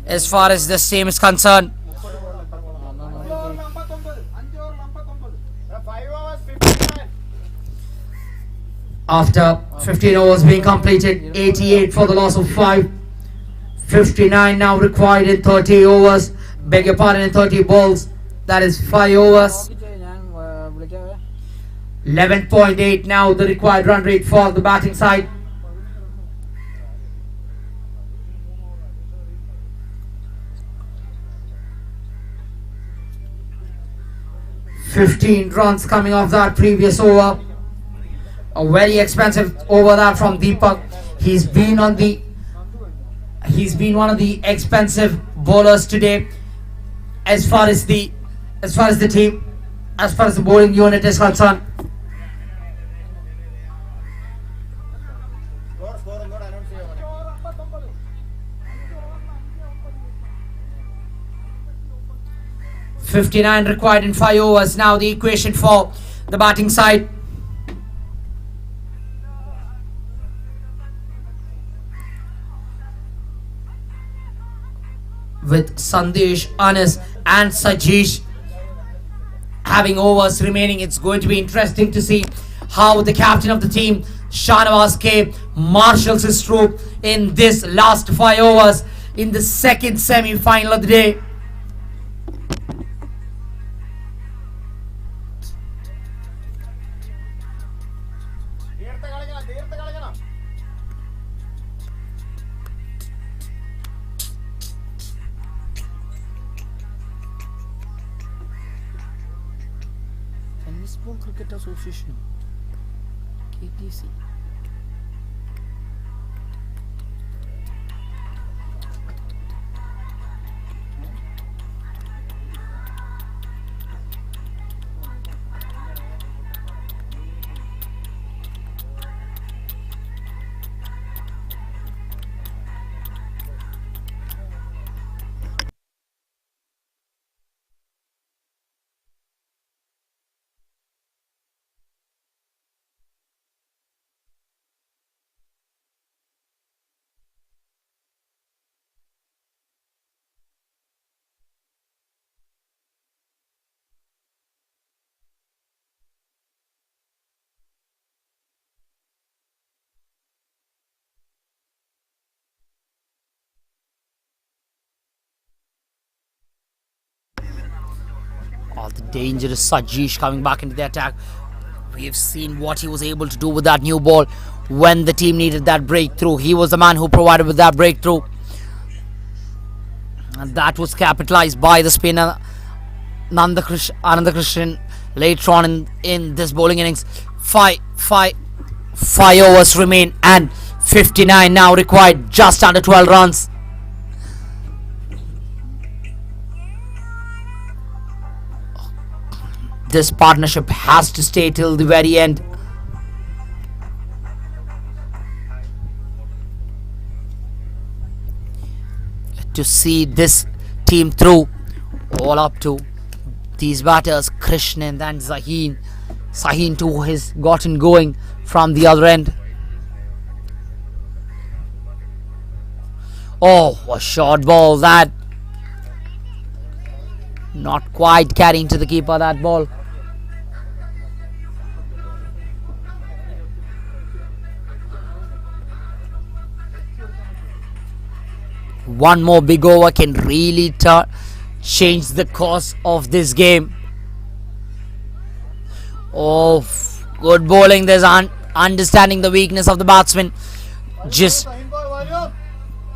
as far as this team is concerned. 5 overs, 59. After 15 overs being completed, 88 for the loss of 5. 59 now required in 30 overs. Beg your pardon, in 30 balls. That is 5 overs. 11.8 now the required run rate for the batting side. $15 runs coming off that previous over. A very expensive over that from Deepak. He's been one of the expensive bowlers today as far as the team, as far as the bowling unit is concerned. Score, announce cheyyavane. 59 required in 5 overs. Now the equation for the batting side. With Sandesh, Anas and Sajesh having overs remaining, it's going to be interesting to see how the captain of the team, Shanawaz K, marshals his troop in this last 5 overs in the second semi-final of the day. തീർത്ത് കളിക്കണം. Tennis Ball Cricket Association, KTC. All the dangerous Sajesh coming back into the attack. We have seen what he was able to do with that new ball when the team needed that breakthrough. He was the man who provided with that breakthrough, and that was capitalized by the spinner Ananda Krishnan later on in this bowling innings. Five overs remain and 59 now required, just under 12 runs. This partnership has to stay till the very end. To see this team through, all up to these batters Krishnan and Zaheen. Zaheen too has gotten going from the other end. Oh, a short ball that. Not quite carrying to the keeper, that ball. One more big over can really change the course of this game. Oh, good bowling. There's understanding the weakness of the batsman. Just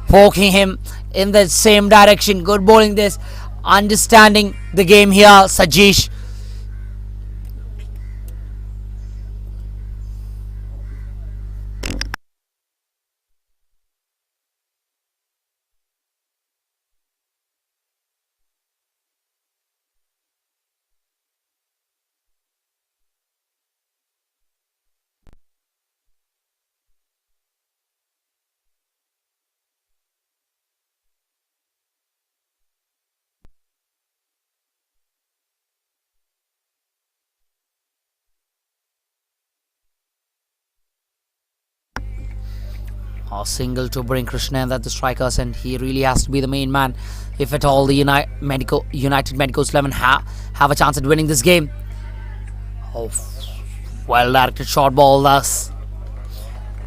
poking him in the same direction. Good bowling this. Understanding the game here, Sajesh. A single to bring Krishnan at the strikers, and he really has to be the main man if at all the United MEDICOS 11 have a chance at winning this game. Oh, well directed short ball thus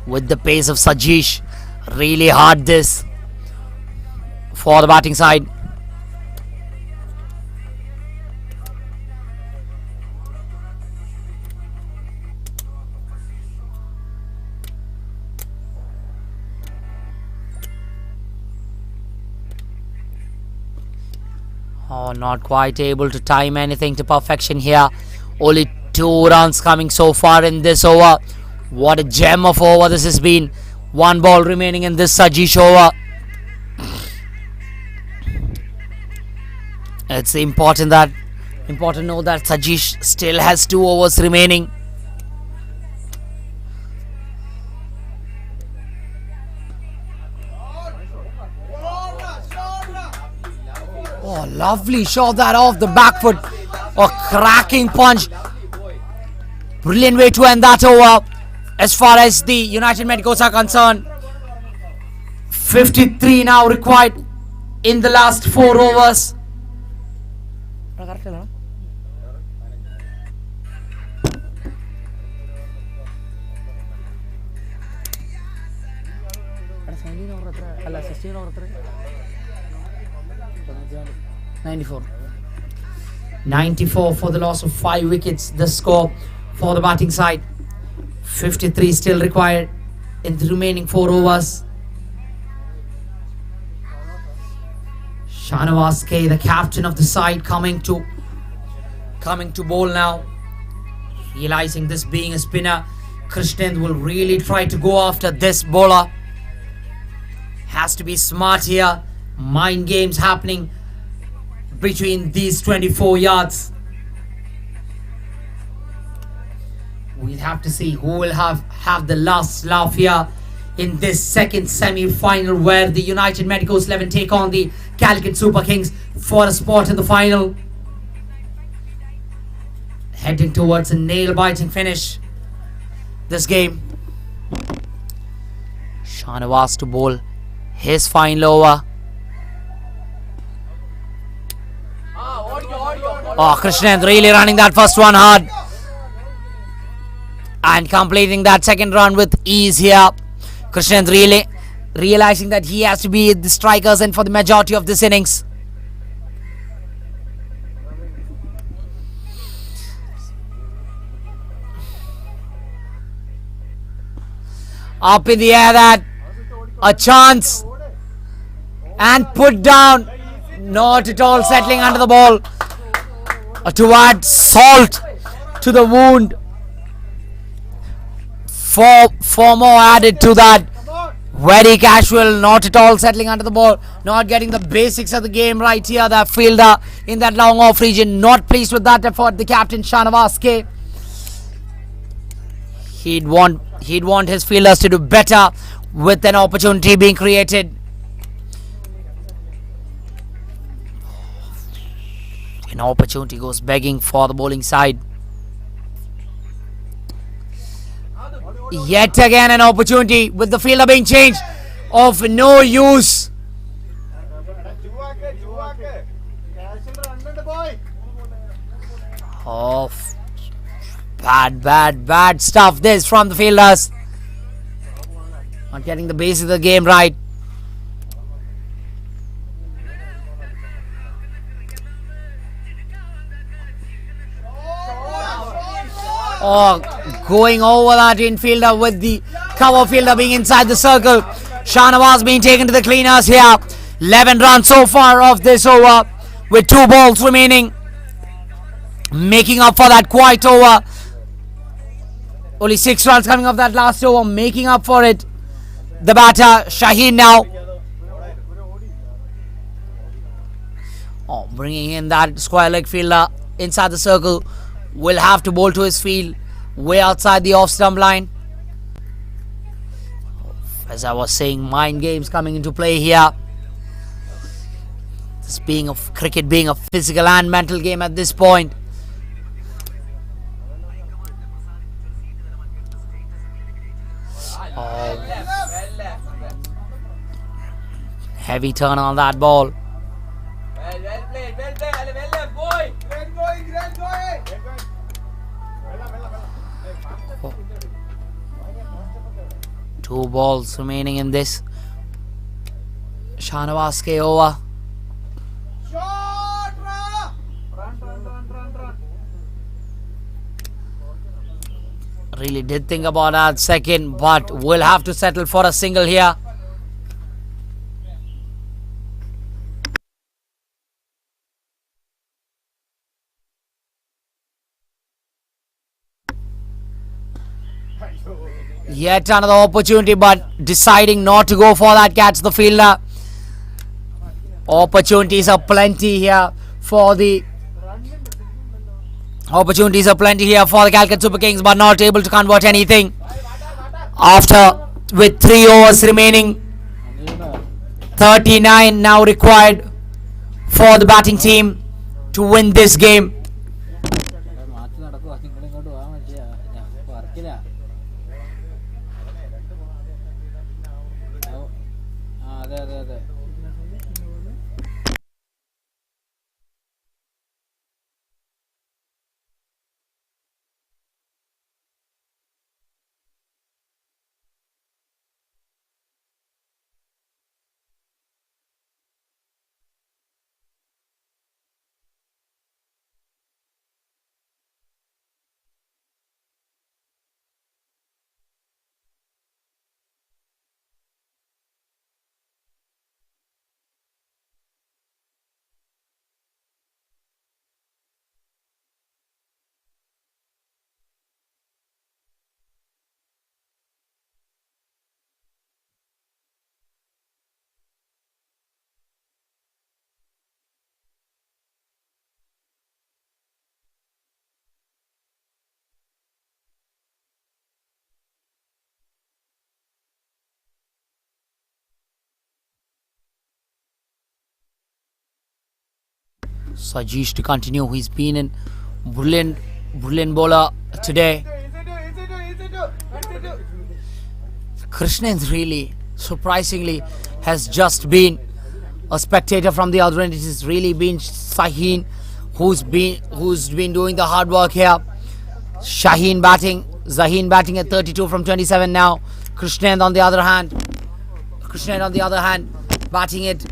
with the pace of Sajesh. Really hard this for the batting side. Oh, not quite able to time anything to perfection here. Only 2 runs coming so far in this over. What a gem of over this has been. 1 ball remaining in this Sajesh over. It's important to know that Sajesh still has 2 overs remaining. Oh, lovely shot that off the back foot. A cracking punch. Brilliant way to end that over. As far as the United MEDICOS are concerned, 53 now required in the last 4 overs. $94 for the loss of 5 wickets. The score for the batting side. 53 still required in the remaining 4 overs. Shahnawaz K, the captain of the side, coming to bowl now. Realizing this being a spinner, Krishnan will really try to go after this bowler. Has to be smart here. Mind games happening between these 24 yards. We'll have to see who will have the last laugh here in this second semi-final, where the United MEDICOS 11 take on the Calicut Super Kings for a spot in the final. Heading towards a nail-biting finish this game. Shahnawaz to bowl his final over. Oh, Krishnan really running that first one hard and completing that second run with ease here. Krishnan really realizing that he has to be the strikers and for the majority of this innings. Up in the air, that a chance and put down. Not at all settling under the ball. To add salt to the wound. 4 more added to that. Very casual, not at all settling under the ball. Not getting the basics of the game right here. The fielder in that long off region, not pleased with that effort. The captain Shahnawaz K. He'd want his fielders to do better with an opportunity being created. An opportunity goes begging for the bowling side. Yet again an opportunity with the fielder being changed. Of no use. Oh, bad stuff this from the fielders. Not getting the base of the game right. Oh, going over that infielder with the cover fielder being inside the circle. Shahnawaz being taken to the cleaners here. 11 runs so far of this over with 2 balls remaining. Making up for that quiet over. Only 6 runs coming off that last over. Making up for it. The batter, Shaheen now. Oh, bringing in that square leg fielder inside the circle. Will have to bowl to his field. Way outside the off stump line. As I was saying, mind games coming into play here. This being cricket being a physical and mental game at this point. Heavy turn on that ball. Well played, boy. Great going. 2 balls remaining in this. Shahnawaz ke over. Shot! Run. Really did think about that second, but will have to settle for a single here. Yet another opportunity, but deciding not to go for that, catch the fielder. Opportunities are plenty here for the Calicut Super Kings, but not able to convert anything. After with 3 overs remaining, 39 now required for the batting team to win this game. Sajeesh to continue. He's been in brilliant bowler today. Krishnen's really surprisingly has just been a spectator from the other end. It has really been Shaheen who's been doing the hard work here. Zaheen batting at 32 from 27 now. Krishnan on the other hand batting at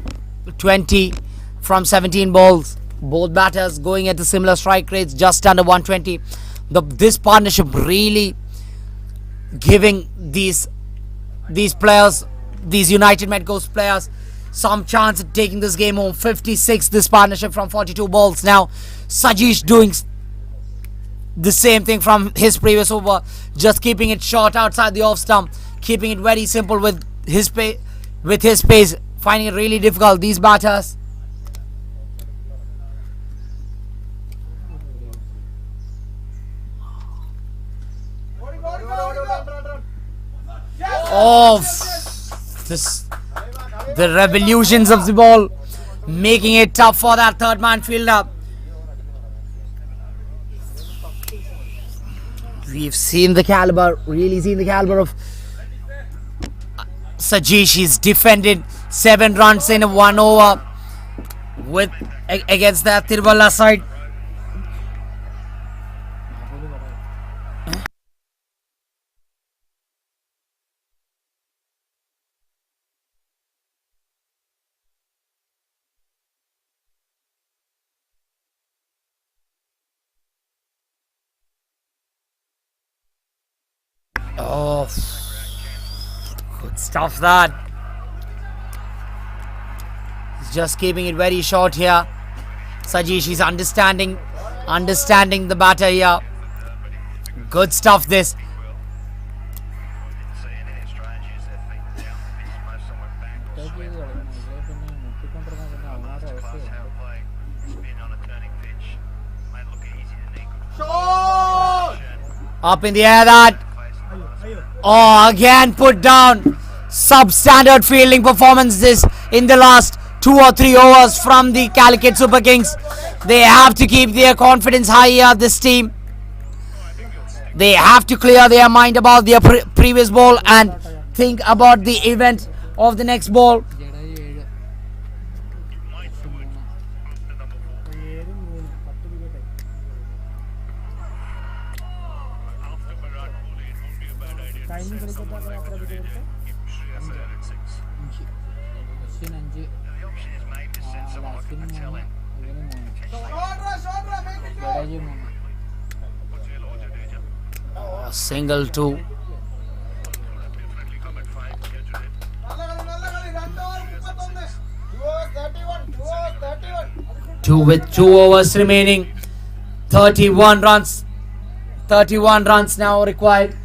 20 from 17 balls. Both batters going at the similar strike rates, just under 120. This partnership really giving these players, these United Medicos players, some chance at taking this game home. 56 this partnership from 42 balls. Now Sajeesh doing the same thing from his previous over, just keeping it short outside the off stump, keeping it very simple with his pace, finding it really difficult. These batters. The revolutions of the ball, making it tough for that third man fielder. We've seen the caliber, really seen the caliber of Sajesh. He's defended 7 runs in 1 over with against the Tiruvalla side. Oh, good stuff that. He's just keeping it very short here. Sajesh is understanding the batter here. Good stuff this. So in his strategies, I think they have to be somewhere back or swing. Class how playing, being on a turning pitch, might look easy to make. Up in the air that. Oh, again put down. Substandard fielding performances in the last 2 or 3 overs from the Calicut Super Kings. They have to keep their confidence high here, this team. They have to clear their mind about their previous ball and think about the event of the next ball. Single 2. 2 with 2 overs remaining. 31 runs. 31 runs now required.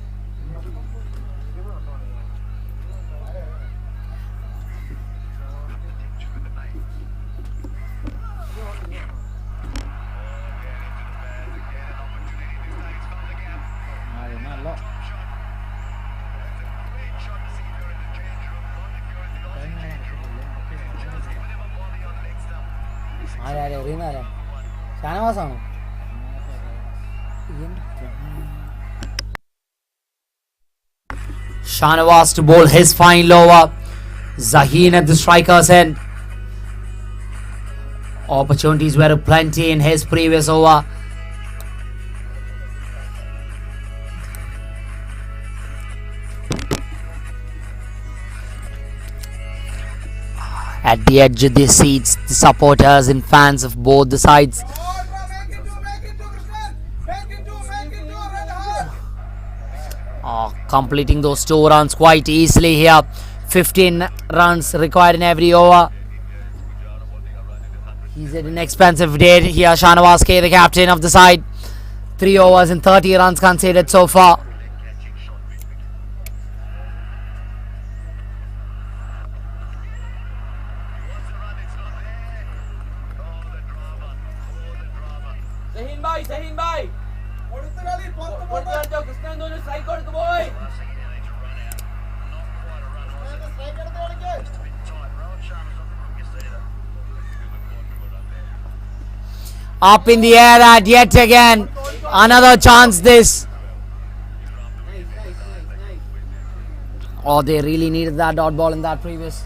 Shanawaz to bowl his fine lower. Zaheen at the striker's end. Opportunities were plenty in his previous over. At the edge of the seats, the supporters and fans of both the sides. Completing those 2 runs quite easily here. 15 runs required in every over. He's at an expensive day here. Shanawaz K, the captain of the side. 3 overs and 30 runs conceded so far. Zahin bhai. Boy. Up in the air at yet again. Another chance this. Oh, they really needed that dot ball in that previous.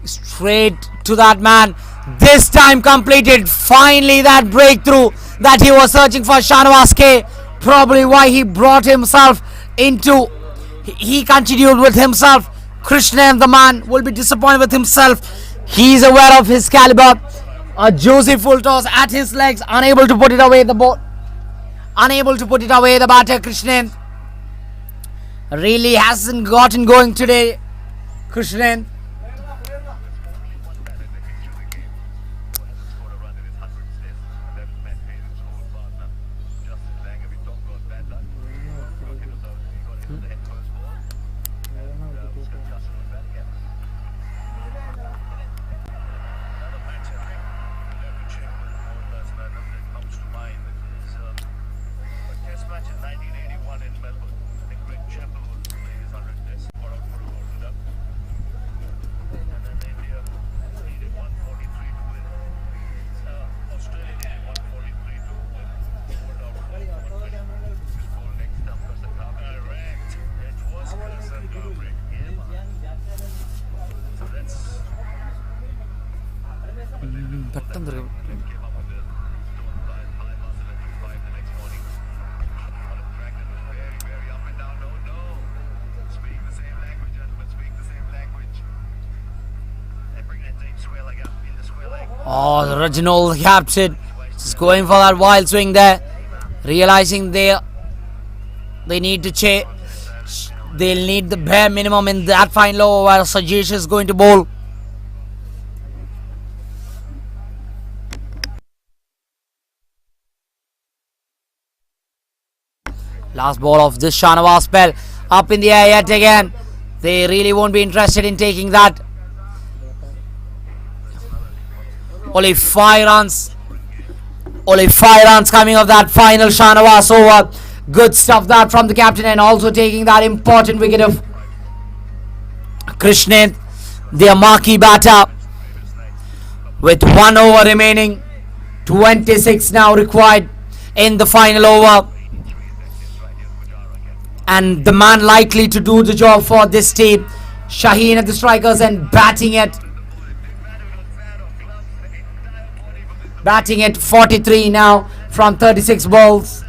Straight to that man. This time completed. Finally that breakthrough that he was searching for. Shanawaz K. Probably why he brought himself into. He continued with himself. Krishnan, the man, will be disappointed with himself. He's aware of his caliber. A juicy full toss at his legs. Unable to put it away the ball. Unable to put it away the batter. Krishnan really hasn't gotten going today. Krishnan. പെട്ടെന്ന് Oh, the Reginald captain just going for that wild swing there, realizing they need to they'll need the bare minimum in that final over where Sajesh is going to bowl. Last ball of this Shanawaz spell, up in the air yet again. They really won't be interested in taking that. Only 5 runs. Only 5 runs coming of that final Shanawaz over. Good stuff that from the captain, and also taking that important wicket of Krishnan, their marquee batter. With 1 over remaining, 26 now required in the final over. And the man likely to do the job for this team, Shaheen at the strikers, and batting at 43 now from 36 balls.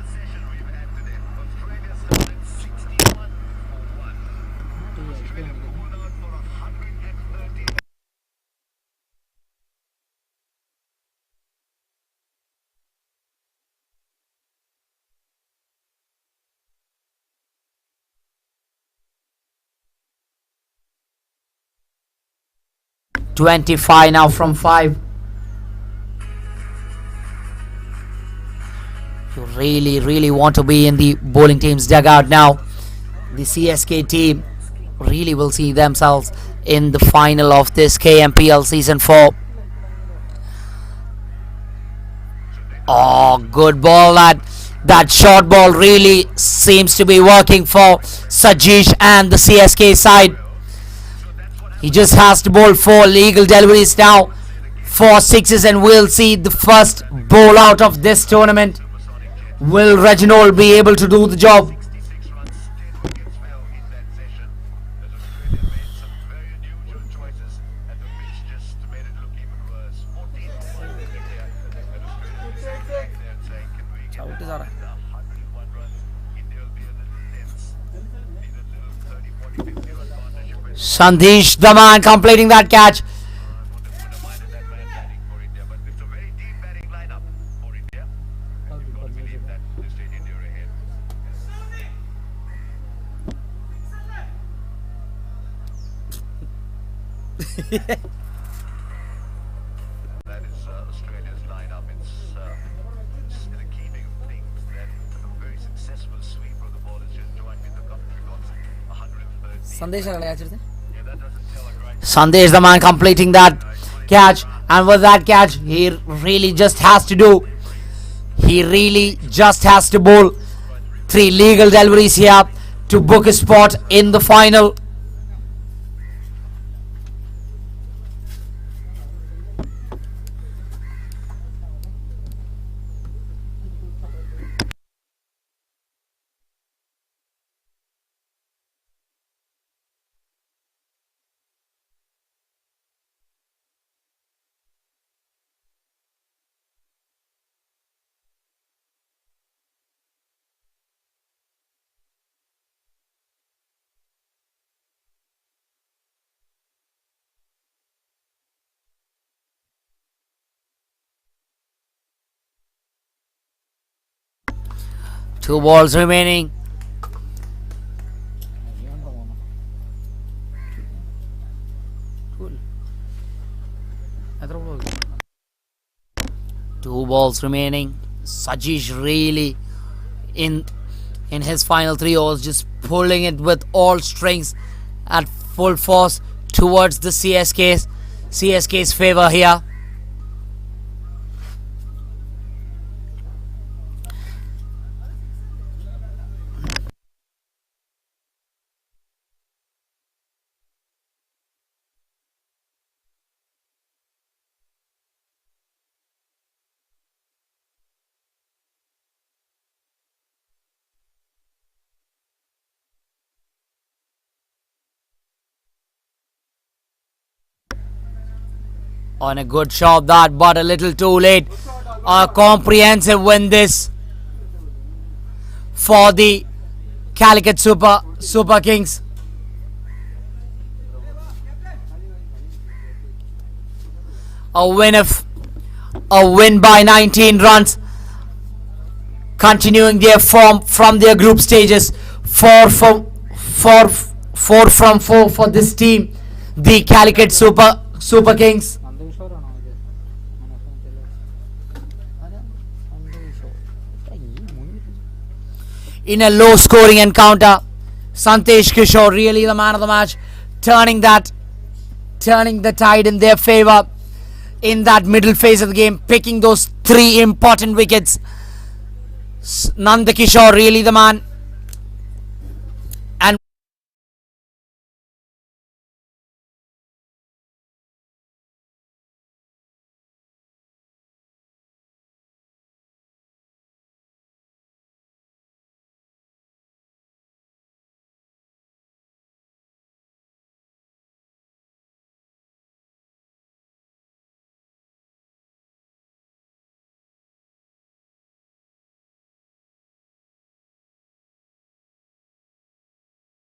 $25 now from 5. You really want to be in the bowling team's dugout now. The CSK team really will see themselves in the final of this KMPL season 4. Oh, good ball. That short ball really seems to be working for Sajesh and the CSK side. He just has to bowl 4 legal deliveries now, 4 sixes, and we'll see the first bowl out of this tournament. Will Reginald be able to do the job? Sandesh, the man, completing that catch. That is Australia's lineup. It's in the keeping of things that a very successful sweeper of the ball has just joined with the country. Got 113. Sandesh, the man, completing that catch, and with that catch, he really just has to bowl 3 legal deliveries here to book a spot in the final. Two balls remaining. Two balls remaining. Sajesh really in his final 3 overs, just pulling it with all strings at full force towards the CSK's favor here. on a good shot that, but a little too late. A comprehensive win this for the Calicut Super Kings. A win by 19 runs, continuing their form from their group stages. 4 from 4 for this team, the Calicut Super Kings. അന്തരീക്ഷോറാണോ ഇത്? In a low scoring encounter, Santesh Kishore really the man of the match, turning the tide in their favor in that middle phase of the game, picking those 3 important wickets. Nanda Kishore really the man.